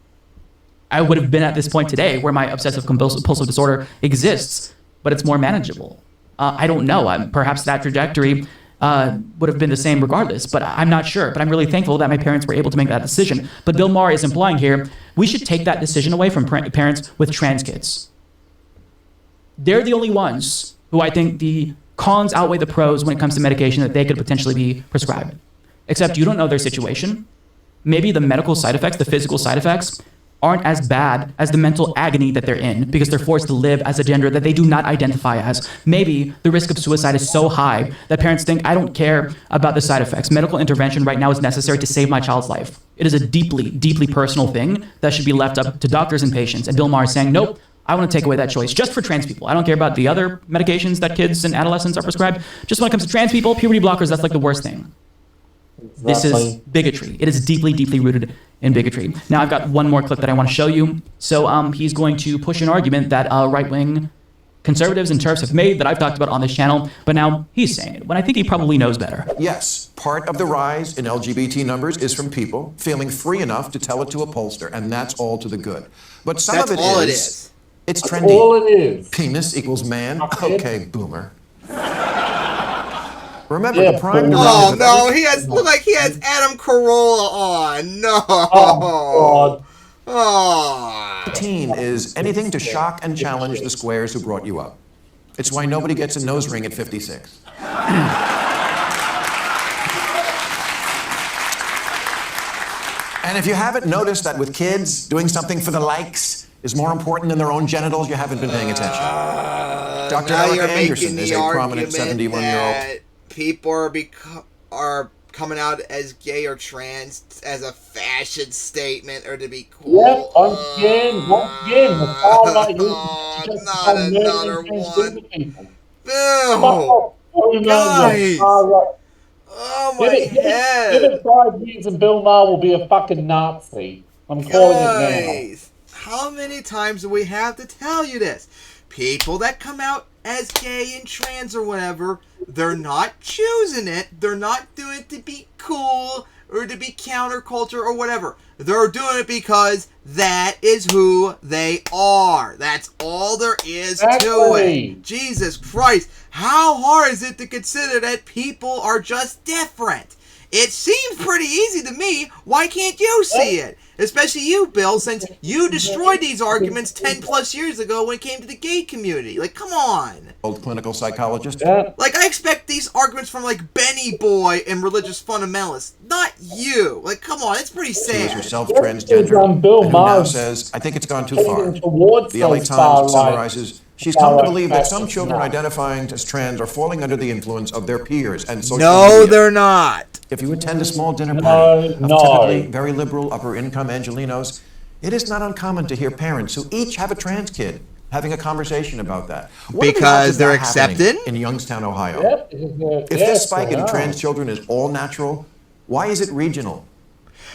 I would have been at this point today where my obsessive compulsive disorder exists, but it's more manageable. I don't know. Perhaps that trajectory would have been the same regardless, but I'm not sure. But I'm really thankful that my parents were able to make that decision. But Bill Maher is implying here, we should take that decision away from parents with trans kids. They're the only ones who I think the cons outweigh the pros when it comes to medication that they could potentially be prescribed. Except you don't know their situation. Maybe the medical side effects, the physical side effects, aren't as bad as the mental agony that they're in because they're forced to live as a gender that they do not identify as. Maybe the risk of suicide is so high that parents think, I don't care about the side effects. Medical intervention right now is necessary to save my child's life. It is a deeply, deeply personal thing that should be left up to doctors and patients. And Bill Maher is saying, nope, I want to take away that choice just for trans people. I don't care about the other medications that kids and adolescents are prescribed. Just when it comes to trans people, puberty blockers, that's like the worst thing. This is bigotry. It is deeply, deeply rooted in bigotry. Now, I've got one more clip that I want to show you. So he's going to push an argument that right-wing conservatives and TERFs have made that I've talked about on this channel, but now he's saying it, when I think he probably knows better. Yes, part of the rise in LGBT numbers is from people feeling free enough to tell it to a pollster, and that's all to the good. But some of it is. It's trendy. That's all it is. Penis equals man. Okay, boomer. Remember the prime directive. Oh no, look like he has Adam Carolla on. No. Oh, God. Oh. 18 is anything to shock and challenge the squares who brought you up. It's why nobody gets a nose ring at 56. And if you haven't noticed that with kids, doing something for the likes is more important than their own genitals, you haven't been paying attention. Dr. Erica Anderson is a prominent 71-year-old. People are coming out as gay or trans as a fashion statement or to be cool. Yep, once again, the far-right not another one. No, guys. Oh my head. Give it 5 years and Bill Maher will be a fucking Nazi. I'm calling it now. How many times do we have to tell you this? People that come out as gay and trans or whatever, they're not choosing it. They're not doing it to be cool or to be counterculture or whatever. They're doing it because that is who they are. That's all there is to it. Jesus Christ. How hard is it to consider that people are just different? It seems pretty easy to me. Why can't you see it? Especially you, Bill, since you destroyed these arguments 10 plus years ago when it came to the gay community. Like, come on. Old clinical psychologist. Like, I expect these arguments from, like, Benny Boy and religious fundamentalists. Not you. Like, come on. It's pretty sad. She was herself transgender. And who now says, I think it's gone too far. The LA Times summarizes, she's come to believe that some children identifying as trans are falling under the influence of their peers and social media. No, they're not. If you attend a small dinner party of typically very liberal, upper-income Angelenos, it is not uncommon to hear parents who each have a trans kid having a conversation about that. Because they're accepted? In Youngstown, Ohio. If this spike in trans children is all natural, why is it regional?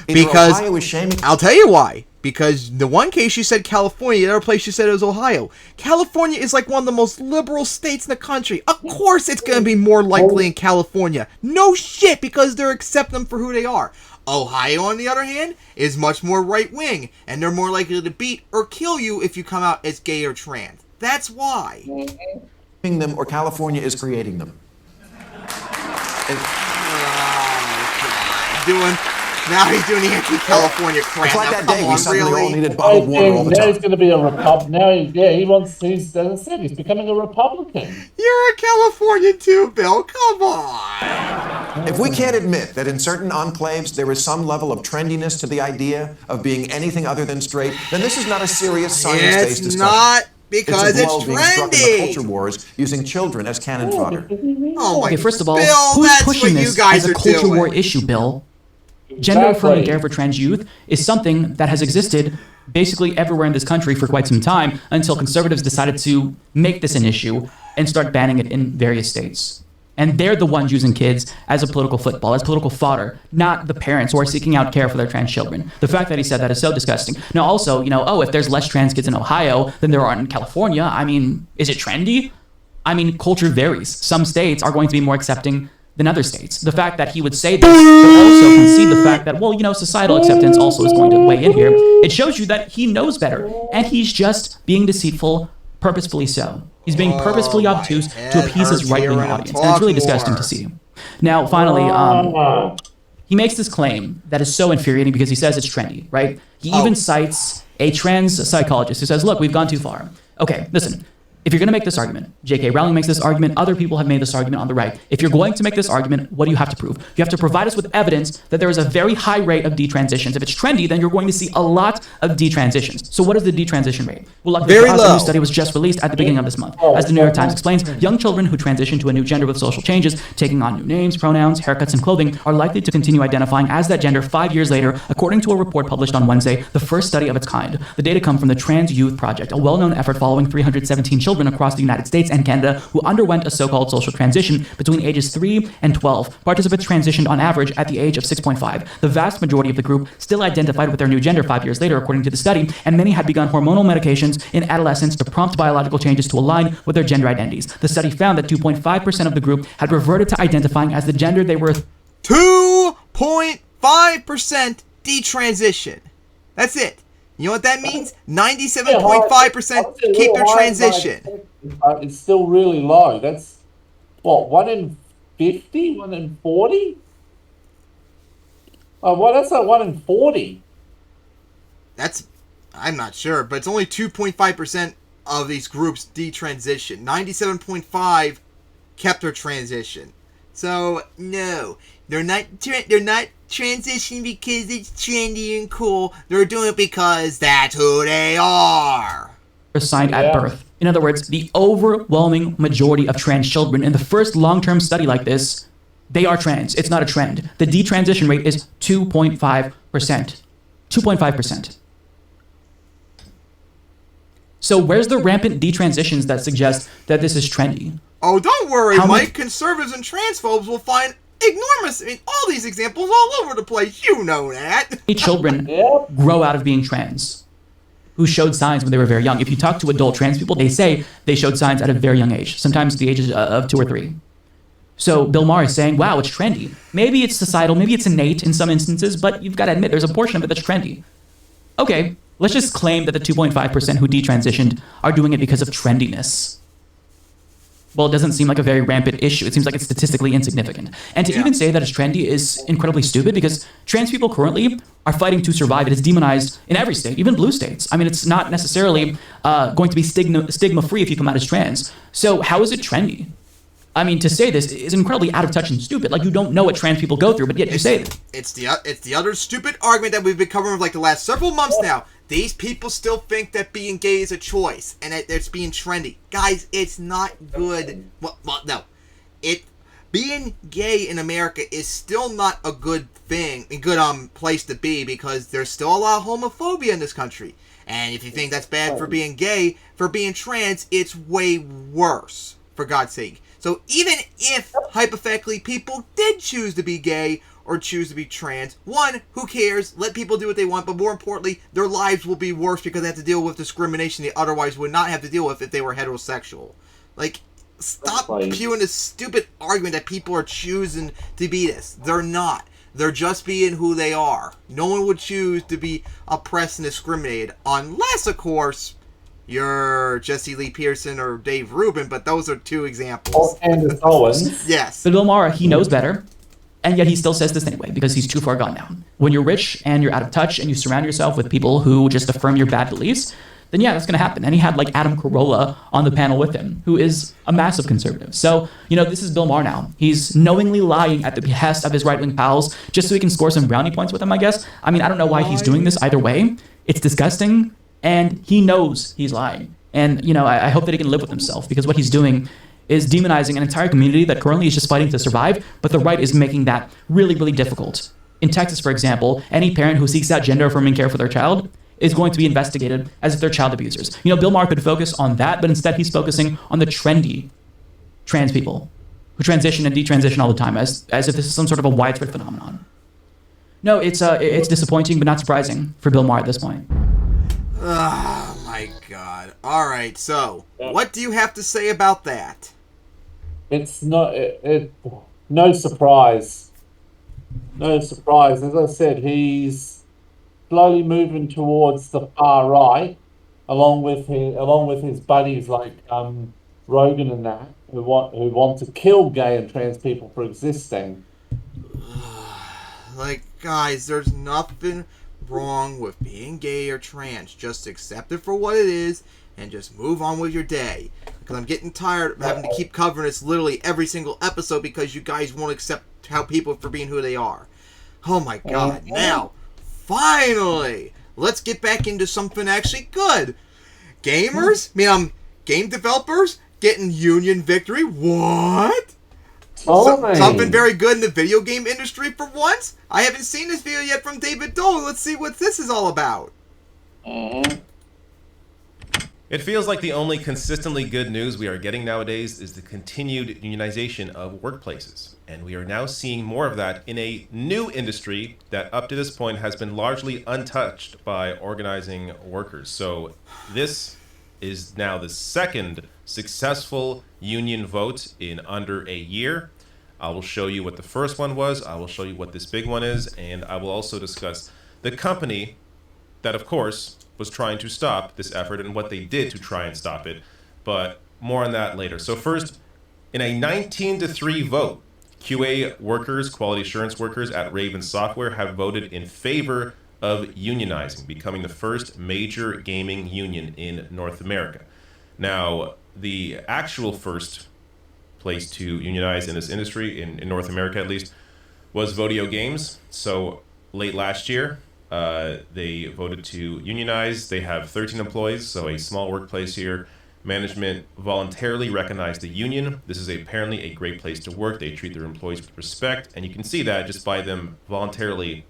Because Ohio is shaming. I'll tell you why. Because the one case you said California, the other place you said it was Ohio. California is like one of the most liberal states in the country. Of course it's going to be more likely in California. No shit, because they're accepting them for who they are. Ohio, on the other hand, is much more right-wing, and they're more likely to beat or kill you if you come out as gay or trans. That's why. Them or California is creating them. Now he's doing the anti-California crap. It's like Now, that day come we on, suddenly all really? needed bottled water all the Now he's time. going to be a Republican. Now, he wants. He's, as I said, he's becoming a Republican. You're a Californian too, Bill. Come on. If we can't admit that in certain enclaves there is some level of trendiness to the idea of being anything other than straight, then this is not a serious science-based It's discussion. not because It's a blow it's being struck in the trendy. culture wars using children as cannon fodder. Oh my Okay, first of all, Bill, who's that's pushing what you this guys as a are culture doing. war issue, Bill? Gender affirming Exactly. care for trans youth is something that has existed basically everywhere in this country for quite some time until conservatives decided to make this an issue and start banning it in various states. And they're the ones using kids as a political football, as political fodder, not the parents who are seeking out care for their trans children. The fact that he said that is so disgusting. Now, also, if there's less trans kids in Ohio than there are in California, I mean, is it trendy? I mean, culture varies. Some states are going to be more accepting than other states. The fact that he would say this, but also concede the fact that, societal acceptance also is going to weigh in here. It shows you that he knows better, and he's just being deceitful, purposefully so. He's being purposefully obtuse to appease his right-wing audience, and it's really disgusting to see. Now, finally, he makes this claim that is so infuriating because he says it's trendy, right? He even cites a trans psychologist who says, look, we've gone too far. Okay, listen. If you're going to make this argument, J.K. Rowling makes this argument, other people have made this argument on the right. If you're going to make this argument, what do you have to prove? You have to provide us with evidence that there is a very high rate of detransitions. If it's trendy, then you're going to see a lot of detransitions. So what is the detransition rate? Well, luckily for us, a new study was just released at the beginning of this month. As the New York Times explains, young children who transition to a new gender with social changes, taking on new names, pronouns, haircuts, and clothing, are likely to continue identifying as that gender 5 years later, according to a report published on Wednesday, the first study of its kind. The data come from the Trans Youth Project, a well-known effort following 317 children across the United States and Canada who underwent a so-called social transition between ages 3 and 12. Participants transitioned on average at the age of 6.5. The vast majority of the group still identified with their new gender 5 years later, according to the study, and many had begun hormonal medications in adolescence to prompt biological changes to align with their gender identities. The study found that 2.5% of the group had reverted to identifying as the gender they were. 2.5% detransition. That's it. You know what that means? 97.5% keep their transition. It's still really low. That's what, 1 in 50, 1 in 40. Oh, well, that's like 1 in 40. I'm not sure, but it's only 2.5% of these groups detransition. 97.5 kept their transition. So no, they're not transitioning because it's trendy and cool. They're doing it because that's who they are. Assigned at birth. In other words, the overwhelming majority of trans children in the first long-term study like this, they are trans. It's not a trend. The detransition rate is 2.5%. 2.5%. So where's the rampant detransitions that suggest that this is trendy? Oh, don't worry, Mike. Conservatives and transphobes will find enormous, all these examples all over the place. You know that. Children grow out of being trans who showed signs when they were very young. If you talk to adult trans people, they say they showed signs at a very young age, sometimes the ages of 2 or 3. So Bill Maher is saying, wow, it's trendy. Maybe it's societal, maybe it's innate in some instances, but you've got to admit there's a portion of it that's trendy. Okay, let's just claim that the 2.5% who detransitioned are doing it because of trendiness. Well, it doesn't seem like a very rampant issue. It seems like it's statistically insignificant. And to even say that it's trendy is incredibly stupid because trans people currently are fighting to survive. It is demonized in every state, even blue states. I mean, it's not necessarily going to be stigma-free if you come out as trans. So how is it trendy? I mean, to say this is incredibly out of touch and stupid. Like, you don't know what trans people go through, but yet you say it. It's the other stupid argument that we've been covering for like the last several months now. These people still think that being gay is a choice and that it's being trendy. Guys, it's not good. Well, no. Being gay in America is still not a good thing, a good place to be, because there's still a lot of homophobia in this country. And if you think that's bad for being gay, for being trans, it's way worse, for God's sake. So even if, hypothetically, people did choose to be gay or choose to be trans, one, who cares? Let people do what they want, but more importantly, their lives will be worse because they have to deal with discrimination they otherwise would not have to deal with if they were heterosexual. Like, stop spewing this stupid argument that people are choosing to be this. They're not. They're just being who they are. No one would choose to be oppressed and discriminated, unless, of course, you're Jesse Lee Pearson or Dave Rubin, but those are two examples. Or Candace Owens. Yes. But Bill Maher, he knows better. And yet he still says this anyway because he's too far gone now. When you're rich and you're out of touch and you surround yourself with people who just affirm your bad beliefs, then yeah, that's going to happen. And he had like Adam Carolla on the panel with him, who is a massive conservative. So, this is Bill Maher now. He's knowingly lying at the behest of his right-wing pals just so he can score some brownie points with them, I guess. I mean, I don't know why he's doing this either way. It's disgusting, and he knows he's lying. And, I hope that he can live with himself, because what he's doing is demonizing an entire community that currently is just fighting to survive, but the right is making that really, really difficult. In Texas, for example, any parent who seeks out gender-affirming care for their child is going to be investigated as if they're child abusers. Bill Maher could focus on that, but instead he's focusing on the trendy trans people who transition and detransition all the time, as if this is some sort of a widespread phenomenon. No, it's disappointing, but not surprising for Bill Maher at this point. Oh my God! All right, so what do you have to say about that? It's not no surprise. No surprise. As I said, he's slowly moving towards the far right, along with his buddies like Rogan and that, who want to kill gay and trans people for existing. Like, guys, there's nothing wrong with being gay or trans. Just accept it for what it is and just move on with your day. Because I'm getting tired of having to keep covering this literally every single episode because you guys won't accept how people for being who they are. Oh my God. Now, finally, let's get back into something actually good. Gamers? Game developers getting union victory? What? Something very good in the video game industry for once? I haven't seen this video yet from David Dole. Let's see what this is all about. It feels like the only consistently good news we are getting nowadays is the continued unionization of workplaces. And we are now seeing more of that in a new industry that up to this point has been largely untouched by organizing workers. So this is now the second successful union vote in under a year. I will show you what the first one was. I will show you what this big one is. And I will also discuss the company that, of course, was trying to stop this effort and what they did to try and stop it. But more on that later. So first, in a 19-3 vote, QA workers, quality assurance workers at Raven Software have voted in favor of unionizing, becoming the first major gaming union in North America. Now, the actual first place to unionize in this industry, in North America at least, was Vodio Games. So late last year, they voted to unionize. They have 13 employees, so a small workplace here. Management voluntarily recognized the union. This is apparently a great place to work. They treat their employees with respect, and you can see that just by them voluntarily,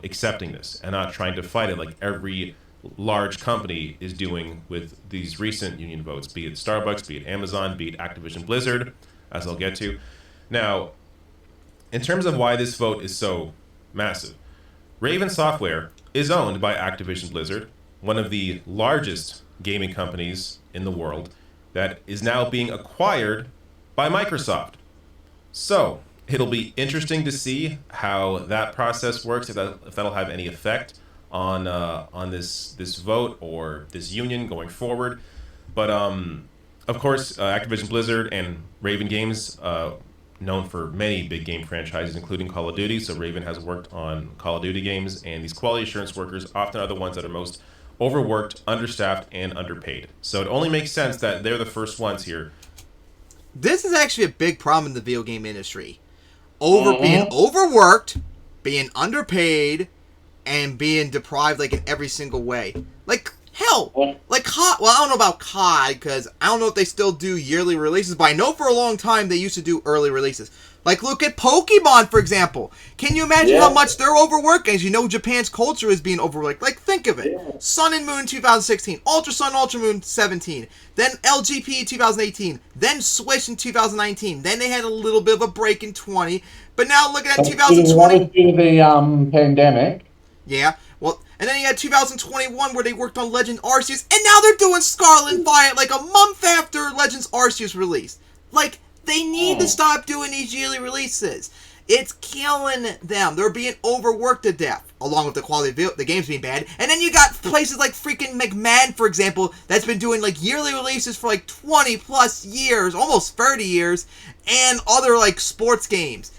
accepting this and not trying to fight it like every large company is doing with these recent union votes, be it Starbucks, be it Amazon, be it Activision Blizzard, as I'll get to. Now, in terms of why this vote is so massive, Raven Software is owned by Activision Blizzard, one of the largest gaming companies in the world, that is now being acquired by Microsoft. So it'll be interesting to see how that process works, if that'll have any effect on this vote or this union going forward. But of course, Activision Blizzard and Raven Games, known for many big game franchises, including Call of Duty. So Raven has worked on Call of Duty games, and these quality assurance workers often are the ones that are most overworked, understaffed, and underpaid. So it only makes sense that they're the first ones here. This is actually a big problem in the video game industry. Being overworked, being underpaid, and being deprived in every single way. Hell, COD, well, I don't know about COD, because I don't know if they still do yearly releases, but I know for a long time they used to do early releases. Look at Pokemon, for example. Can you imagine how much they're overworked? As you know, Japan's culture is being overworked. Think of it. Sun and Moon 2016, Ultra Sun, Ultra Moon 17, then LGP 2018, then Switch in 2019. Then they had a little bit of a break in 20, but now look at 2020. Due to the pandemic. Yeah, well, and then you had 2021 where they worked on Legend Arceus, and now they're doing Scarlet Violet a month after Legends Arceus released. They need to stop doing these yearly releases. It's killing them. They're being overworked to death, along with the quality of the games being bad. And then you got places like freaking McMahon, for example, that's been doing yearly releases for 20 plus years, almost 30 years, and other sports games.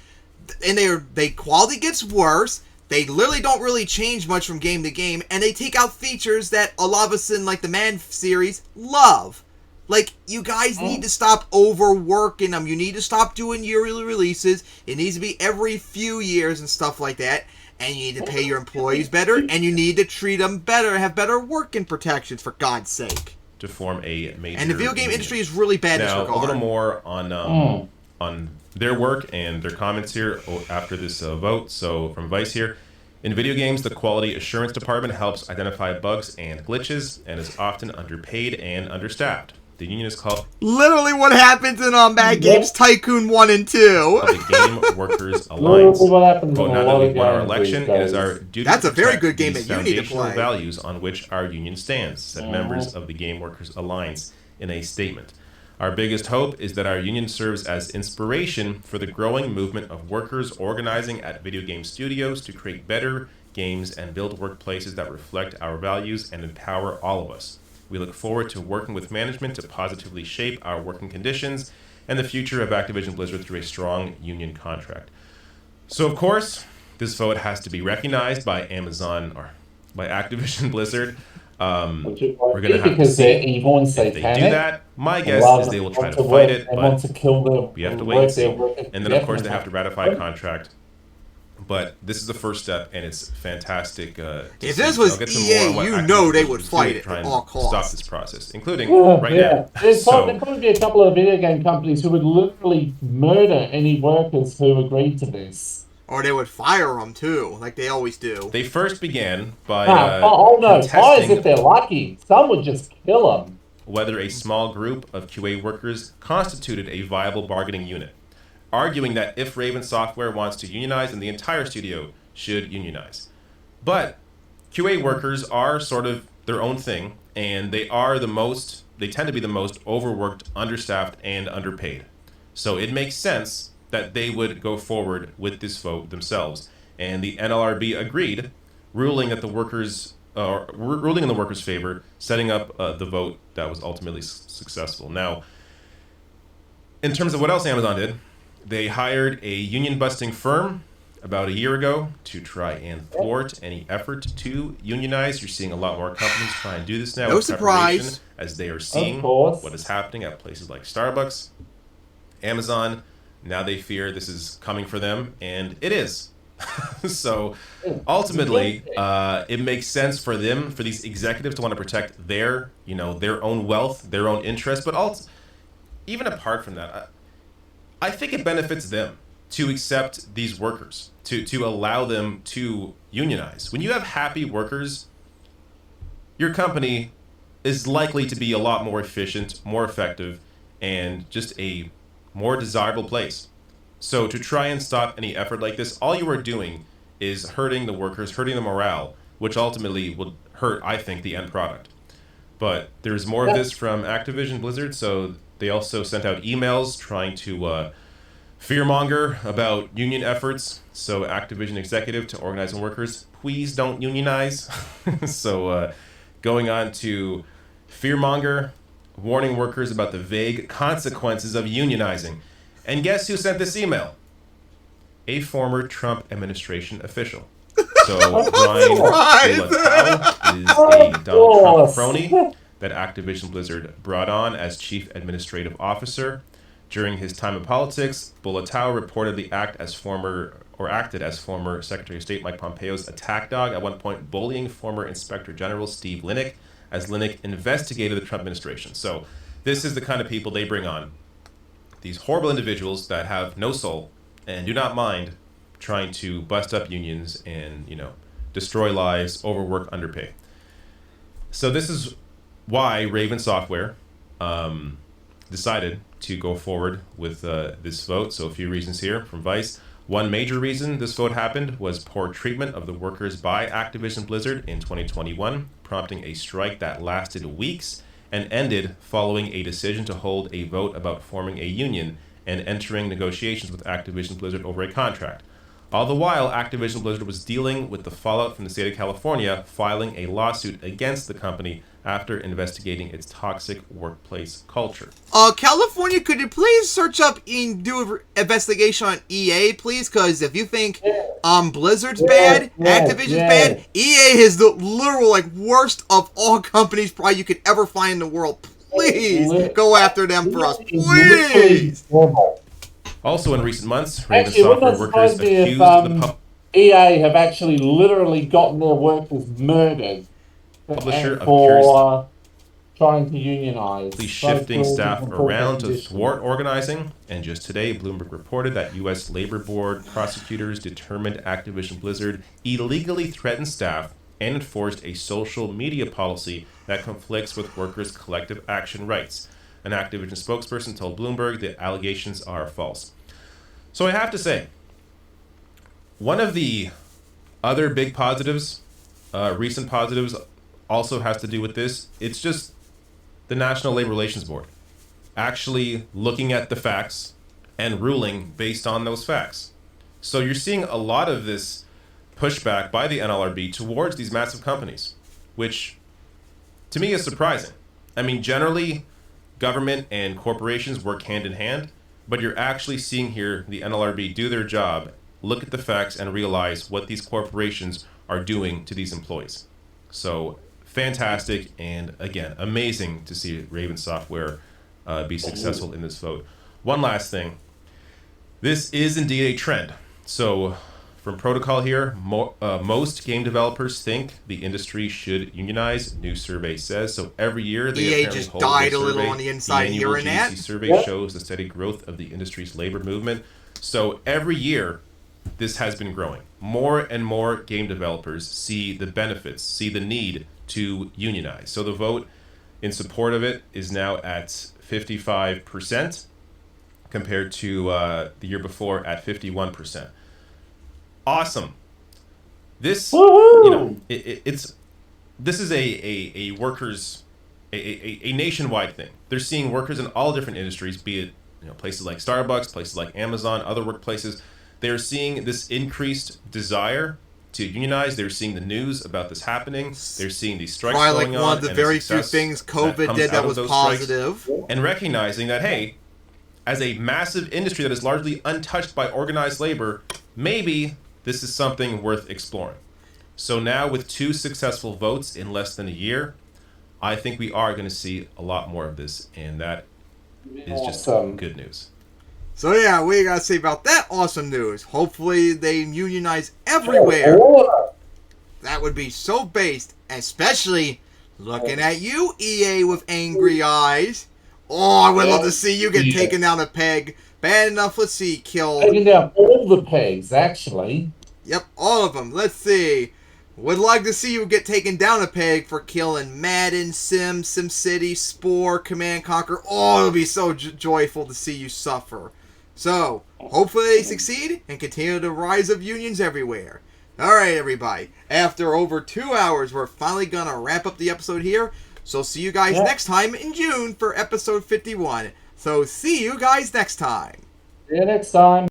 and they quality gets worse. They literally don't really change much from game to game, and they take out features that a lot of us in like the Man series love. Like, you guys need to stop overworking them. You need to stop doing yearly releases. It needs to be every few years and stuff like that. And you need to pay your employees better, and you need to treat them better, have better working protections, for God's sake. To form a major. And the video game industry is really bad in this regard. Now, a little more on their work and their comments here after this vote. So, from Vice here. In video games, the Quality Assurance Department helps identify bugs and glitches, and is often underpaid and understaffed. The union is called... Literally what happens in Bad Games Tycoon 1 and 2. The Game Workers Alliance. Quote, now that we've won our election, it is our duty That's to a very protect good game these that you need to foundational play. values on which our union stands, said members of the Game Workers Alliance in a statement. Our biggest hope is that our union serves as inspiration for the growing movement of workers organizing at video game studios to create better games and build workplaces that reflect our values and empower all of us. We look forward to working with management to positively shape our working conditions and the future of Activision Blizzard through a strong union contract. So, of course, this vote has to be recognized by Amazon or by Activision Blizzard. We're going to have to see they're evil and if they satanic. do that. My guess is they will try to fight it, but we have to wait and see. And then, of course, they have to ratify a contract. But this is the first step, and it's fantastic. If this was EA, you know they would fight it at all costs. Stop this process, including now. There'd probably be a couple of video game companies who would literally murder any workers who agreed to this. Or they would fire them, too, like they always do. They first began by fire as if they're lucky. Some would just kill them. Whether a small group of QA workers constituted a viable bargaining unit, arguing that if Raven Software wants to unionize, then the entire studio should unionize. But QA workers are sort of their own thing, and they tend to be the most overworked, understaffed, and underpaid. So it makes sense that they would go forward with this vote themselves. And the NLRB agreed, ruling in the workers' favor, setting up the vote that was ultimately successful. Now, in terms of what else Amazon did, they hired a union-busting firm about a year ago to try and thwart any effort to unionize. You're seeing a lot more companies try and do this now. No surprise. As they are seeing what is happening at places like Starbucks, Amazon. Now they fear this is coming for them, and it is. So ultimately, it makes sense for them, for these executives to want to protect their own wealth, their own interests. But even apart from that, I think it benefits them to accept these workers, to allow them to unionize. When you have happy workers, your company is likely to be a lot more efficient, more effective, and just a more desirable place. So to try and stop any effort like this, all you are doing is hurting the workers, hurting the morale, which ultimately will hurt, I think, the end product. But there's more of this from Activision Blizzard, so they also sent out emails trying to fearmonger about union efforts. So Activision executive to organizing workers, please don't unionize. So going on to fearmonger, warning workers about the vague consequences of unionizing. And guess who sent this email? A former Trump administration official. So Brian Bulatow is a Donald Trump crony that Activision Blizzard brought on as chief administrative officer. During his time in politics, Bulatow reportedly acted as former Secretary of State Mike Pompeo's attack dog, at one point bullying former Inspector General Steve Linick as Linick investigated the Trump administration. So this is the kind of people they bring on. These horrible individuals that have no soul and do not mind trying to bust up unions and, destroy lives, overwork, underpay. So this is why Raven Software decided to go forward with this vote. So a few reasons here from Vice. One major reason this vote happened was poor treatment of the workers by Activision Blizzard in 2021, prompting a strike that lasted weeks and ended following a decision to hold a vote about forming a union and entering negotiations with Activision Blizzard over a contract. All the while, Activision Blizzard was dealing with the fallout from the state of California, filing a lawsuit against the company after investigating its toxic workplace culture. California, could you please search up and do an investigation on EA, please? Because if you think Blizzard's bad, Activision's bad, EA is the literal worst of all companies probably you could ever find in the world. Please go after them for us, please. Also, in recent months, Raven Actually, software wouldn't workers surprise me accused if EA have actually literally gotten their workers murdered publisher of for trying to unionize. shifting staff around to thwart organizing. And just today, Bloomberg reported that U.S. Labor Board prosecutors determined Activision Blizzard illegally threatened staff and enforced a social media policy that conflicts with workers' collective action rights. An Activision spokesperson told Bloomberg the allegations are false. So I have to say, one of the other big positives, recent positives, also has to do with this. It's just the National Labor Relations Board actually looking at the facts and ruling based on those facts. So you're seeing a lot of this pushback by the NLRB towards these massive companies, which to me is surprising. I mean, generally, government and corporations work hand in hand, but you're actually seeing here the NLRB do their job, look at the facts, and realize what these corporations are doing to these employees. So fantastic, and again, amazing to see Raven Software be successful in this vote. One last thing. This is indeed a trend. So from protocol here, most game developers think the industry should unionize. New survey says so. Every year, they EA just hold died a a little survey. on the inside The hearing annual that. GDC survey shows the steady growth of the industry's labor movement. So every year, this has been growing. More and more game developers see the benefits, see the need to unionize. So the vote in support of it is now at 55% compared to the year before at 51%. Awesome. This, this is a workers, a nationwide thing. They're seeing workers in all different industries, be it places like Starbucks, places like Amazon, other workplaces. They're seeing this increased desire to unionize. They're seeing the news about this happening. They're seeing these strikes Probably going on. one of the very few things COVID did that was positive. And recognizing that, hey, as a massive industry that is largely untouched by organized labor, maybe this is something worth exploring. So now with 2 successful votes in less than a year, I think we are going to see a lot more of this, and that is just good news. So yeah, what do you got to say about that awesome news? Hopefully they unionize everywhere. That would be so based, especially looking at you, EA, with angry eyes. Oh, I would love to see you get taken down a peg. Bad enough, let's see, kill... Taking down all the pegs, actually. Yep, all of them. Let's see. Would like to see you get taken down a peg for killing Madden, SimCity, Spore, Command & Conquer. Oh, it'll be so joyful to see you suffer. So, hopefully they succeed and continue the rise of unions everywhere. Alright, everybody. After over 2 hours, we're finally going to wrap up the episode here. So, see you guys next time in June for episode 51. So, see you guys next time. See you next time.